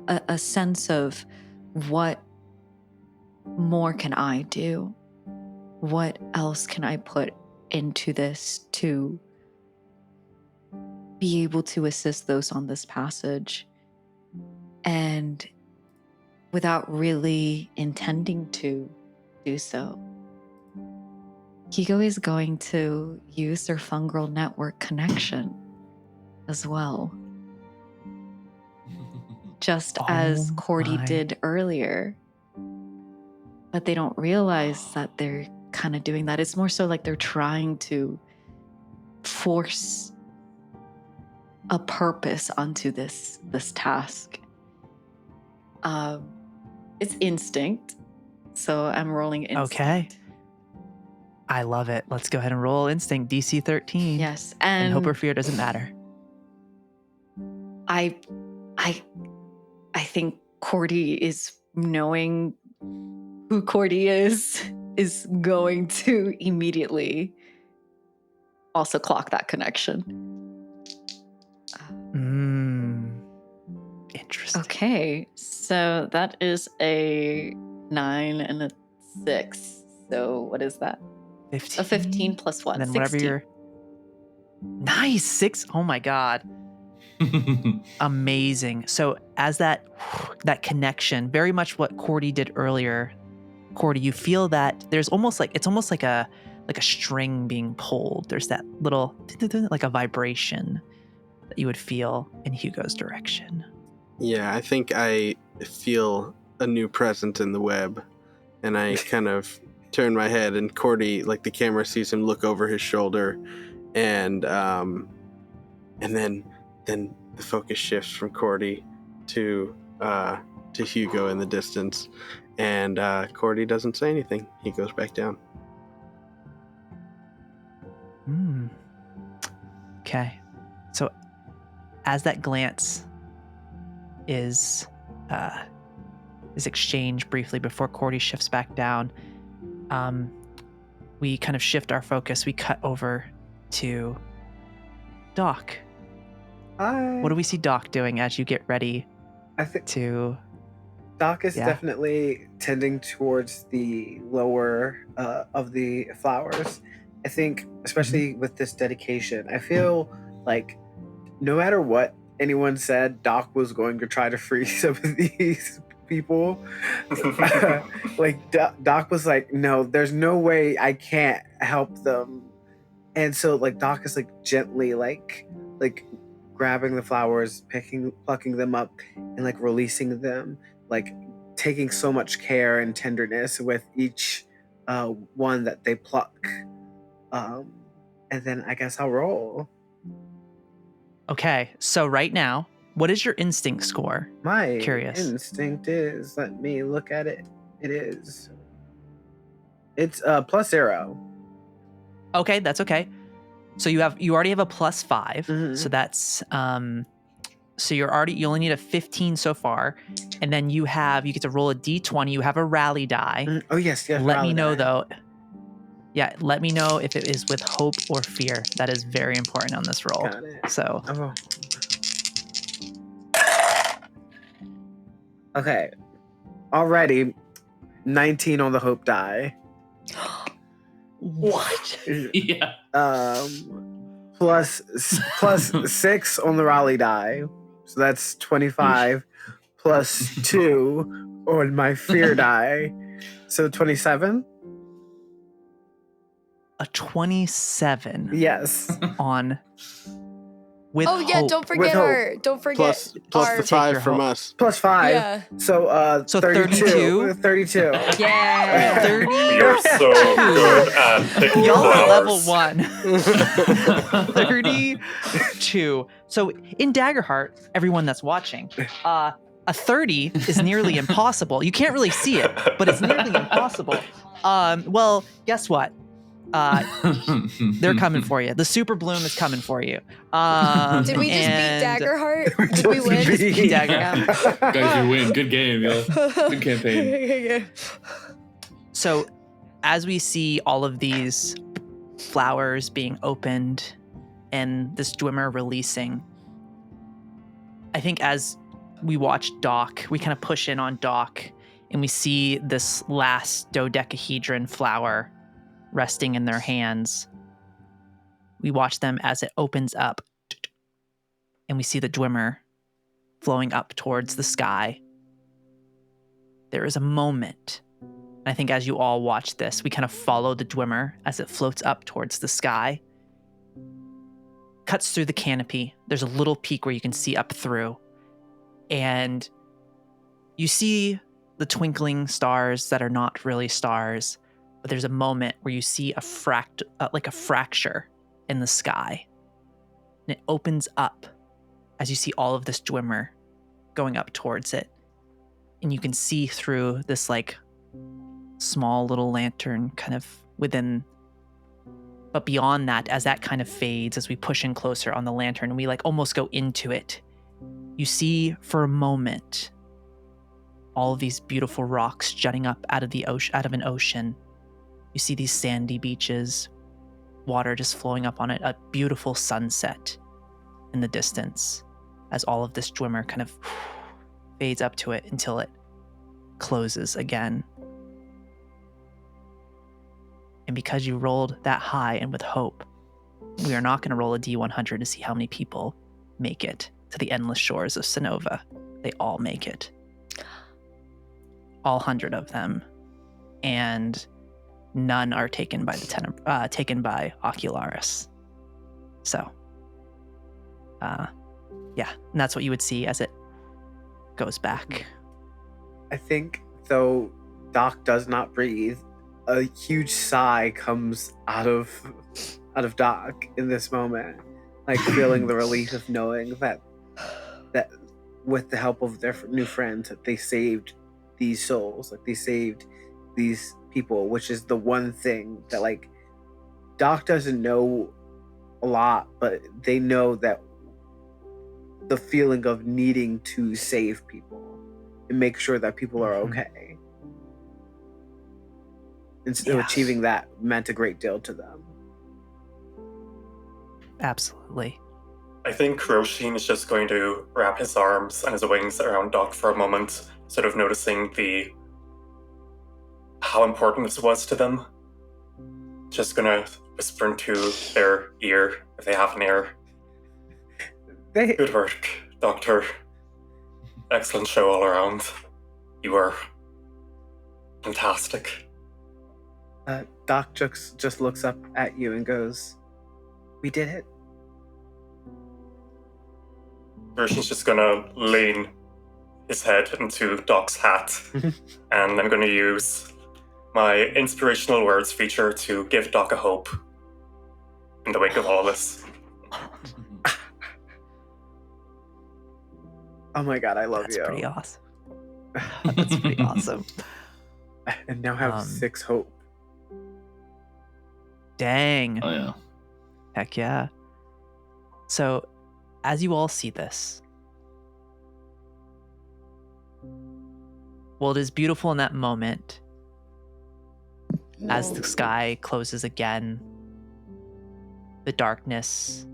a sense of, what more can I do? What else can I put into this to be able to assist those on this passage? And without really intending to do so, Hugo is going to use their fungal network connection as well. Just as Cordy did earlier. But they don't realize that they're kind of doing that. It's more so like they're trying to force a purpose onto this task. It's instinct, so I'm rolling instinct. Okay. I love it. Let's go ahead and roll instinct, DC 13. Yes, And hope or fear doesn't matter. I think Cordy is knowing who Cordy is going to immediately also clock that connection. first. Okay, so that is a 9 and a 6. So what is that? 15. A 15 plus 1. And then 16. whatever your... Nice! 6. Oh my god. Amazing. So as that connection, very much what Cordy did earlier, Cordy, you feel that there's almost like a string being pulled. There's that little like a vibration that you would feel in Hugo's direction. Yeah, I think I feel a new presence in the web, and I kind of turn my head, and Cordy, like the camera sees him look over his shoulder, and then the focus shifts from Cordy to Hugo in the distance, and Cordy doesn't say anything. He goes back down. Okay. So as that glance is exchanged briefly before Cordy shifts back down, we kind of shift our focus. We cut over to Doc. What do we see Doc doing as you get ready I think to... Doc is definitely tending towards the lower of the flowers. I think, especially with this dedication, I feel like no matter what anyone said, Doc was going to try to free some of these people. Like Doc was like, no, there's no way I can't help them. And so like Doc is like gently like grabbing the flowers, plucking them up and like releasing them, like taking so much care and tenderness with each one that they pluck. And then I guess I'll roll. Okay, so right now, what is your instinct score? My Curious. instinct is, let me look at it. It's +0. Okay, that's okay. So you already have a +5. Mhm. So that's so you only need a 15 so far, and then you get to roll a d20. You have a rally die. Oh yes. Let rally me know die. though. Yeah, let me know if it is with hope or fear. That is very important on this roll. Got it. So Oh. Okay. Already 19 on the hope die. What? Yeah. Plus 6 on the rally die. So that's 25 plus 2 on my fear die. So 27? a 27 Yes. on with Oh yeah, hope. don't forget hope. our. Don't forget Plus our. the Take your 5 from hope. us. Plus 5. Yeah. So So 32. 32. Yeah. 30. We are so good at picking Y'all are level flowers. 1. 32. So in Daggerheart, everyone that's watching, a 30 is nearly impossible. You can't really see it, but it's nearly impossible. Well, guess what? They're coming for you. The super bloom is coming for you. Did we just beat Daggerheart? Did we win? Just beat Daggerheart. Guys, you win. Good game, yo. Good campaign. So as we see all of these flowers being opened and this Dwimmer releasing, I think as we watch Doc, we kind of push in on Doc and we see this last dodecahedron flower resting in their hands. We watch them as it opens up and we see the Dwimmer flowing up towards the sky. There is a moment. I think as you all watch this, we kind of follow the Dwimmer as it floats up towards the sky. Cuts through the canopy. There's a little peak where you can see up through. And you see the twinkling stars that are not really stars. But there's a moment where you see a fracture in the sky. And it opens up as you see all of this Dwimmer going up towards it. And you can see through this like small little lantern kind of within. But beyond that, as that kind of fades, as we push in closer on the lantern and we like almost go into it, you see for a moment all of these beautiful rocks jutting up out of the ocean, out of an ocean. You see these sandy beaches, water just flowing up on it, a beautiful sunset in the distance as all of this Dwimmer kind of fades up to it until it closes again. And because you rolled that high and with hope, we are not going to roll a D100 to see how many people make it to the endless shores of Sonova. They all make it. All 100 of them. And none are taken by taken by Ocularis. So, yeah, and that's what you would see as it goes back. I think, though Doc does not breathe, a huge sigh comes out of Doc in this moment, like feeling the relief of knowing that with the help of their new friends, that they saved these souls, like they saved these people, which is the one thing that, like, Doc doesn't know a lot, but they know that the feeling of needing to save people and make sure that people are okay. And so achieving that meant a great deal to them. Absolutely. I think Róisín is just going to wrap his arms and his wings around Doc for a moment, sort of noticing how important this was to them. Just gonna whisper into their ear, if they have an ear. Good work, Doctor. Excellent show all around. You were fantastic. Doc just looks up at you and goes, "We did it." Róisín's just gonna lean his head into Doc's hat, and I'm gonna use my inspirational words feature to give Doc a hope in the wake of all this. Oh my god, I love That's you. That's pretty awesome. That's pretty awesome. And now have 6 hope. Dang. Oh yeah. Heck yeah. So, as you all see this, well, it is beautiful in that moment as the sky closes again, the darkness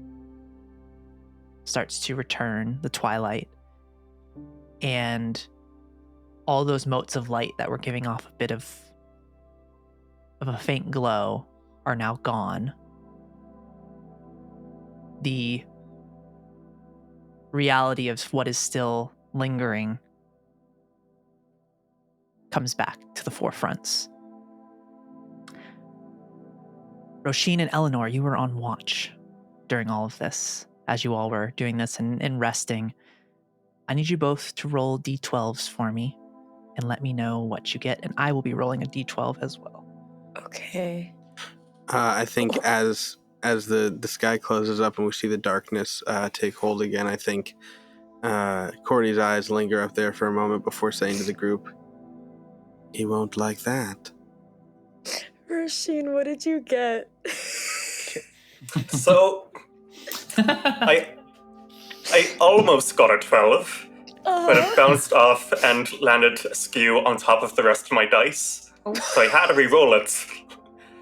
starts to return, the twilight, and all those motes of light that were giving off a bit of a faint glow are now gone. The reality of what is still lingering comes back to the forefronts. Róisín and Elanor, you were on watch during all of this, as you all were doing this and resting. I need you both to roll d12s for me and let me know what you get, and I will be rolling a d12 as well. Okay. I think as the sky closes up and we see the darkness take hold again, I think Cordy's eyes linger up there for a moment before saying to the group, "He won't like that." Róisín, what did you get? So, I almost got a 12, but it bounced off and landed askew on top of the rest of my dice. So I had to re-roll it,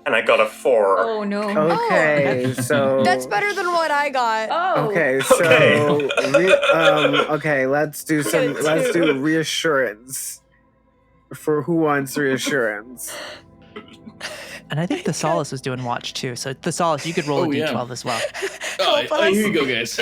and I got a 4. Oh no. Okay, so That's better than what I got. Oh. okay, so okay, let's do reassurance. For who wants reassurance? And I think Thessalus was doing watch too, so Thessalus, you could roll a d12 as well. Oh, here you go, guys.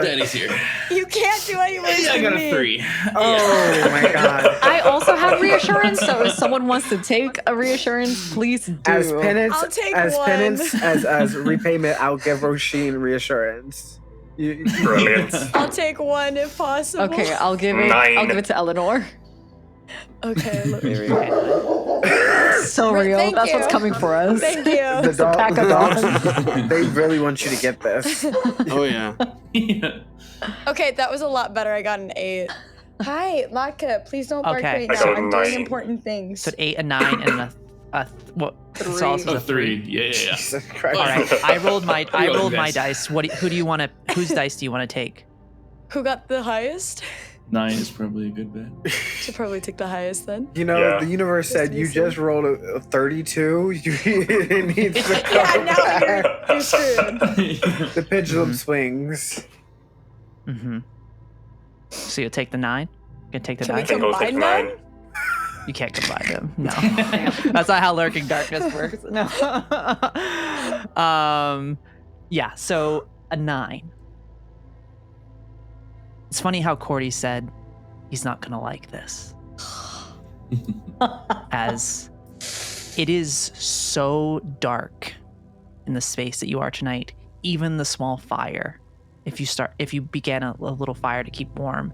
Daddy's here. You can't do any worse I than got me. a 3. Oh my god. I also have reassurance, so if someone wants to take a reassurance, please do. As penance, I'll take as one. penance, as repayment, I'll give Róisín reassurance. Brilliant. I'll take 1 if possible. Okay, I'll give it. 9. I'll give it to Elanor. Okay, let me read it. So real. Thank That's you. what's coming for us. Thank you. The dog, pack the of dogs, they really want you to get this. Oh yeah. Okay, that was a lot better. I got an 8. Hi, Latka. Please don't bark Okay. right I now. got a I'm doing 9. important things. So 8, a 9, and what? Thessalus was A a 3. 3. Yeah. Jesus Christ. All right, I rolled my Guys. dice. Whose dice do you want to take? Who got the highest? 9 is probably a good bet. Should probably take the highest then. You know, Yeah. the universe said you just rolled a 32. You it needs to come Yeah, now back. you're screwed. The pendulum swings. Mm-hmm. So you'll take the 9? You can take the Can we 9? I think I'll take combine 9. You can't combine them. No. That's not how Lurking Darkness works. No. Yeah, so a 9. It's funny how Cordy said he's not going to like this. As it is so dark in the space that you are tonight, even the small fire, if you began a little fire to keep warm,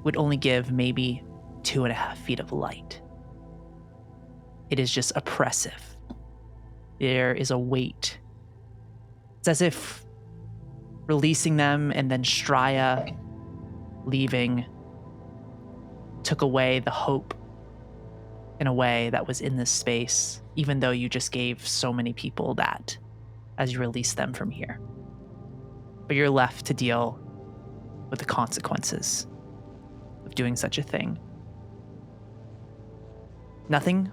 would only give maybe 2.5 feet of light. It is just oppressive. There is a weight. It's as if releasing them and then Straya leaving took away the hope in a way that was in this space, even though you just gave so many people that as you released them from here. But you're left to deal with the consequences of doing such a thing. Nothing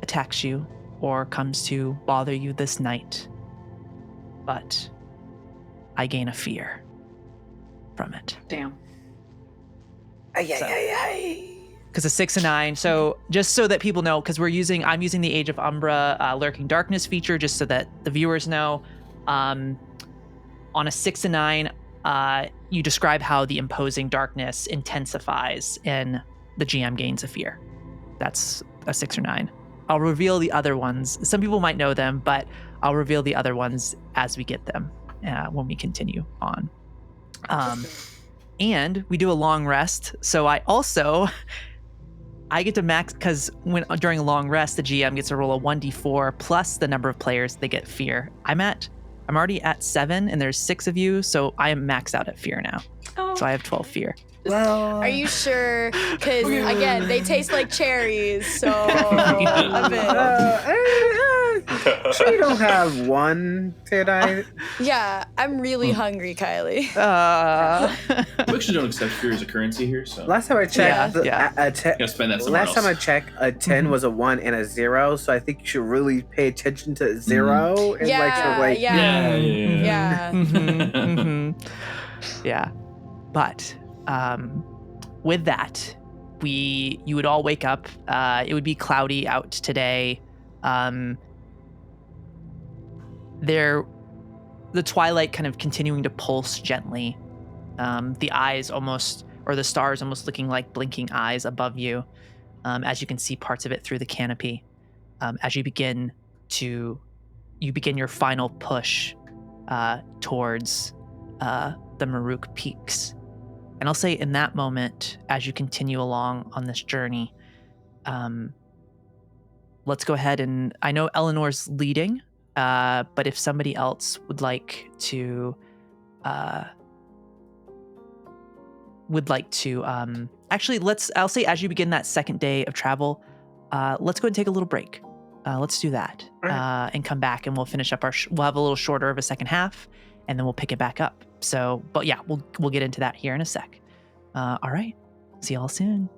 attacks you or comes to bother you this night, but I gain a fear from it. Damn. Because a 6 and 9. So just so that people know, because I'm using the Age of Umbra Lurking Darkness feature, just so that the viewers know. On a 6 and 9, you describe how the imposing darkness intensifies and the GM gains a fear. That's a 6 or 9. I'll reveal the other ones. Some people might know them, but I'll reveal the other ones as we get them when we continue on. And we do a long rest. So I get to max, because during a long rest, the GM gets to roll a 1d4 plus the number of players they get fear. I'm already at 7, and there's 6 of you, so I am maxed out at fear now. Oh. So I have 12 fear. Well, Are you sure? Because again, they taste like cherries, so a bit. sure you don't have one today. Yeah, I'm really hungry, Kylie. We actually don't accept fear as a currency here, so Last time I checked, gotta spend that somewhere last time I else. checked, a 10 was a 1 and a 0, so I think you should really pay attention to 0 and Yeah. Yeah. Yeah. But with that, you would all wake up. It would be cloudy out today. The twilight kind of continuing to pulse gently. The eyes almost, or the stars almost looking like blinking eyes above you, as you can see parts of it through the canopy. As you begin your final push towards the Maruk Peaks. And I'll say in that moment, as you continue along on this journey, let's go ahead and, I know Eleanor's leading, but if somebody else would like to actually, I'll say as you begin that second day of travel, let's go and take a little break. Let's do that and come back, and we'll finish up we'll have a little shorter of a second half, and then we'll pick it back up. So, but yeah, we'll get into that here in a sec. All right. See y'all soon.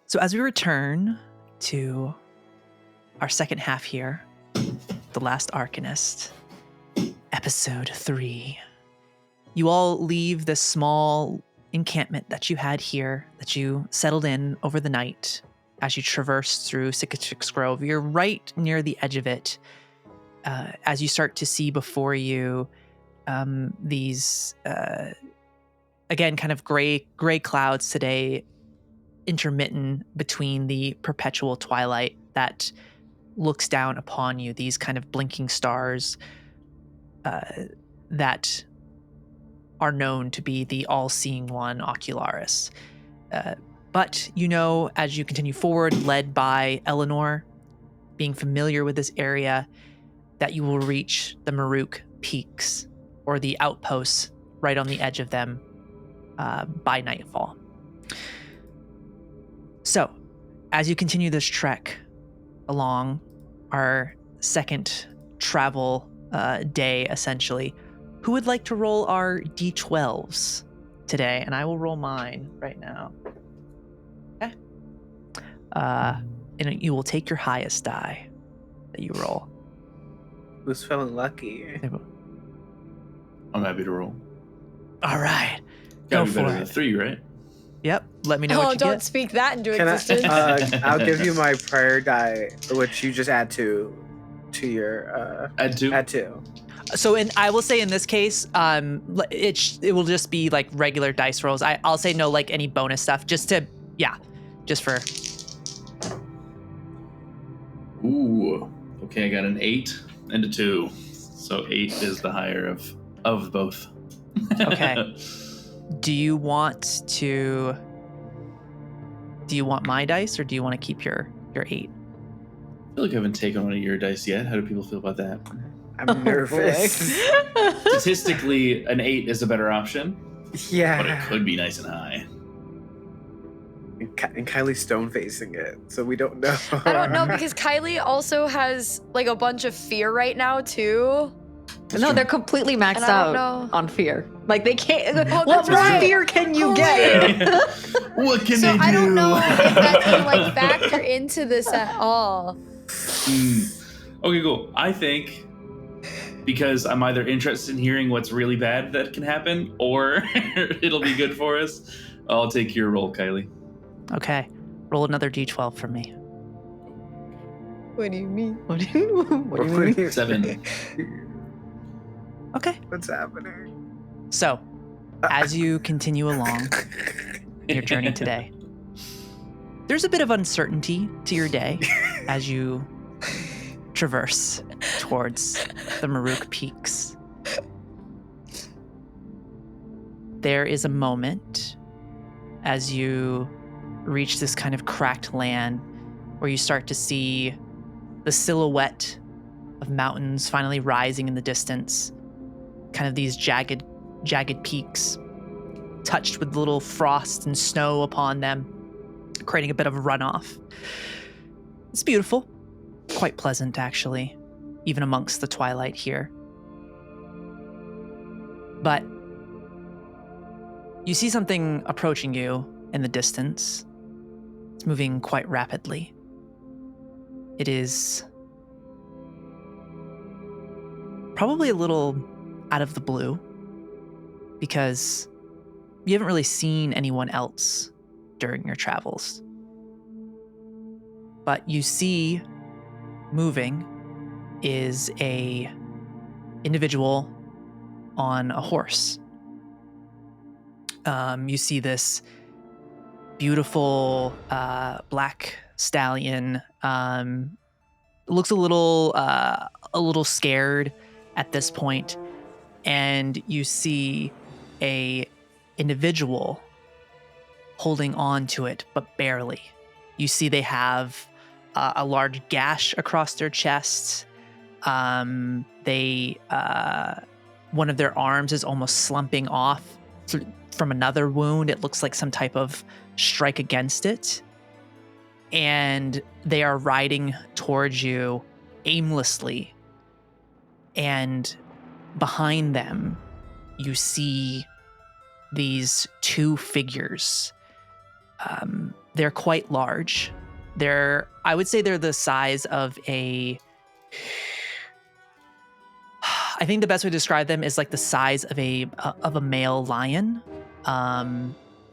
So as we return to our second half here, The Last Arcanist, episode 3, you all leave this small encampment that you had here, that you settled in over the night as you traverse through Cicatrix Grove. You're right near the edge of it as you start to see before you these, again, kind of gray clouds today, intermittent between the perpetual twilight that looks down upon you, these kind of blinking stars that are known to be the all-seeing one, Ocularis. But you know, as you continue forward, led by Elanor, being familiar with this area, that you will reach the Maruk Peaks, or the outposts right on the edge of them by nightfall. So, as you continue this trek along our second travel day, essentially, who would like to roll our d12s today? And I will roll mine right now. Okay. And you will take your highest die that you roll. Who's feeling lucky? I'm happy to roll. All right. Gotta Go be for better than it. 3, right? Yep. Let me know what you don't get. speak that into Can existence. I'll give you my prayer die, which you just add to your Add 2? add 2. So, I will say in this case, it will just be like regular dice rolls. I'll say no, like any bonus stuff, just for. Ooh. Okay, I got an 8 and a 2. So 8 is the higher of both. Okay. Do you want my dice, or do you want to keep your 8? I feel like I haven't taken one of your dice yet. How do people feel about that? I'm nervous. Statistically, an 8 is a better option, Yeah. but it could be nice and high. And Kylie's stone facing it, so we don't know. I don't know, because Kylie also has like a bunch of fear right now too. No, they're completely maxed And I don't out know. on fear. Like they can't. Oh, what that's more right. fear can you Oh, get? What can So they do? I don't know if that's gonna like factor into this at all. Okay, cool. I think because I'm either interested in hearing what's really bad that can happen, or it'll be good for us, I'll take your roll, Kylie. Okay. Roll another d12 for me. What do you mean? What do you mean? 7. Okay. What's happening? So, as you continue along your journey today, there's a bit of uncertainty to your day as you traverse towards the Maruk Peaks. There is a moment as you reach this kind of cracked land where you start to see the silhouette of mountains finally rising in the distance, kind of these jagged peaks touched with little frost and snow upon them, creating a bit of a runoff. It's beautiful, quite pleasant actually, even amongst the twilight here. But you see something approaching you in the distance. It's moving quite rapidly. It is probably a little out of the blue because you haven't really seen anyone else during your travels. But you see moving is a individual on a horse. You see this beautiful black stallion. Looks a little scared at this point, and you see a individual holding on to it, but barely. You see they have a large gash across their chests. They one of their arms is almost slumping off from another wound. It looks like some type of strike against it. And they are riding towards you aimlessly. And behind them, you see these two figures They're quite large. I would say they're the size of I think the best way to describe them is like the size of a male lion.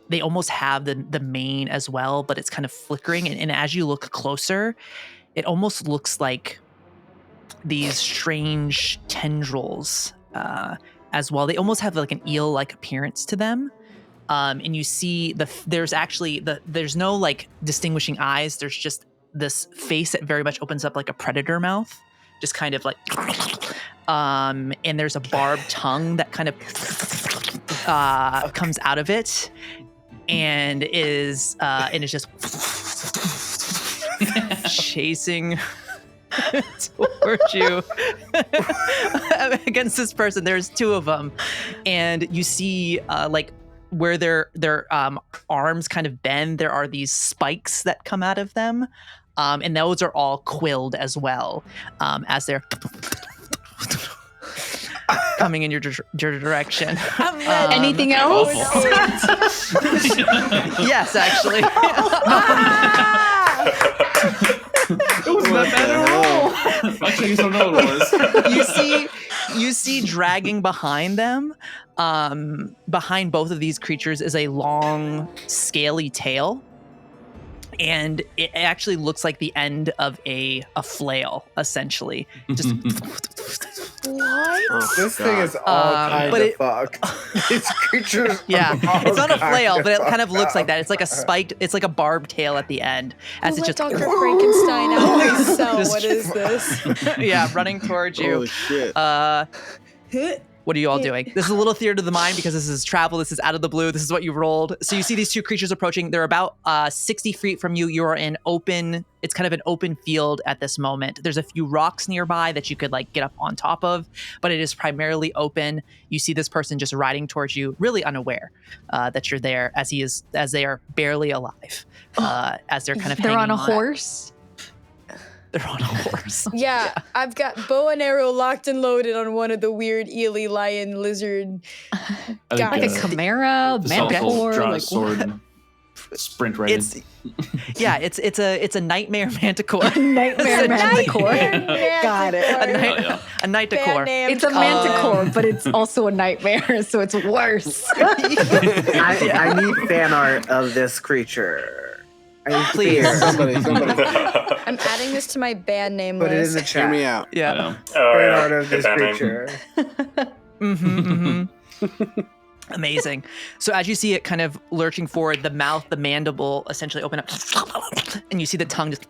They almost have the mane as well, but it's kind of flickering. And as you look closer, it almost looks like these strange tendrils as well. They almost have like an eel-like appearance to them. And you see there's no like distinguishing eyes. There's just this face that very much opens up like a predator mouth, just kind of like, and there's a barbed tongue that kind of comes out of it, and is just chasing towards you against this person. There's two of them, and you see like where their arms kind of bend, there are these spikes that come out of them, and those are all quilled as well, as they're coming in your direction. Anything else? Yes, actually. It was not bad at all. Actually, you don't know what it was. You see dragging behind them, behind both of these creatures is a long, scaly tail. And it actually looks like the end of a flail, essentially. Just What? This thing is all kind of fucked. These creatures. Yeah, are it's not a all flail, kind but it of kind of looks like fucked that. It's like a spiked, it's like a barbed tail at the end, as Who it let just Dr. Frankenstein out of his cell? Just- What is this? yeah, running towards you. Holy shit. What are you all doing? This is a little theater of the mind because this is travel. This is out of the blue. This is what you rolled. So you see these two creatures approaching. They're about 60 feet from you. You're in open. It's kind of an open field at this moment. There's a few rocks nearby that you could like get up on top of, but it is primarily open. You see this person just riding towards you, really unaware that you're there, as they are barely alive, as they're kind of They're hanging on a horse. They're on a horse. Yeah, I've got bow and arrow locked and loaded on one of the weird eely lion lizard I think, guys. Like a chimera, this also manticore. draw a Like, sword and sprint right It's in. yeah, it's a nightmare manticore. Nightmare manticore. Nightmare Got it. A manticore. night, a nighticore. Band-named It's a manticore, but it's also a nightmare, so it's worse. I need fan art of this creature. I need Please. fear. Somebody. I'm adding this to my band name Put it in list. the Hear chat. me out. Yeah. Fan art of this Good name. creature. Amazing. So as you see it kind of lurching forward, the mouth, the mandible essentially open up, and you see the tongue just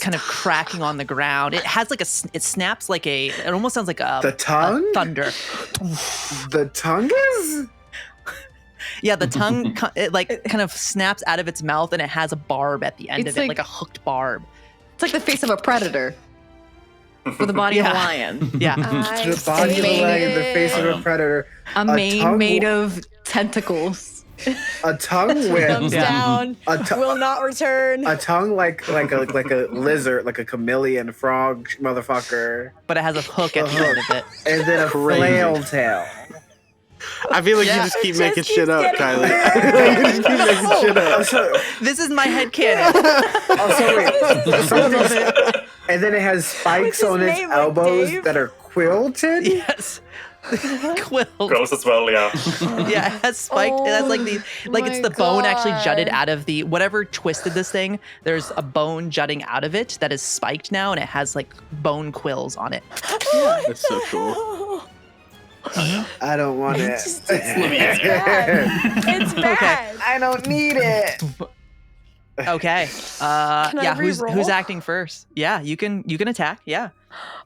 kind of cracking on the ground. It has like it snaps like it almost sounds like The tongue? thunder. The tongue is? Yeah, the tongue it like kind of snaps out of its mouth, and it has a barb at the end It's of it, like- like a hooked barb. It's like the face of a predator with the body of a lion. Yeah. I The body of a made lion, the it. face of a predator. A mane tongue made w- of tentacles. A tongue with Thumbs down. a, to- Will not return. a tongue like a lizard, like a chameleon frog motherfucker, But it has a hook at the end of it. and then a Crazy. flail tail. I feel like Yeah. you just keep It making just shit keeps up, getting Kylie. weirder. You just keep making shit up. Also, This is my headcanon. wait. Some of it, and then it has spikes his on its name, like elbows Dave? that are quilted. Yes. Quilled. Gross as well, yeah. Yeah, it has spiked. It has like Oh the like it's my the bone actually jutted God. out of the whatever twisted this thing. There's a bone jutting out of it that is spiked now, and it has like bone quills on it. That's so cool. I don't want it. It's bad. I don't need it. Okay. Can I Yeah. Who's re-roll? acting first? Yeah, you can attack. Yeah.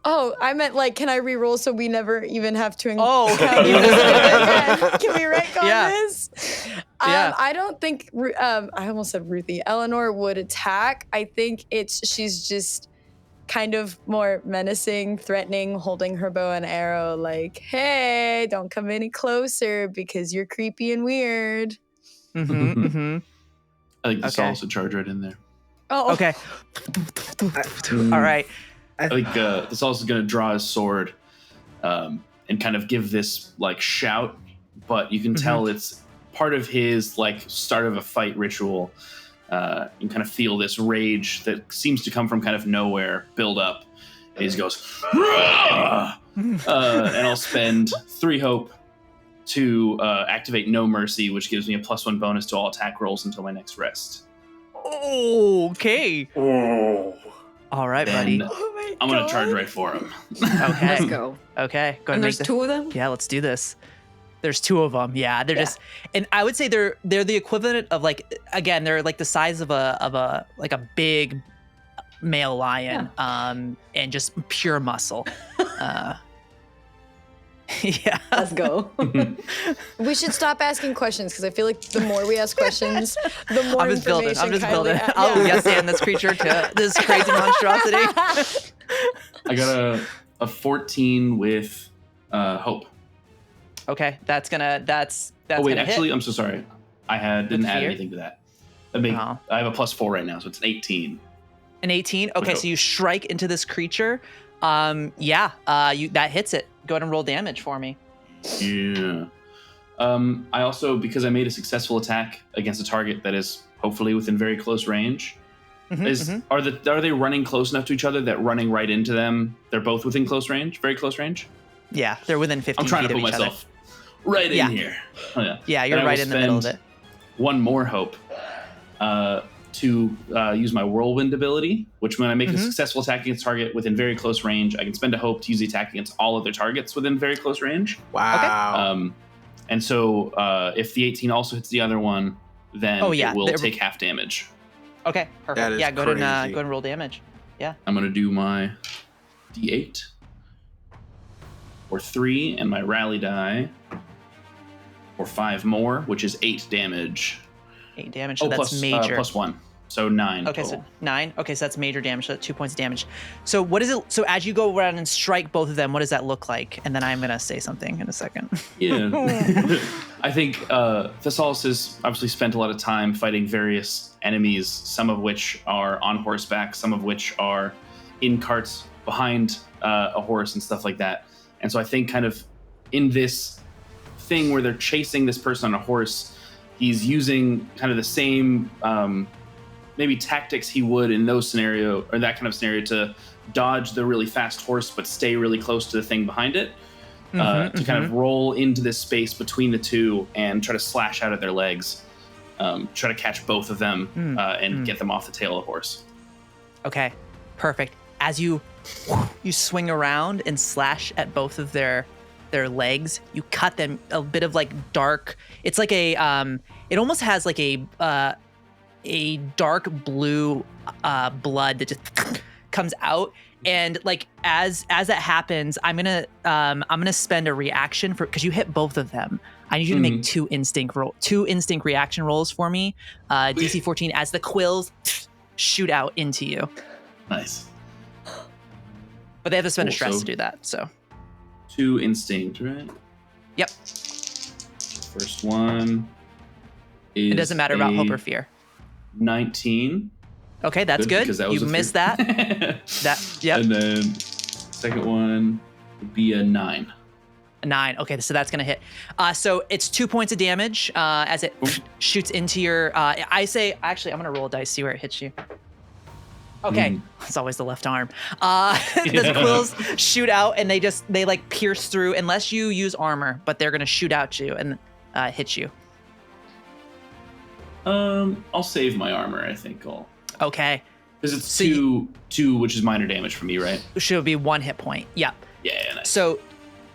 Oh, I meant like, can I re-roll so we never even have to Oh. encounter this again? Can we rank on Yeah. this? Yeah. I don't think, I almost said Ruthie, Elanor would attack. I think she's just kind of more menacing, threatening, holding her bow and arrow like, hey, don't come any closer because you're creepy and weird. Mm-hmm. Mm-hmm. I think this Okay. also charge right in there. Oh, Okay. All right. I think this also going to draw his sword and kind of give this like shout, but you can tell it's part of his like start of a fight ritual. You kind of feel this rage that seems to come from kind of nowhere build up. And he goes, and I'll spend 3 hope to activate No Mercy, which gives me a +1 bonus to all attack rolls until my next rest. Okay. Oh. All right, Then buddy. I'm going to charge right for him. Okay. Let's go. Okay. Go ahead And and there's make 2 of them? Yeah, let's do this. There's 2 of them. Yeah, they're just, and I would say they're the equivalent of like, again, they're like the size of a big male lion, and just pure muscle. Yeah. Let's go. We should stop asking questions because I feel like the more we ask questions, the more I'm just building. Kylie I'll yes and this creature to this crazy monstrosity. I got a 14 with hope. Okay, that's oh wait, gonna actually, hit. I'm so sorry. I didn't add fear? anything to that. Oh. I have a +4 right now, so it's an 18. An 18. Okay, so you strike into this creature. That hits it. Go ahead and roll damage for me. Yeah. I also, because I made a successful attack against a target that is hopefully within very close range. Are they running close enough to each other that running right into them, they're both within close range, very close range? Yeah, they're within 15 I'm trying feet to of put each myself right in here. Oh, yeah. Yeah, you're right in the middle of it. 1 more hope to use my whirlwind ability, which when I make a successful attack against target within very close range, I can spend a hope to use the attack against all other targets within very close range. Wow. Okay. And so if the 18 also hits the other one, then it will take half damage. Okay, perfect. That is Go ahead and crazy. roll damage. Yeah. I'm going to do my D8 or 3 and my rally die or 5 more, which is 8 damage. 8 damage, so that's major. +1, so 9 Okay, total. so 9. Okay, so that's major damage, so that's 2 points of damage. So what is it? So as you go around and strike both of them, what does that look like? And then I'm going to say something in a second. Yeah. I think Thessalus has obviously spent a lot of time fighting various enemies, some of which are on horseback, some of which are in carts behind a horse and stuff like that. And so I think kind of in this thing where they're chasing this person on a horse, he's using kind of the same maybe tactics he would in those scenario or that kind of scenario to dodge the really fast horse but stay really close to the thing behind it, to kind of roll into this space between the two and try to slash out at their legs, try to catch both of them and get them off the tail of the horse. Okay, perfect. As you swing around and slash at both of their legs, you cut them a bit of like dark. It's like a it almost has like a dark blue blood that just comes out, and like as that happens, I'm gonna spend a reaction because you hit both of them. I need you to make 2 instinct reaction rolls for me. DC 14 as the quills shoot out into you. Nice. But they have to spend a Cool, stress so- to do that. So 2 instinct, right? yep, First one is it doesn't matter about hope or a fear. 19. Okay, that's good. Because that was You a missed 3. that. Yep. And then second one would be a 9. A 9. Okay, so that's gonna hit. So it's 2 points of damage as it shoots into your. I say actually, I'm gonna roll a dice, see where it hits you. Okay, it's always the left arm. The quills shoot out and they like pierce through unless you use armor, but they're gonna shoot out you and hit you. I'll save my armor, I think. Okay. Because it's So two, which is minor damage for me, right? Should be 1 hit point. Yep. Yeah, nice. So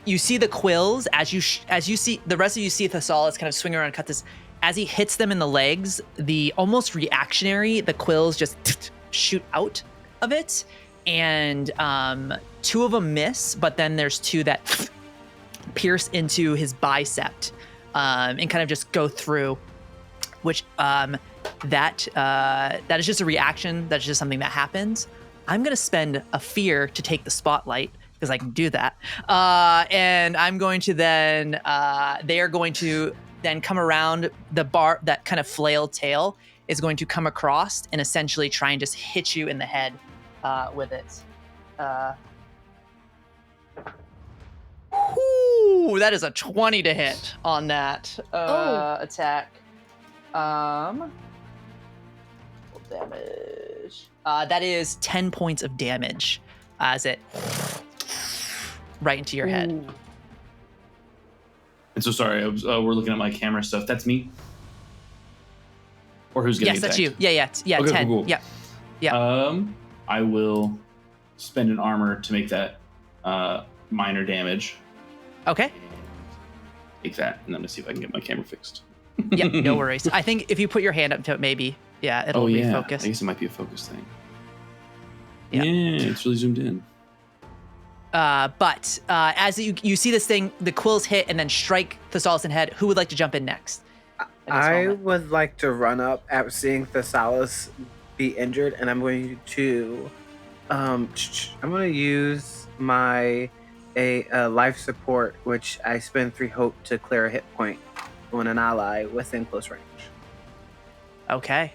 you see the quills as you see the rest of you see Thessalus kind of swing around and cut this. As he hits them in the legs, the almost reactionary, the quills just shoot out of it, and 2 of them miss, but then there's 2 that pierce into his bicep and kind of just go through, which that is just a reaction. That's just something that happens. I'm gonna spend a fear to take the spotlight because I can do that, and I'm going to then they are going to then come around the bar. That kind of flailed tail is going to come across and essentially try and just hit you in the head that is a 20 to hit on that attack. Full damage. That is 10 points of damage as it right into your head. And so sorry, we're looking at my camera stuff. That's me? Or who's getting attacked? Yes, that's you. Yeah, okay, 10. Cool. Yeah. I will spend an armor to make that minor damage. Okay. Take that, and I'm gonna see if I can get my camera fixed. Yeah, no worries. I think if you put your hand up to it, maybe, it'll refocus. I guess it might be a focus thing. Yeah. It's really zoomed in. But as you see this thing, the quills hit and then strike Thessalus in the head. Who would like to jump in next? I would like to run up at seeing Thessalus be injured, and I'm going to use my life support, which I spend 3 hope to clear a hit point on an ally within close range. Okay.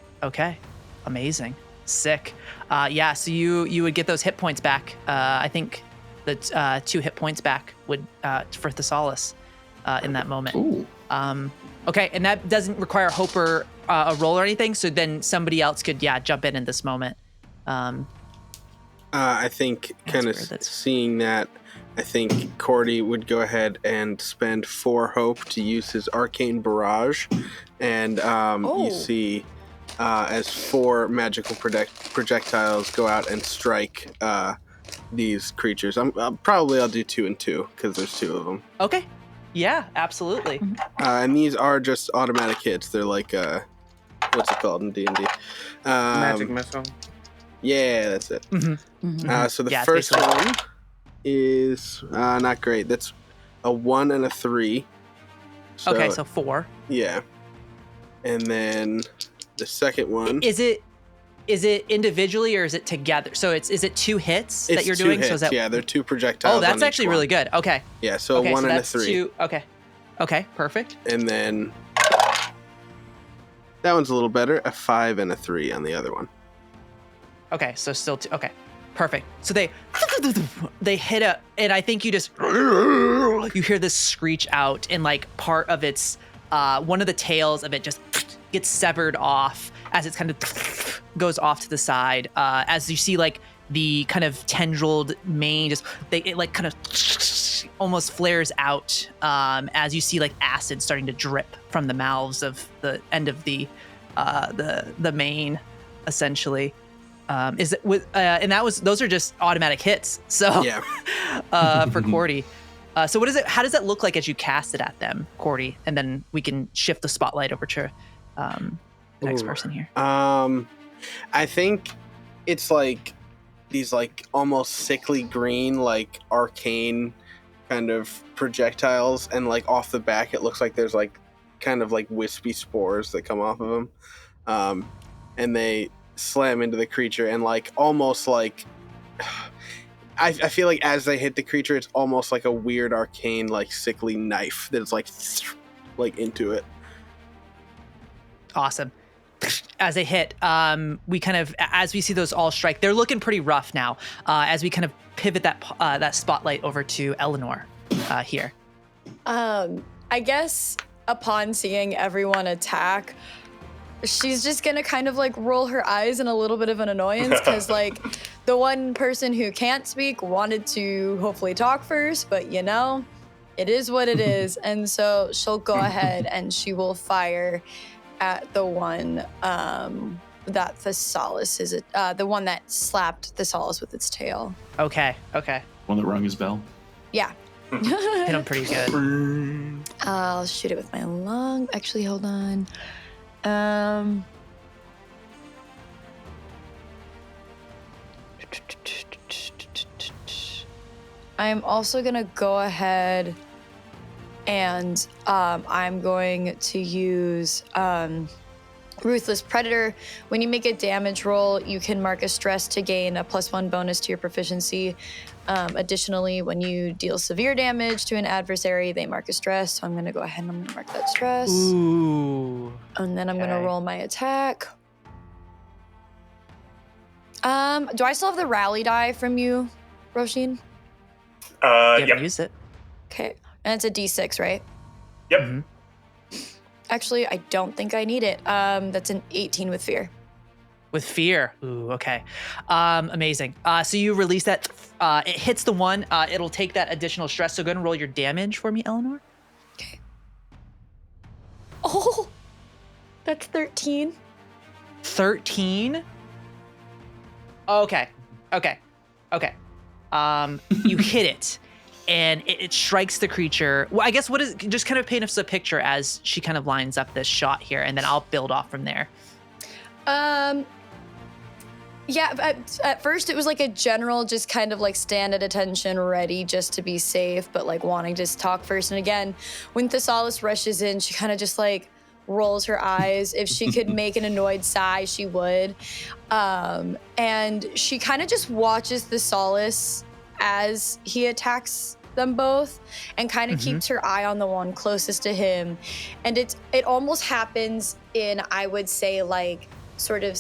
Amazing. Sick. So you would get those hit points back. I think the 2 hit points back would for Thessalus in that moment. Ooh. Okay, and that doesn't require hope or a roll or anything, so then somebody else could jump in this moment. I think kind of seeing that, I think Cordy would go ahead and spend 4 hope to use his arcane barrage, and you see as 4 magical projectiles go out and strike these creatures. I'll do 2 and 2 because there's 2 of them. Okay. Yeah, absolutely. And these are just automatic hits. They're like what's it called in D&D? Magic missile. Yeah, that's it. Mm-hmm. So the first one is not great. That's a 1 and a 3. So 4. Yeah. And then the second one. Is it individually or is it together? So is it 2 hits that you're doing? Hits, so is that, they're 2 projectiles. Oh, that's actually really good. Okay. Yeah, so a 1 and a 3. 2, okay, perfect. And then that one's a little better. A 5 and a 3 on the other one. Okay, so still 2. Okay, perfect. So they hit and I think you just you hear this screech out, and like part of its one of the tails of it just gets severed off as it's kind of goes off to the side. As you see, like the kind of tendrilled mane it like kind of almost flares out as you see like acid starting to drip from the mouths of the end of the mane, essentially. And those are just automatic hits. So yeah. For Cordy. So what is it? How does that look like as you cast it at them, Cordy? And then we can shift the spotlight over to the next person here. I think it's like these like almost sickly green, like arcane kind of projectiles, and like off the back it looks like there's like kind of like wispy spores that come off of them, and they slam into the creature, and like almost like I feel like as they hit the creature, it's almost like a weird arcane like sickly knife that's like into it. Awesome. As they hit, we kind of, as we see those all strike, they're looking pretty rough now. As we kind of pivot that spotlight over to Elanor here. I guess upon seeing everyone attack, she's just gonna kind of like roll her eyes in a little bit of an annoyance, because like the one person who can't speak wanted to hopefully talk first, but it is what it is. And so she'll go ahead and she will fire at the one that Thessalus is, the one that slapped Thessalus with its tail. Okay. One that rung his bell? Yeah. Hit him pretty good. I'll shoot it with my long. Actually, hold on. I'm also gonna go ahead and I'm going to use Ruthless Predator. When you make a damage roll, you can mark a stress to gain a +1 bonus to your proficiency. Additionally, when you deal severe damage to an adversary, they mark a stress. So I'm going to go ahead and I'm going to mark that stress. Ooh. And then I'm going to roll my attack. Do I still have the rally die from you, Róisín? You haven't used it. Okay. And it's a D6, right? Yep. Mm-hmm. Actually, I don't think I need it. That's an 18 with fear. With fear. Ooh, okay. Amazing. So you release that. It hits the one. It'll take that additional stress. So go ahead and roll your damage for me, Elanor. Okay. Oh, that's 13. 13? Okay. You hit it, and it strikes the creature. Well, I guess just kind of paint us a picture as she kind of lines up this shot here, and then I'll build off from there. Yeah, at first it was like a general just kind of like stand at attention, ready just to be safe, but like wanting to just talk first. And again, when Thessalus rushes in, she kind of just like rolls her eyes. If she could make an annoyed sigh, she would. And she kind of just watches Thessalus as he attacks them both and kind of keeps her eye on the one closest to him. And it almost happens in, I would say, like sort of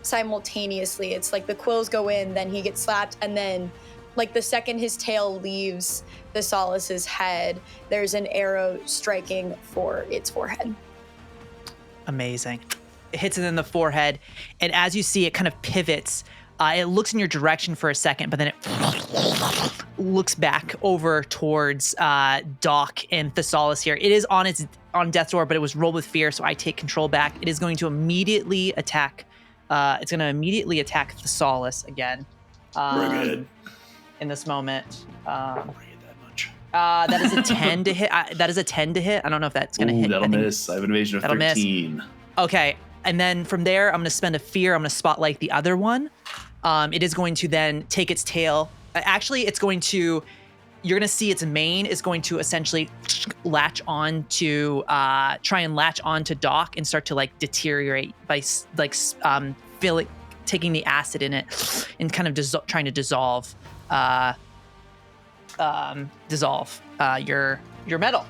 simultaneously. It's like the quills go in, then he gets slapped, and then like the second his tail leaves Thesalus's head, there's an arrow striking for its forehead. Amazing. It hits it in the forehead, and as you see, it kind of pivots. It looks in your direction for a second, but then it looks back over towards Doc and Thessalus here. It is on death's door, but it was rolled with fear, so I take control back. It is going to immediately attack. It's going to immediately attack Thessalus again. Good. In this moment. Bring it that much. That is a 10 to hit. That is a 10 to hit. I don't know if that's going to hit. That'll miss. I have an evasion of 13. Miss. Okay. And then from there, I'm going to spend a fear. I'm going to spotlight the other one. It is going to then take its tail. Actually, it's going to, you're going to see its mane is going to essentially latch on to, try and latch on to Doc and start to like deteriorate by taking the acid in it and kind of trying to dissolve your metal.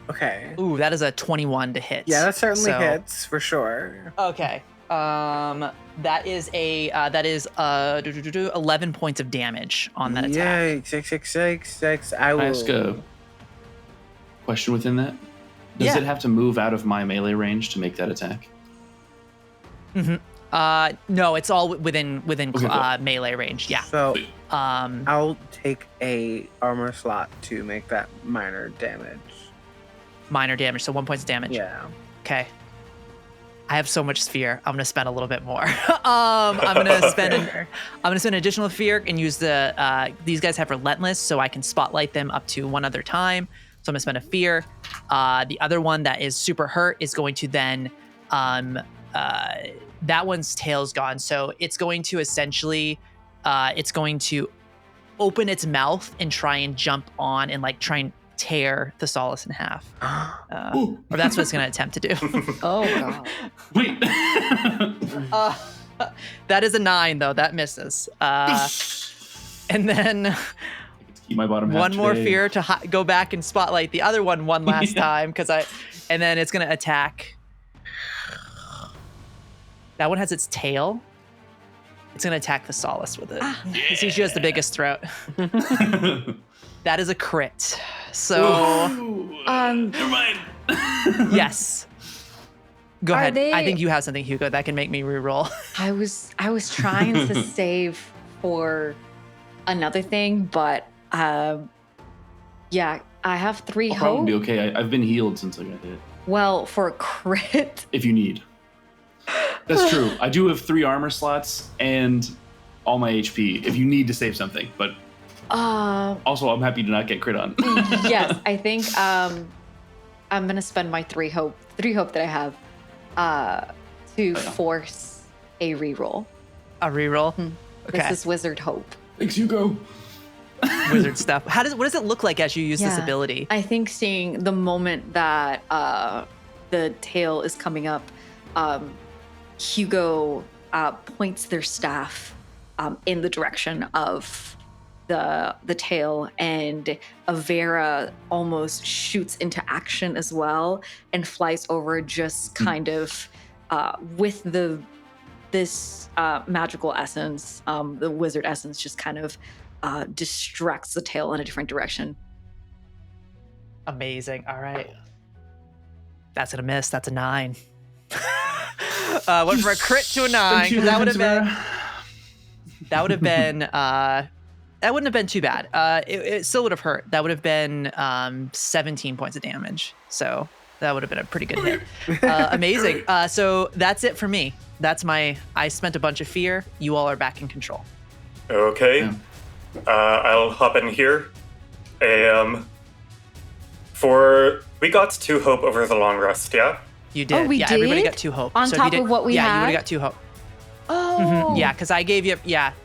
Okay. Ooh, that is a 21 to hit. Yeah, that certainly hits for sure. Okay. That is 11 points of damage on that attack. Yikes. I will. Can I ask a question within that? Does it have to move out of my melee range to make that attack? No, it's all within Okay, melee range. Yeah. So I'll take a armor slot to make that minor damage. Minor damage, so 1 point of damage. Yeah. Okay. I have so much fear. I'm gonna spend a little bit more. I'm gonna spend an additional fear and use the. These guys have relentless, so I can spotlight them up to one other time. So I'm gonna spend a fear. The other one that is super hurt is going to then. That one's tail's gone, so it's going to essentially, it's going to open its mouth and try and jump on and like try and tear Thessalus in half. Or that's what it's going to attempt to do. Oh, God. Wait. That is a 9, though. That misses. And then Keep my bottom half one more today. fear to go back and spotlight the other one last time, and then it's going to attack. That one has its tail. It's going to attack Thessalus with it. Since she has the biggest throat. That is a crit. So, never mind. yes. Go ahead. they- I think you have something, Hugo, that can make me reroll. I was trying to save for another thing, but yeah, I have 3 I'll hope. probably be okay. I've been healed since I got hit. Well, for a crit. If you need. That's true. I do have 3 armor slots and all my HP if you need to save something, but also I'm happy to not get crit on. Yes, I think I'm gonna spend my 3 hope that I have to force a reroll. A reroll? Okay. This is wizard hope. Thanks, Hugo. Wizard stuff. What does it look like as you use this ability? I think seeing the moment that the tail is coming up, Hugo points their staff in the direction of the tail, and Avera almost shoots into action as well and flies over, just kind of with this magical essence, the wizard essence, just kind of distracts the tail in a different direction. Amazing. All right. That's gonna miss. That's a 9. Went from a crit to a 9 because that would have been that wouldn't have been too bad. It still would have hurt. That would have been 17 points of damage. So that would have been a pretty good hit. Amazing. So that's it for me. That's I spent a bunch of fear. You all are back in control. Okay. Yeah. I'll hop in here. We got 2 hope over the long rest, yeah? You did. we yeah, everybody did? got 2 hope. On So if top you did, of what we yeah, had? you would have got 2 hope. Oh. Yeah, because I gave you,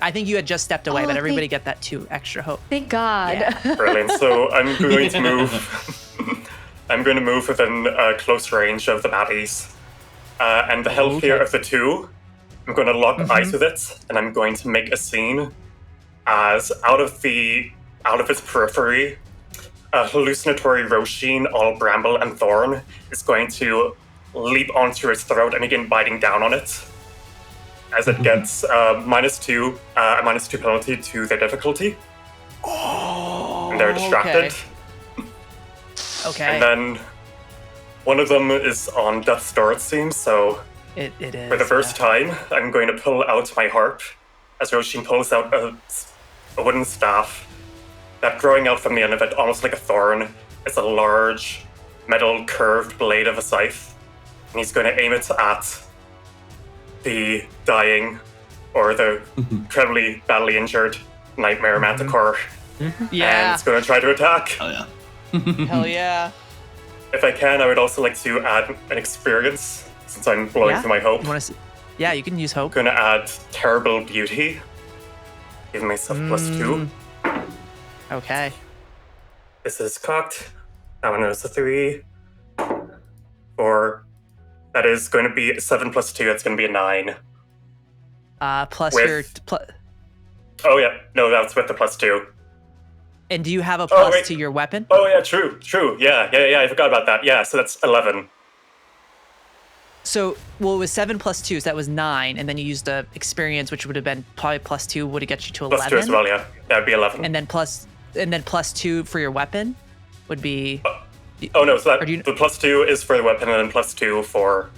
I think you had just stepped away, Oh, but everybody get that 2 extra hope. Thank God. Yeah. Brilliant. So I'm going to move. I'm going to move within close range of the baddies. And the healthier of the 2, I'm going to lock eyes with it, and I'm going to make a scene as out of its periphery, a hallucinatory Róisín, all bramble and thorn, is going to leap onto its throat and begin biting down on it. As it gets -2 penalty to their difficulty. Oh, And they're distracted. Okay. And then one of them is on death's door, it seems, so It is. for the first time, I'm going to pull out my harp as Róisín pulls out a wooden staff that, growing out from the end of it, almost like a thorn, is a large metal curved blade of a scythe. And he's going to aim it at the dying or the incredibly badly injured Nightmare Manticore. And Yeah. it's going to try to attack. Oh yeah. Hell yeah. If I can, I would also like to add an experience, since I'm blowing Yeah. through my hope. You want to? Yeah, you can use hope. Gonna add Terrible Beauty. Give myself +2. Okay. This is cocked. That one is a 3. 4. That is going to be 7 + 2. That's going to be a 9. Plus With- your Oh, yeah. No, that's with the +2. and do you have a plus wait. to your weapon? Oh, yeah, true. Yeah. I forgot about that. Yeah, so that's 11. So, well, it was 7 + 2, so that was 9, and then you used the experience, which would have been probably +2, would have get you to 11. +2 as well, yeah. That would be 11. And then +2 for your weapon would be. Oh, no, so Or do you- the +2 is for the weapon, and then +2 for...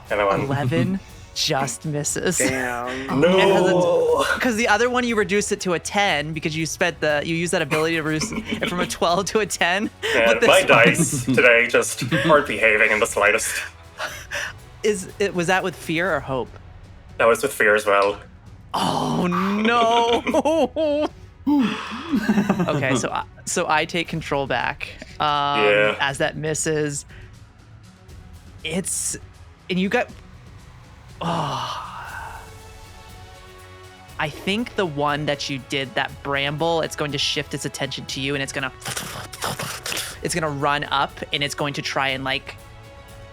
anyone. 11 just misses. Damn. No! Because the other one you reduced it to a 10 because you used that ability to reduce it from a 12 to a 10. Man, But this my one dice today just aren't behaving in the slightest. was that with fear or hope? That was with fear as well. Oh no! Okay, so I take control back. Yeah. As that misses, and you got. Oh, I think the one that you did, that bramble, it's going to shift its attention to you, and it's gonna run up, and it's going to try and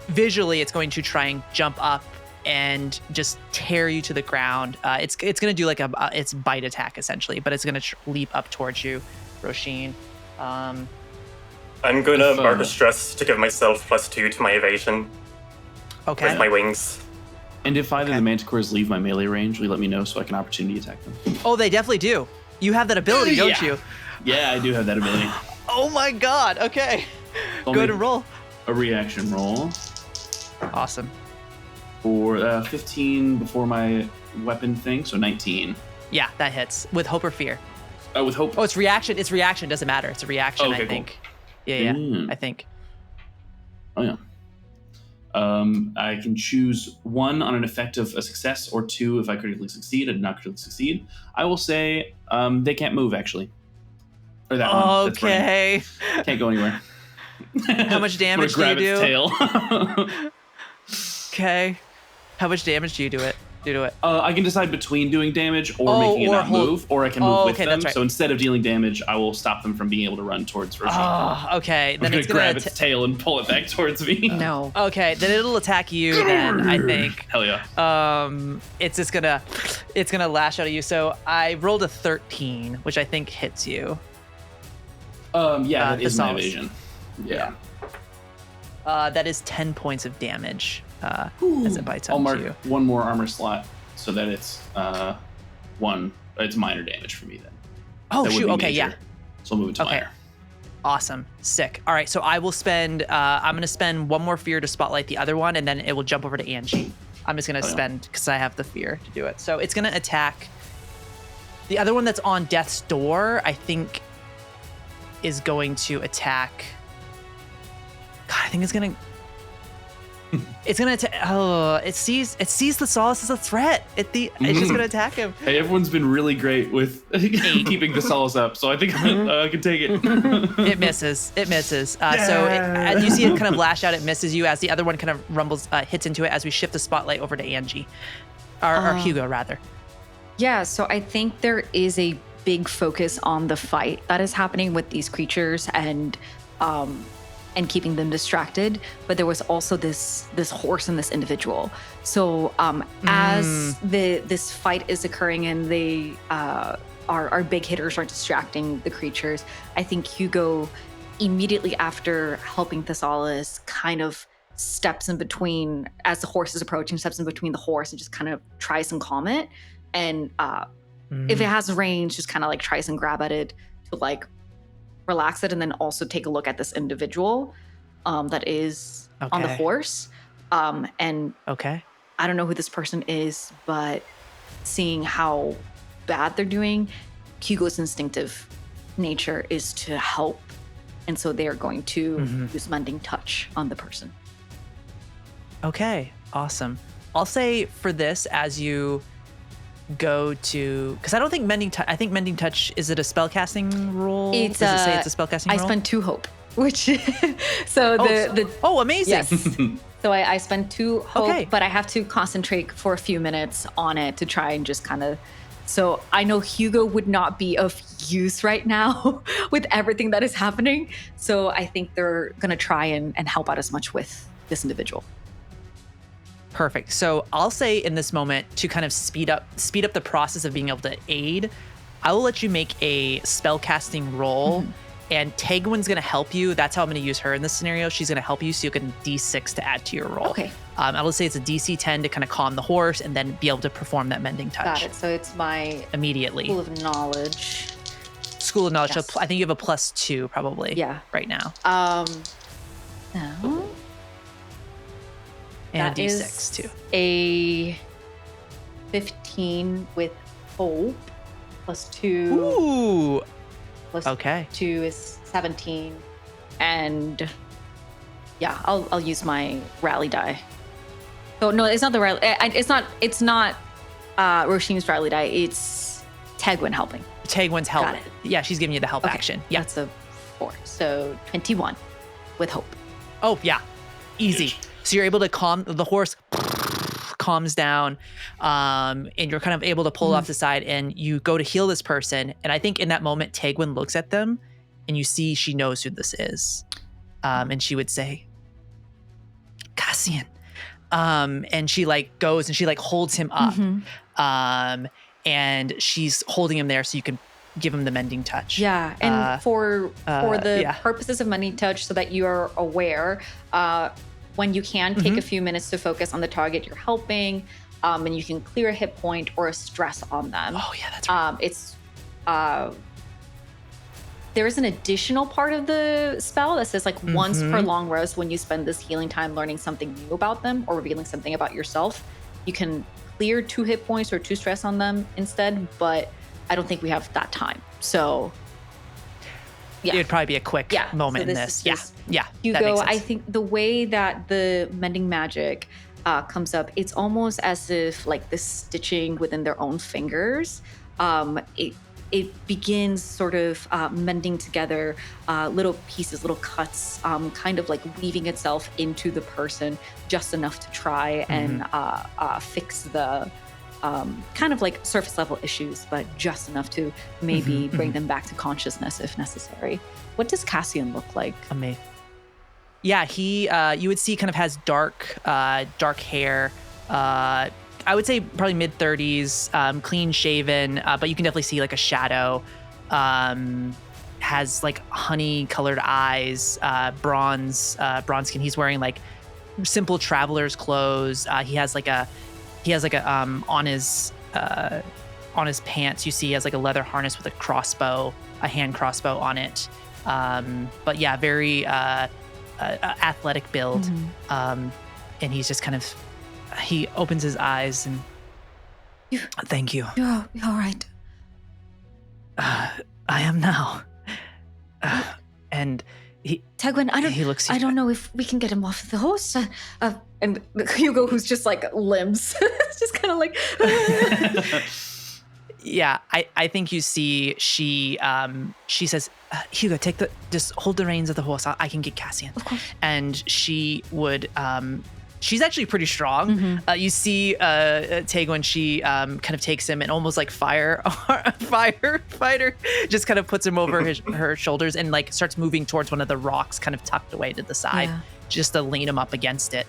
visually, it's going to try and jump up and just tear you to the ground. It's gonna do its bite attack essentially, but it's gonna leap up towards you, Róisín. I'm gonna mark a stress to give myself +2 to my evasion Okay. with my wings. And if either of the manticores leave my melee range, will you let me know so I can opportunity attack them? Oh, they definitely do. You have that ability, don't Yeah. you? Yeah, I do have that ability. Oh my god. Okay. I'll Go ahead make and roll. A reaction roll Awesome. for 15 before my weapon thing, so 19. Yeah, that hits. With hope or fear? With hope. Oh, it's reaction. It's reaction. Doesn't matter. It's a reaction, Okay, I cool. think. Yeah, I think. Oh yeah. I can choose 1 on an effect of a success, or 2 if I critically succeed. I did not critically succeed. I will say they can't move actually. Or that one. That's running. Okay. Can't go anywhere. How much damage do you grab its do? tail. Okay. How much damage do you do to it? I can decide between doing damage or making it or not hold- move, or I can move with okay, them. that's right. So instead of dealing damage, I will stop them from being able to run towards Róisín. Oh, okay. I'm Then gonna it's gonna grab its tail and pull it back towards me. No. Okay, then it'll attack you then, I think. Hell yeah. It's just gonna lash out at you. So I rolled a 13, which I think hits you. Yeah, that is my Thessalus. evasion. Yeah. That is 10 points of damage as it bites I'll onto mark you. 1 more armor slot so that it's it's minor damage for me then. Oh That would shoot! be Okay, major. yeah. So I'll move it to Okay. minor. Awesome. Sick. All right, so I will spend, I'm going to spend one more fear to spotlight the other one, and then it will jump over to Angie. I'm just going to spend, because I have the fear to do it. So it's going to attack. The other one that's on death's door, I think, is going to attack. God, I think it's going to. It's gonna attack. Oh, it sees Thessalus as a threat. It's just gonna attack him. Hey, everyone's been really great with keeping Thessalus up, so I think I can take it. It misses. So you see it kind of lash out. It misses you as the other one kind of rumbles, hits into it as we shift the spotlight over to Angie, or Hugo rather. Yeah. So I think there is a big focus on the fight that is happening with these creatures and keeping them distracted, but there was also this horse and this individual. So as this fight is occurring and they our big hitters are distracting the creatures, I think Hugo, immediately after helping Thessalus, kind of steps in between as the horse is approaching, steps in between the horse and just kind of tries and calm it. And if it has range, just kind of like tries and grab at it to like relax it, and then also take a look at this individual that is on the horse. And I don't know who this person is, but seeing how bad they're doing, Hugo's instinctive nature is to help. And so they're going to use Mending Touch on the person. Okay, awesome. I'll say for this, as you go to, because I don't think Mending Touch, I think Mending Touch, is it a spellcasting roll? Does it say it's a spellcasting roll? I spent 2 hope, which, so amazing. Yes. So I spent 2 hope, but I have to concentrate for a few minutes on it to try and just kind of, so I know Hugo would not be of use right now with everything that is happening. So I think they're going to try and help out as much with this individual. Perfect. So I'll say in this moment, to kind of speed up the process of being able to aid, I will let you make a spellcasting roll, and Tegwin's going to help you. That's how I'm going to use her in this scenario. She's going to help you, so you can D6 to add to your roll. Okay. I will say it's a DC 10 to kind of calm the horse, and then be able to perform that Mending Touch. Got it. So it's my immediately School of Knowledge. School of Knowledge. Yes. So I think you have a +2 probably. Yeah. Right now. No. And that D6 is too. A 15 with hope, +2. Ooh. Plus okay. 2 is 17, and yeah, I'll use my rally die. So no, it's not the rally. It's not Róisín's rally die. It's Tegwin helping. Tegwin's help. Got it. Yeah, she's giving you the help action. Yeah. That's a 4. So 21 with hope. Oh yeah, easy. So you're able to calm the horse, calms down, and you're kind of able to pull off the side, and you go to heal this person. And I think in that moment, Tegwin looks at them, and you see she knows who this is, and she would say, "Cassian," and she like goes and she like holds him up, and she's holding him there so you can give him the Mending Touch. Yeah, and for the purposes of Mending Touch, so that you are aware, when you can take a few minutes to focus on the target you're helping, and you can clear a hit point or a stress on them. Oh yeah, that's right. It's there is an additional part of the spell that says like once per long rest, when you spend this healing time learning something new about them or revealing something about yourself, you can clear 2 hit points or 2 stress on them instead. But I don't think we have that time. So yeah. It would probably be a quick moment in this. Yeah. Hugo, I think the way that the mending magic comes up, it's almost as if like the stitching within their own fingers, it begins sort of mending together little pieces, little cuts, kind of like weaving itself into the person just enough to try and fix the kind of like surface level issues, but just enough to maybe bring them back to consciousness if necessary. What does Cassian look like? Amazing. Yeah, he, you would see kind of has dark hair. I would say probably mid-30s, clean shaven, but you can definitely see like a shadow. Has like honey colored eyes, bronze skin. He's wearing like simple traveler's clothes. He has like a on his pants, you see he has like a leather harness with a crossbow, a hand crossbow on it. But yeah, very athletic build. And he's just kind of, he opens his eyes and thank you. You're all right. I am now. And Tegwin, I don't know if we can get him off the horse. And Hugo, who's just like limbs, just kind of like. Yeah, I think you see she says, Hugo, just hold the reins of the horse. I can get Cassian. Of course. And she would, she's actually pretty strong. You see Tegwin, she kind of takes him and almost like firefighter, just kind of puts him over her shoulders and like starts moving towards one of the rocks kind of tucked away to the side, just to lean him up against it.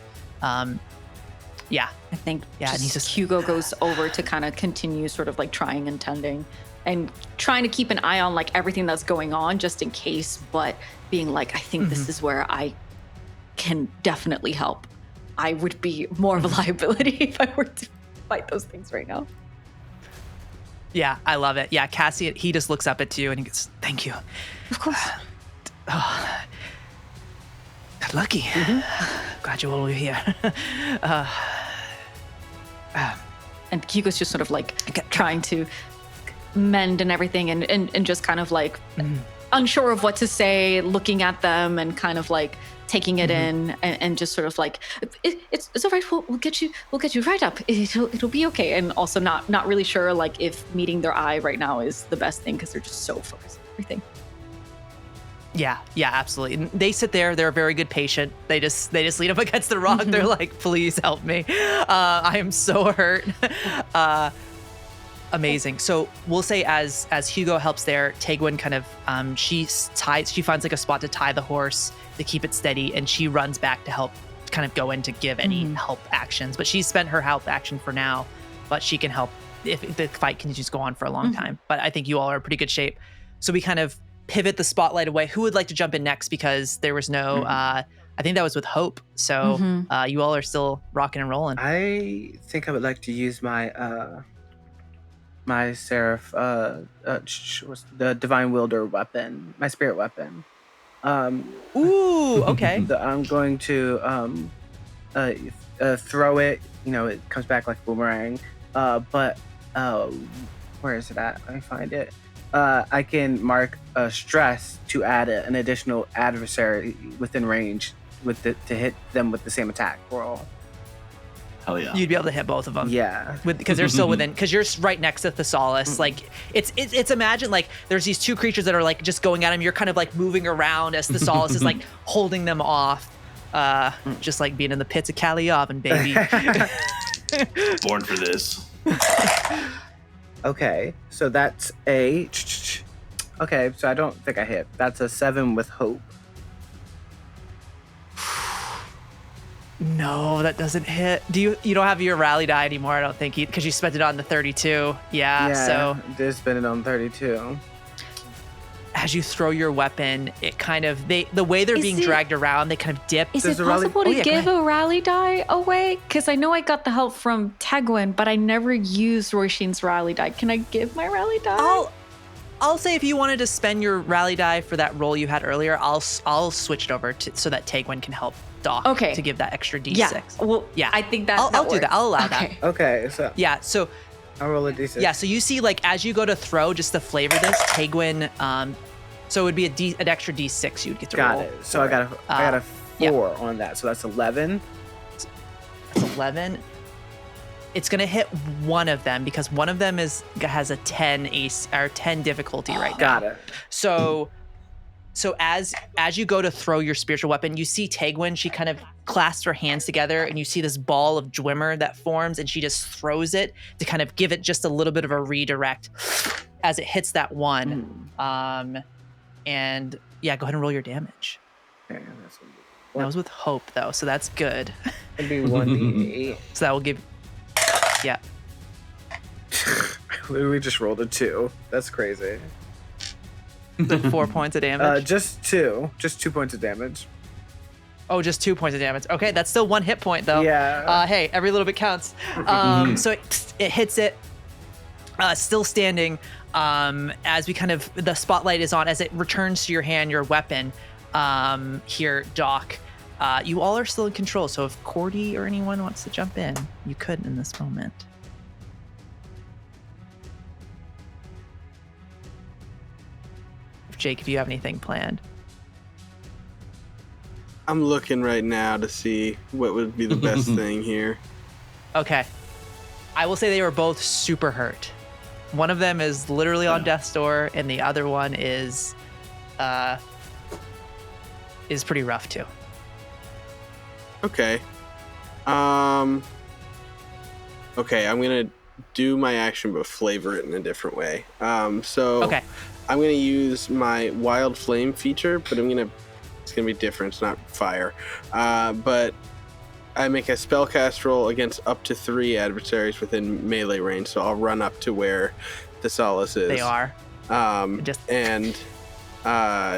Yeah. I think and he's just Hugo goes over to kind of continue sort of like trying and tending and trying to keep an eye on like everything that's going on just in case, but being like, I think this is where I can definitely help. I would be more of a liability if I were to fight those things right now. Yeah, I love it. Yeah, Cassian, he just looks up at you and he goes, thank you. Of course. Got lucky. Glad you all were here. And Hugo's just sort of like trying to mend and everything and just kind of like unsure of what to say, looking at them and kind of like taking it in and just sort of like, it's all right, we'll get you right up. It'll be okay. And also not really sure like if meeting their eye right now is the best thing because they're just so focused on everything. Yeah, absolutely. And they sit there. They're a very good patient. They just lean up against the rock. They're like, please help me. I am so hurt. Amazing. So we'll say as Hugo helps there, Tegwin kind of, she finds like a spot to tie the horse to keep it steady. And she runs back to help kind of go in to give any help actions. But she's spent her help action for now, but she can help if the fight continues to go on for a long time. But I think you all are in pretty good shape. So we kind of pivot the spotlight away. Who would like to jump in next? Because there was no, I think that was with Hope. So you all are still rocking and rolling. I think I would like to use my my Seraph, the Divine Wielder weapon, my spirit weapon. Ooh, okay. I'm going to throw it. You know, it comes back like a boomerang. But where is it at? Let me find it. I can mark a stress to add an additional adversary within range to hit them with the same attack roll. Hell yeah. You'd be able to hit both of them. Yeah. Because they're still within, because you're right next to Thessalus. Like, it's imagine like there's these two creatures that are like just going at him. You're kind of like moving around as Thessalus is like holding them off. Just like being in the pits of Kaliyavin, baby. Born for this. Okay, so that's a... Okay, so I don't think I hit. That's a 7 with Hope. No, that doesn't hit. You don't have your rally die anymore, I don't think, because you spent it on the 32. Yeah, so... I did spend it on 32. As you throw your weapon, it kind of, the way they're being dragged around, they kind of dip. Is it possible to give a rally die away? Because I know I got the help from Tegwin, but I never used Róisín's rally die. Can I give my rally die? I'll say if you wanted to spend your rally die for that roll you had earlier, I'll switch it over so that Tegwin can help Doc to give that extra D6. Yeah, well, yeah. I think I'll do that. I'll allow that. Okay, so... Yeah, so... I'll roll a D6. Yeah, so you see, like, as you go to throw, just to flavor this, Tegwin, so it would be an extra D6 you'd get to roll. Got it. So I got a 4 on that, so that's 11. That's 11. It's gonna hit one of them because one of them has a 10 ace or 10 difficulty right now. Got it. So as you go to throw your spiritual weapon, you see Tegwin, she kind of clasps her hands together and you see this ball of Dwimmer that forms and she just throws it to kind of give it just a little bit of a redirect as it hits that one. And yeah, go ahead and roll your damage. Okay, that was with Hope though, so that's good. It'd be 1d8. So that will give, yeah. We just rolled a 2. That's crazy. 4 points of damage? Just 2 points of damage. Oh, just 2 points of damage. Okay, that's still 1 hit point though. Yeah. Hey, every little bit counts. So it hits it, still standing. as we kind of, the spotlight is on, as it returns to your hand, your weapon, here, Doc, you all are still in control. So if Cordy or anyone wants to jump in, you could in this moment. Jake, if you have anything planned. I'm looking right now to see what would be the best thing here. Okay. I will say they were both super hurt. One of them is literally on death's door, and the other one is pretty rough too. Okay. Okay, I'm gonna do my action but flavor it in a different way. Okay. I'm gonna use my wild flame feature, but it's gonna be different. It's not fire. But I make a spellcast roll against up to 3 adversaries within melee range. So I'll run up to where Thessalus is. They are.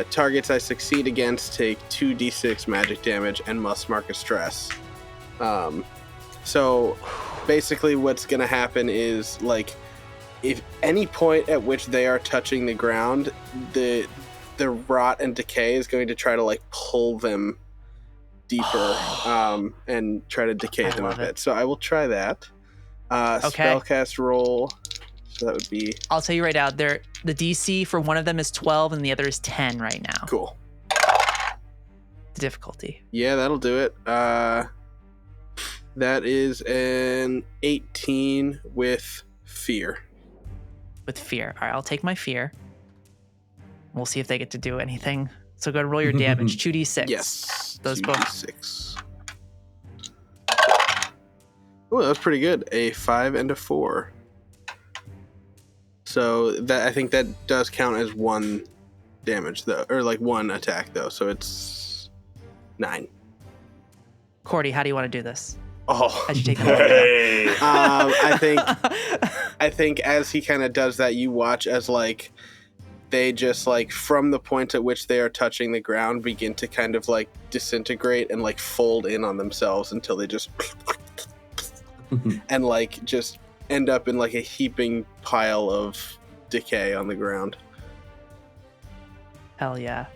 Targets I succeed against take 2d6 magic damage and must mark a stress. So basically what's gonna happen is, like, if any point at which they are touching the ground, the rot and decay is going to try to, like, pull them deeper and try to decay them a bit. So I will try that. Spellcast roll. So that would be... I'll tell you right now, the DC for one of them is 12 and the other is 10 right now. Cool. The difficulty. Yeah, that'll do it. That is an 18 with fear. With fear. All right, I'll take my fear. We'll see if they get to do anything. So go ahead and roll your damage. 2d6. Yes. Those 2d6. Oh, that was pretty good. A 5 and a 4. So that, I think that does count as 1 damage though, or like 1 attack though. So it's 9. Cordy, how do you want to do this? Oh, how'd you take it? Hey. I think as he kind of does that, you watch as, like, they just, like, from the point at which they are touching the ground, begin to kind of, like, disintegrate and, like, fold in on themselves until they just and, like, just end up in, like, a heaping pile of decay on the ground. Hell yeah.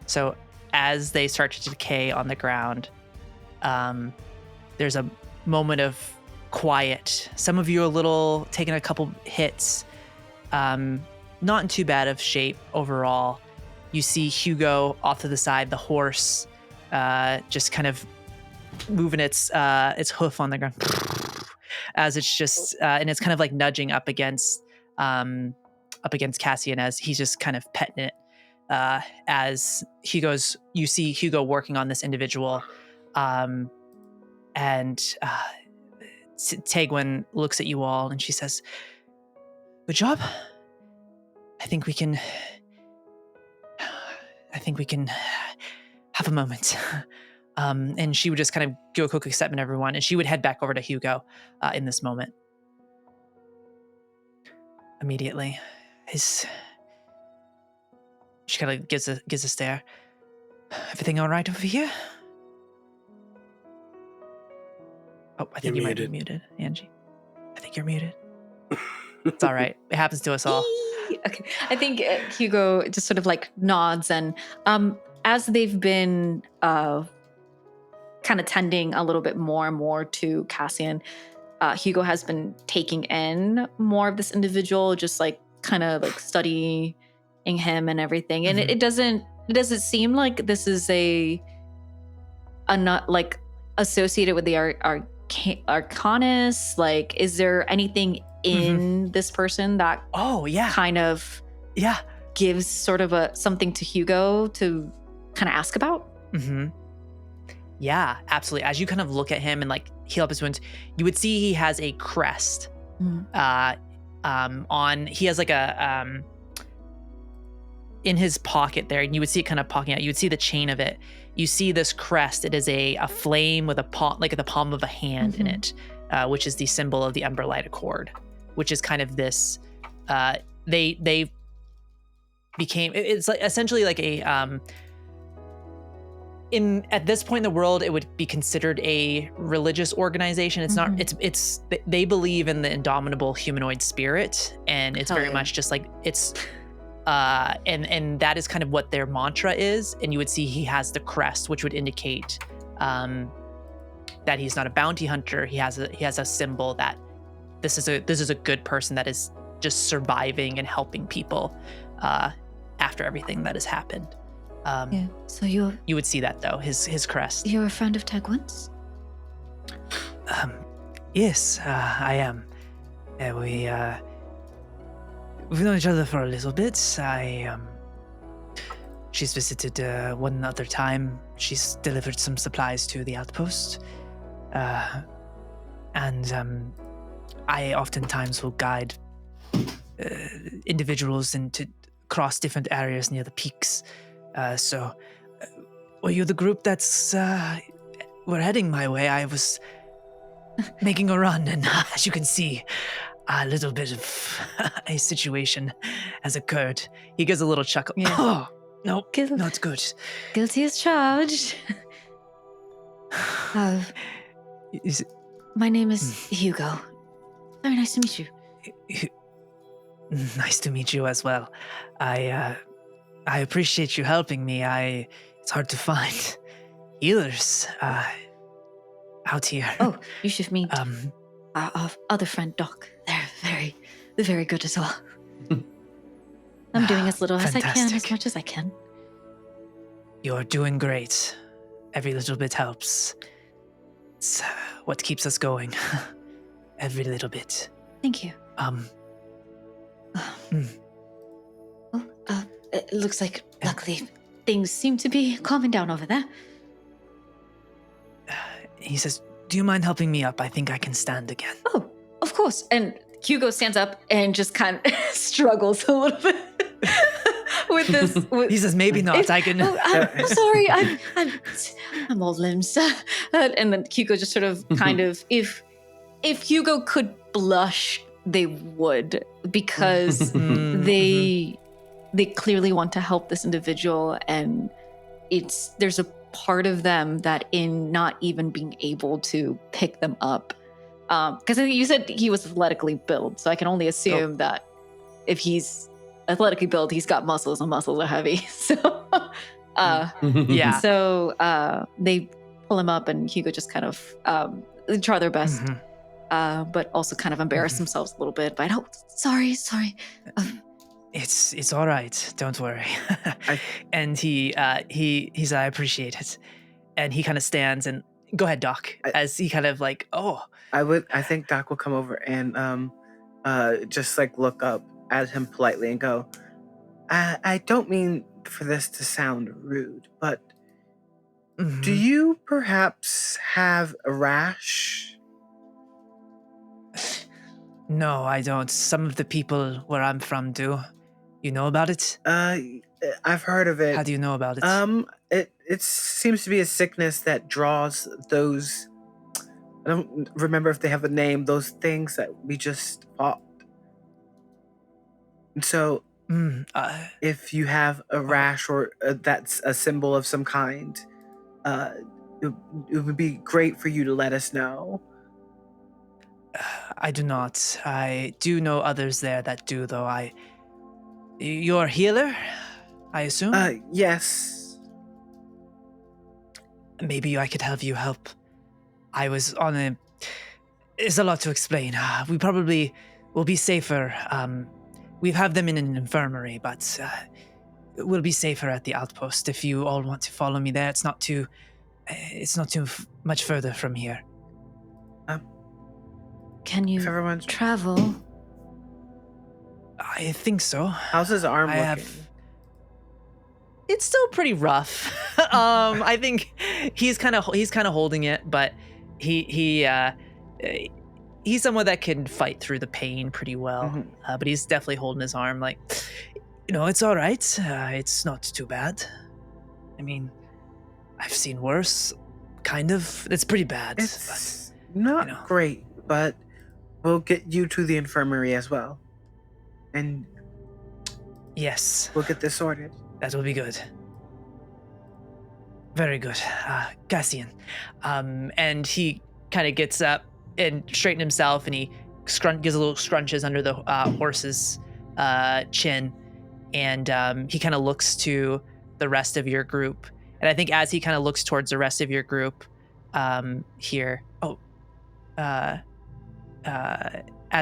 So as they start to decay on the ground, there's a moment of quiet. Some of you are taking a couple hits, not in too bad of shape overall. You see Hugo off to the side, the horse, just kind of moving its hoof on the ground as it's just, and it's kind of like nudging up against Cassian as he's just kind of petting it. As you see Hugo working on this individual, and Tegwin looks at you all and she says, "Good job. I think we can have a moment." And she would just kind of do a quick acceptance, everyone, and she would head back over to Hugo in this moment. Immediately, she kind of gives a stare. "Everything all right over here?" Oh, I think you might be muted, Angie. I think you're muted. It's all right. It happens to us all. Okay. I think Hugo just sort of like nods, and as they've been kind of tending a little bit more and more to Cassian, Hugo has been taking in more of this individual, just like kind of like studying him and everything. And it doesn't seem like this is a not like associated with the Arcanist. Like, is there anything in this person that kind of gives sort of something to Hugo to kind of ask about? Yeah, absolutely. As you kind of look at him and like heal up his wounds, you would see he has a crest on. He has like a in his pocket there, and you would see it kind of poking out. You would see the chain of it. You see this crest. It is a flame with a palm, like the palm of a hand in it, which is the symbol of the Umberlight Accord, which is kind of this. They became. It's like essentially like a at this point in the world, it would be considered a religious organization. It's not. It's they believe in the indomitable humanoid spirit, and it's very much just like it's. And that is kind of what their mantra is. And you would see he has the crest, which would indicate that he's not a bounty hunter. He has a symbol that this is a good person that is just surviving and helping people after everything that has happened. So you would see that though, his crest. You're a friend of Tegwin's? Yes, I am. We've known each other for a little bit. She's visited one other time. She's delivered some supplies to the outpost. And I oftentimes will guide individuals into cross different areas near the peaks. So, were you the group that's were heading my way? I was making a run, and as you can see, a little bit of a situation has occurred. He gives a little chuckle. Yeah. Oh, no, not good. Guilty as charged. My name is Hugo. Very nice to meet you. Nice to meet you as well. I appreciate you helping me. It's hard to find healers out here. Oh, you should meet our other friend Doc. They're very good as well. I'm doing as little as I can, as much as I can. You're doing great. Every little bit helps. It's what keeps us going. Every little bit. Thank you. It looks like, luckily, things seem to be calming down over there. He says, do you mind helping me up? I think I can stand again. Oh, of course. And Hugo stands up and just kind of struggles a little bit with this. He says, maybe not. I can. Oh, I'm sorry. I'm all limbs. And then Hugo just sort of kind of, if Hugo could blush, they would, because they clearly want to help this individual, and there's a part of them that in not even being able to pick them up, because you said he was athletically built, so I can only assume that if he's athletically built, he's got muscles, and muscles are heavy. So yeah. So they pull him up, and Hugo just kind of try their best, but also kind of embarrass themselves a little bit. But sorry. It's all right. Don't worry. And he said, I appreciate it. And he kind of stands and go ahead, Doc, as he kind of like, I think Doc will come over and just like look up at him politely and go, I don't mean for this to sound rude, but do you perhaps have a rash? No, I don't. Some of the people where I'm from do. You know about it? I've heard of it. How do you know about it? It seems to be a sickness that draws those. I don't remember if they have a name. Those things that we just fought. And so, if you have a rash or that's a symbol of some kind, it would be great for you to let us know. I do not. I do know others there that do, though. You're a healer, I assume? Yes. Maybe I could have you help. I was on a... It's a lot to explain. We probably will be safer. We have them in an infirmary, but we'll be safer at the outpost if you all want to follow me there. It's not too much further from here. Can you travel? I think so. How's his arm looking? It's still pretty rough. I think he's kind of holding it, but he's someone that can fight through the pain pretty well. But he's definitely holding his arm like, it's all right. It's not too bad. I mean, I've seen worse. Kind of. It's pretty bad. It's not great, but we'll get you to the infirmary as well. And yes, we'll get this sorted. That will be good. Very good. Cassian. And he kind of gets up and straightens himself, and he gives a little scrunches under the horse's chin, and he kind of looks to the rest of your group. And I think as he kind of looks towards the rest of your group here, as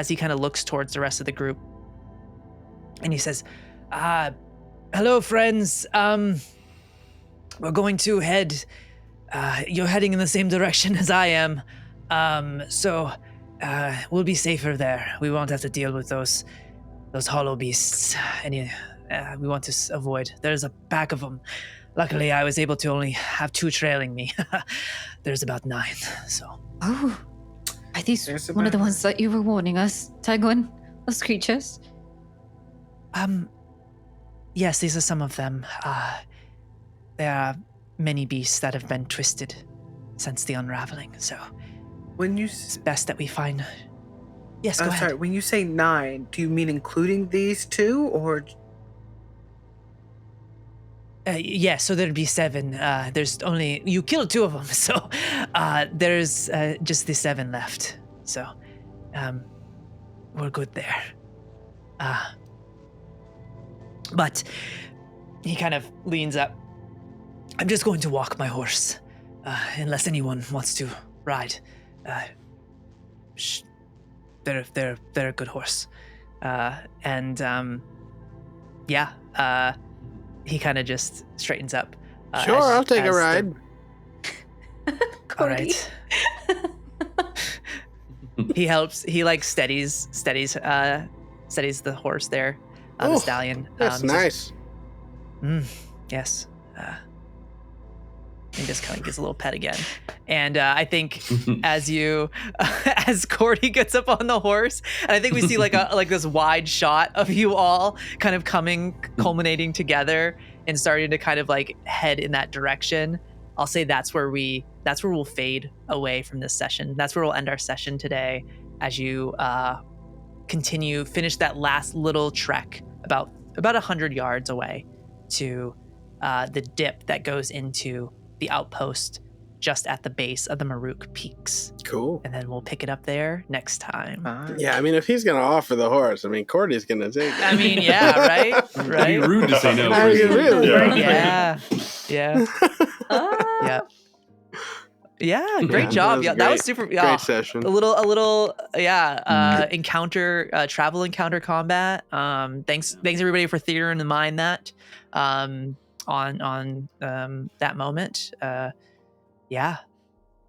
he kind of looks towards the rest of the group, and he says, hello, friends. We're going to head, you're heading in the same direction as I am. So we'll be safer there. We won't have to deal with those hollow beasts. We want to avoid. There's a pack of them. Luckily, I was able to only have 2 trailing me. There's about 9, so. Oh, are these one of the ones that you were warning us, Tagwin? Those creatures? Yes, these are some of them. There are many beasts that have been twisted since the unraveling, so When you it's best that we find... Yes, go ahead. sorry, when you say 9, do you mean including these 2, or? Yeah, so there'd be 7. There's only... You killed 2 of them, so there's just the 7 left. So we're good there. But he kind of leans up. I'm just going to walk my horse, unless anyone wants to ride. They're a good horse, he kind of just straightens up. Sure, I'll take a ride. All right. He helps. He like steadies the horse there, the stallion. That's nice. Yes. He just kind of gives a little pet again. And I think as Cordy gets up on the horse, and I think we see like this wide shot of you all kind of culminating together and starting to kind of like head in that direction. I'll say that's where we'll fade away from this session. That's where we'll end our session today as you finish that last little trek about 100 yards away to the dip that goes into the outpost just at the base of the Maruk Peaks. Cool. And then we'll pick it up there next time. Yeah, I mean, if he's going to offer the horse, I mean, Cordy's going to take it. I mean, yeah, right? It'd be rude to say no. I mean, really, right? Yeah. Yeah. Yeah, great job. That was super. Great session. A little, travel encounter combat. Thanks everybody for theatering in mind that, on that moment.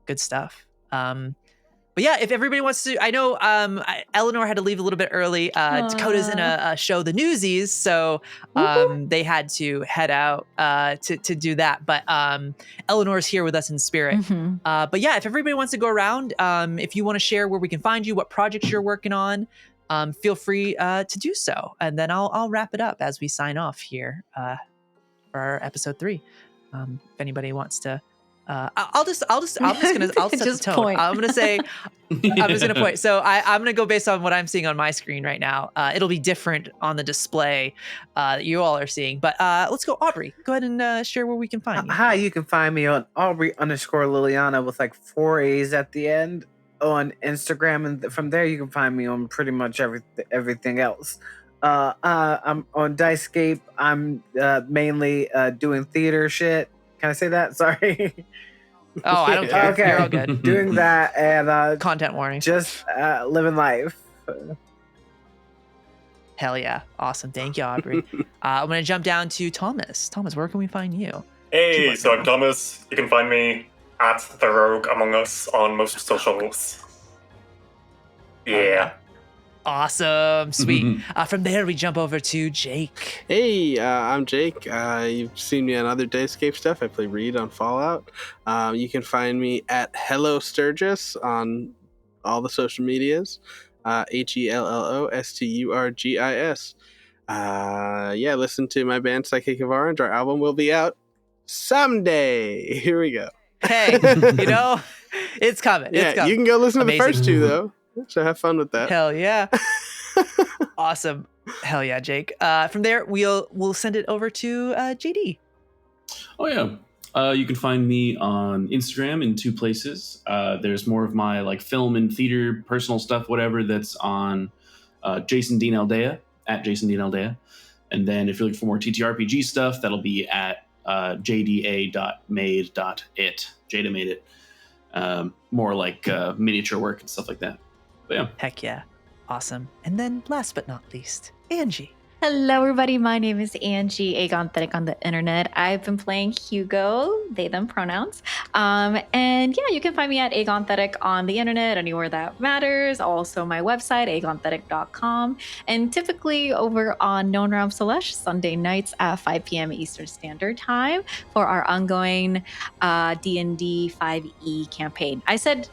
Good stuff. But yeah, if everybody wants to, I know Elanor had to leave a little bit early. Dakota's in a show, The Newsies, so they had to head out to do that. But Eleanor's here with us in spirit. Mm-hmm. But yeah, if everybody wants to go around, if you want to share where we can find you, what projects you're working on, feel free to do so. And then I'll wrap it up as we sign off here for our episode 3. If anybody wants to. I'll just set the tone. Point. I'm just gonna point. So I'm gonna go based on what I'm seeing on my screen right now. It'll be different on the display that you all are seeing. But let's go, Aubrey. Go ahead and share where we can find you. Hi, you can find me on Aubrey_Liliana with like 4 A's at the end on Instagram, and from there you can find me on pretty much everything else. I'm on Dicescape. I'm mainly doing theater shit. Can I say that? Sorry. Oh, I don't care. Okay. You're all good. Doing that and Content warning. just living life. Hell yeah. Awesome. Thank you, Aubrey. I'm going to jump down to Thomas. Thomas, where can we find you? Hey, so I'm Thomas. You can find me at The Rogue Among Us on most socials. Yeah. Awesome. Sweet. From there, we jump over to Jake. Hey, I'm Jake. You've seen me on other Dicescape stuff. I play Reed on Fallout. You can find me at Hello Sturgis on all the social medias. HELLOSTURGIS. Listen to my band Psychic of Orange. Our album will be out someday. Here we go. Hey, it's coming. Yeah, It's coming. you can go listen to the Amazing. first 2 though. So have fun with that. Hell yeah. Awesome. Hell yeah, Jake. From there, we'll send it over to JD. Oh yeah. You can find me on Instagram in 2 places. There's more of my like film and theater, personal stuff, whatever. That's on Jason Dean Aldea at Jason Dean Aldea. And then if you're looking for more TTRPG stuff, that'll be at jda.made.it. Jada made it. More like miniature work and stuff like that. But yeah. Heck yeah. Awesome. And then last but not least, Angie. Hello, everybody. My name is Angie, Agonthetic on the internet. I've been playing Hugo, they, them pronouns. And yeah, you can find me at Agonthetic on the internet, anywhere that matters. Also, my website, agonthetic.com. And typically over on Known Realm Selesh, Sunday nights at 5 p.m. Eastern Standard Time for our ongoing D&D 5e campaign. I said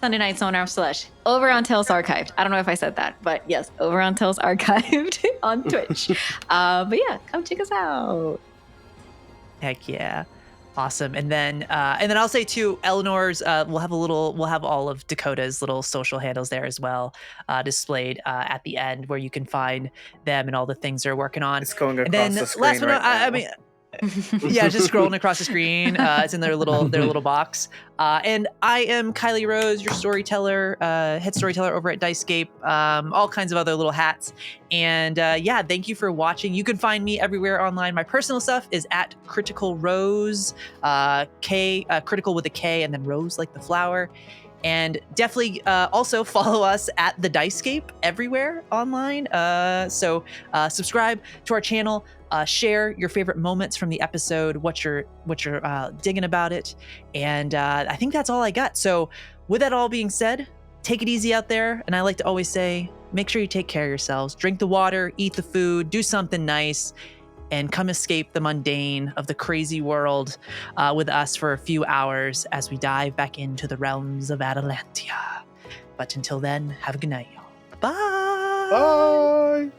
Sunday nights on our Selesh, over on Tales Archived. I don't know if I said that, but yes, over on Tales Archived on Twitch. But yeah, come check us out. Heck yeah. Awesome. And then I'll say too, Eleanor's, we'll have all of Dakota's little social handles there as well, displayed at the end where you can find them and all the things they're working on. It's going across and then the screen last but not, right now. I mean, yeah, just scrolling across the screen. It's in their little box. And I am Kylie Rose, your storyteller, head storyteller over at Dicescape. All kinds of other little hats. And yeah, thank you for watching. You can find me everywhere online. My personal stuff is at Critical Rose, critical with a K, and then Rose like the flower. And definitely also follow us at the Dicescape everywhere online. So subscribe to our channel. Share your favorite moments from the episode, what you're digging about it, and I think that's all I got. So, with that all being said, take it easy out there, and I like to always say, make sure you take care of yourselves. Drink the water, eat the food, do something nice, and come escape the mundane of the crazy world with us for a few hours as we dive back into the realms of Atalantia. But until then, have a good night, y'all. Bye. Bye.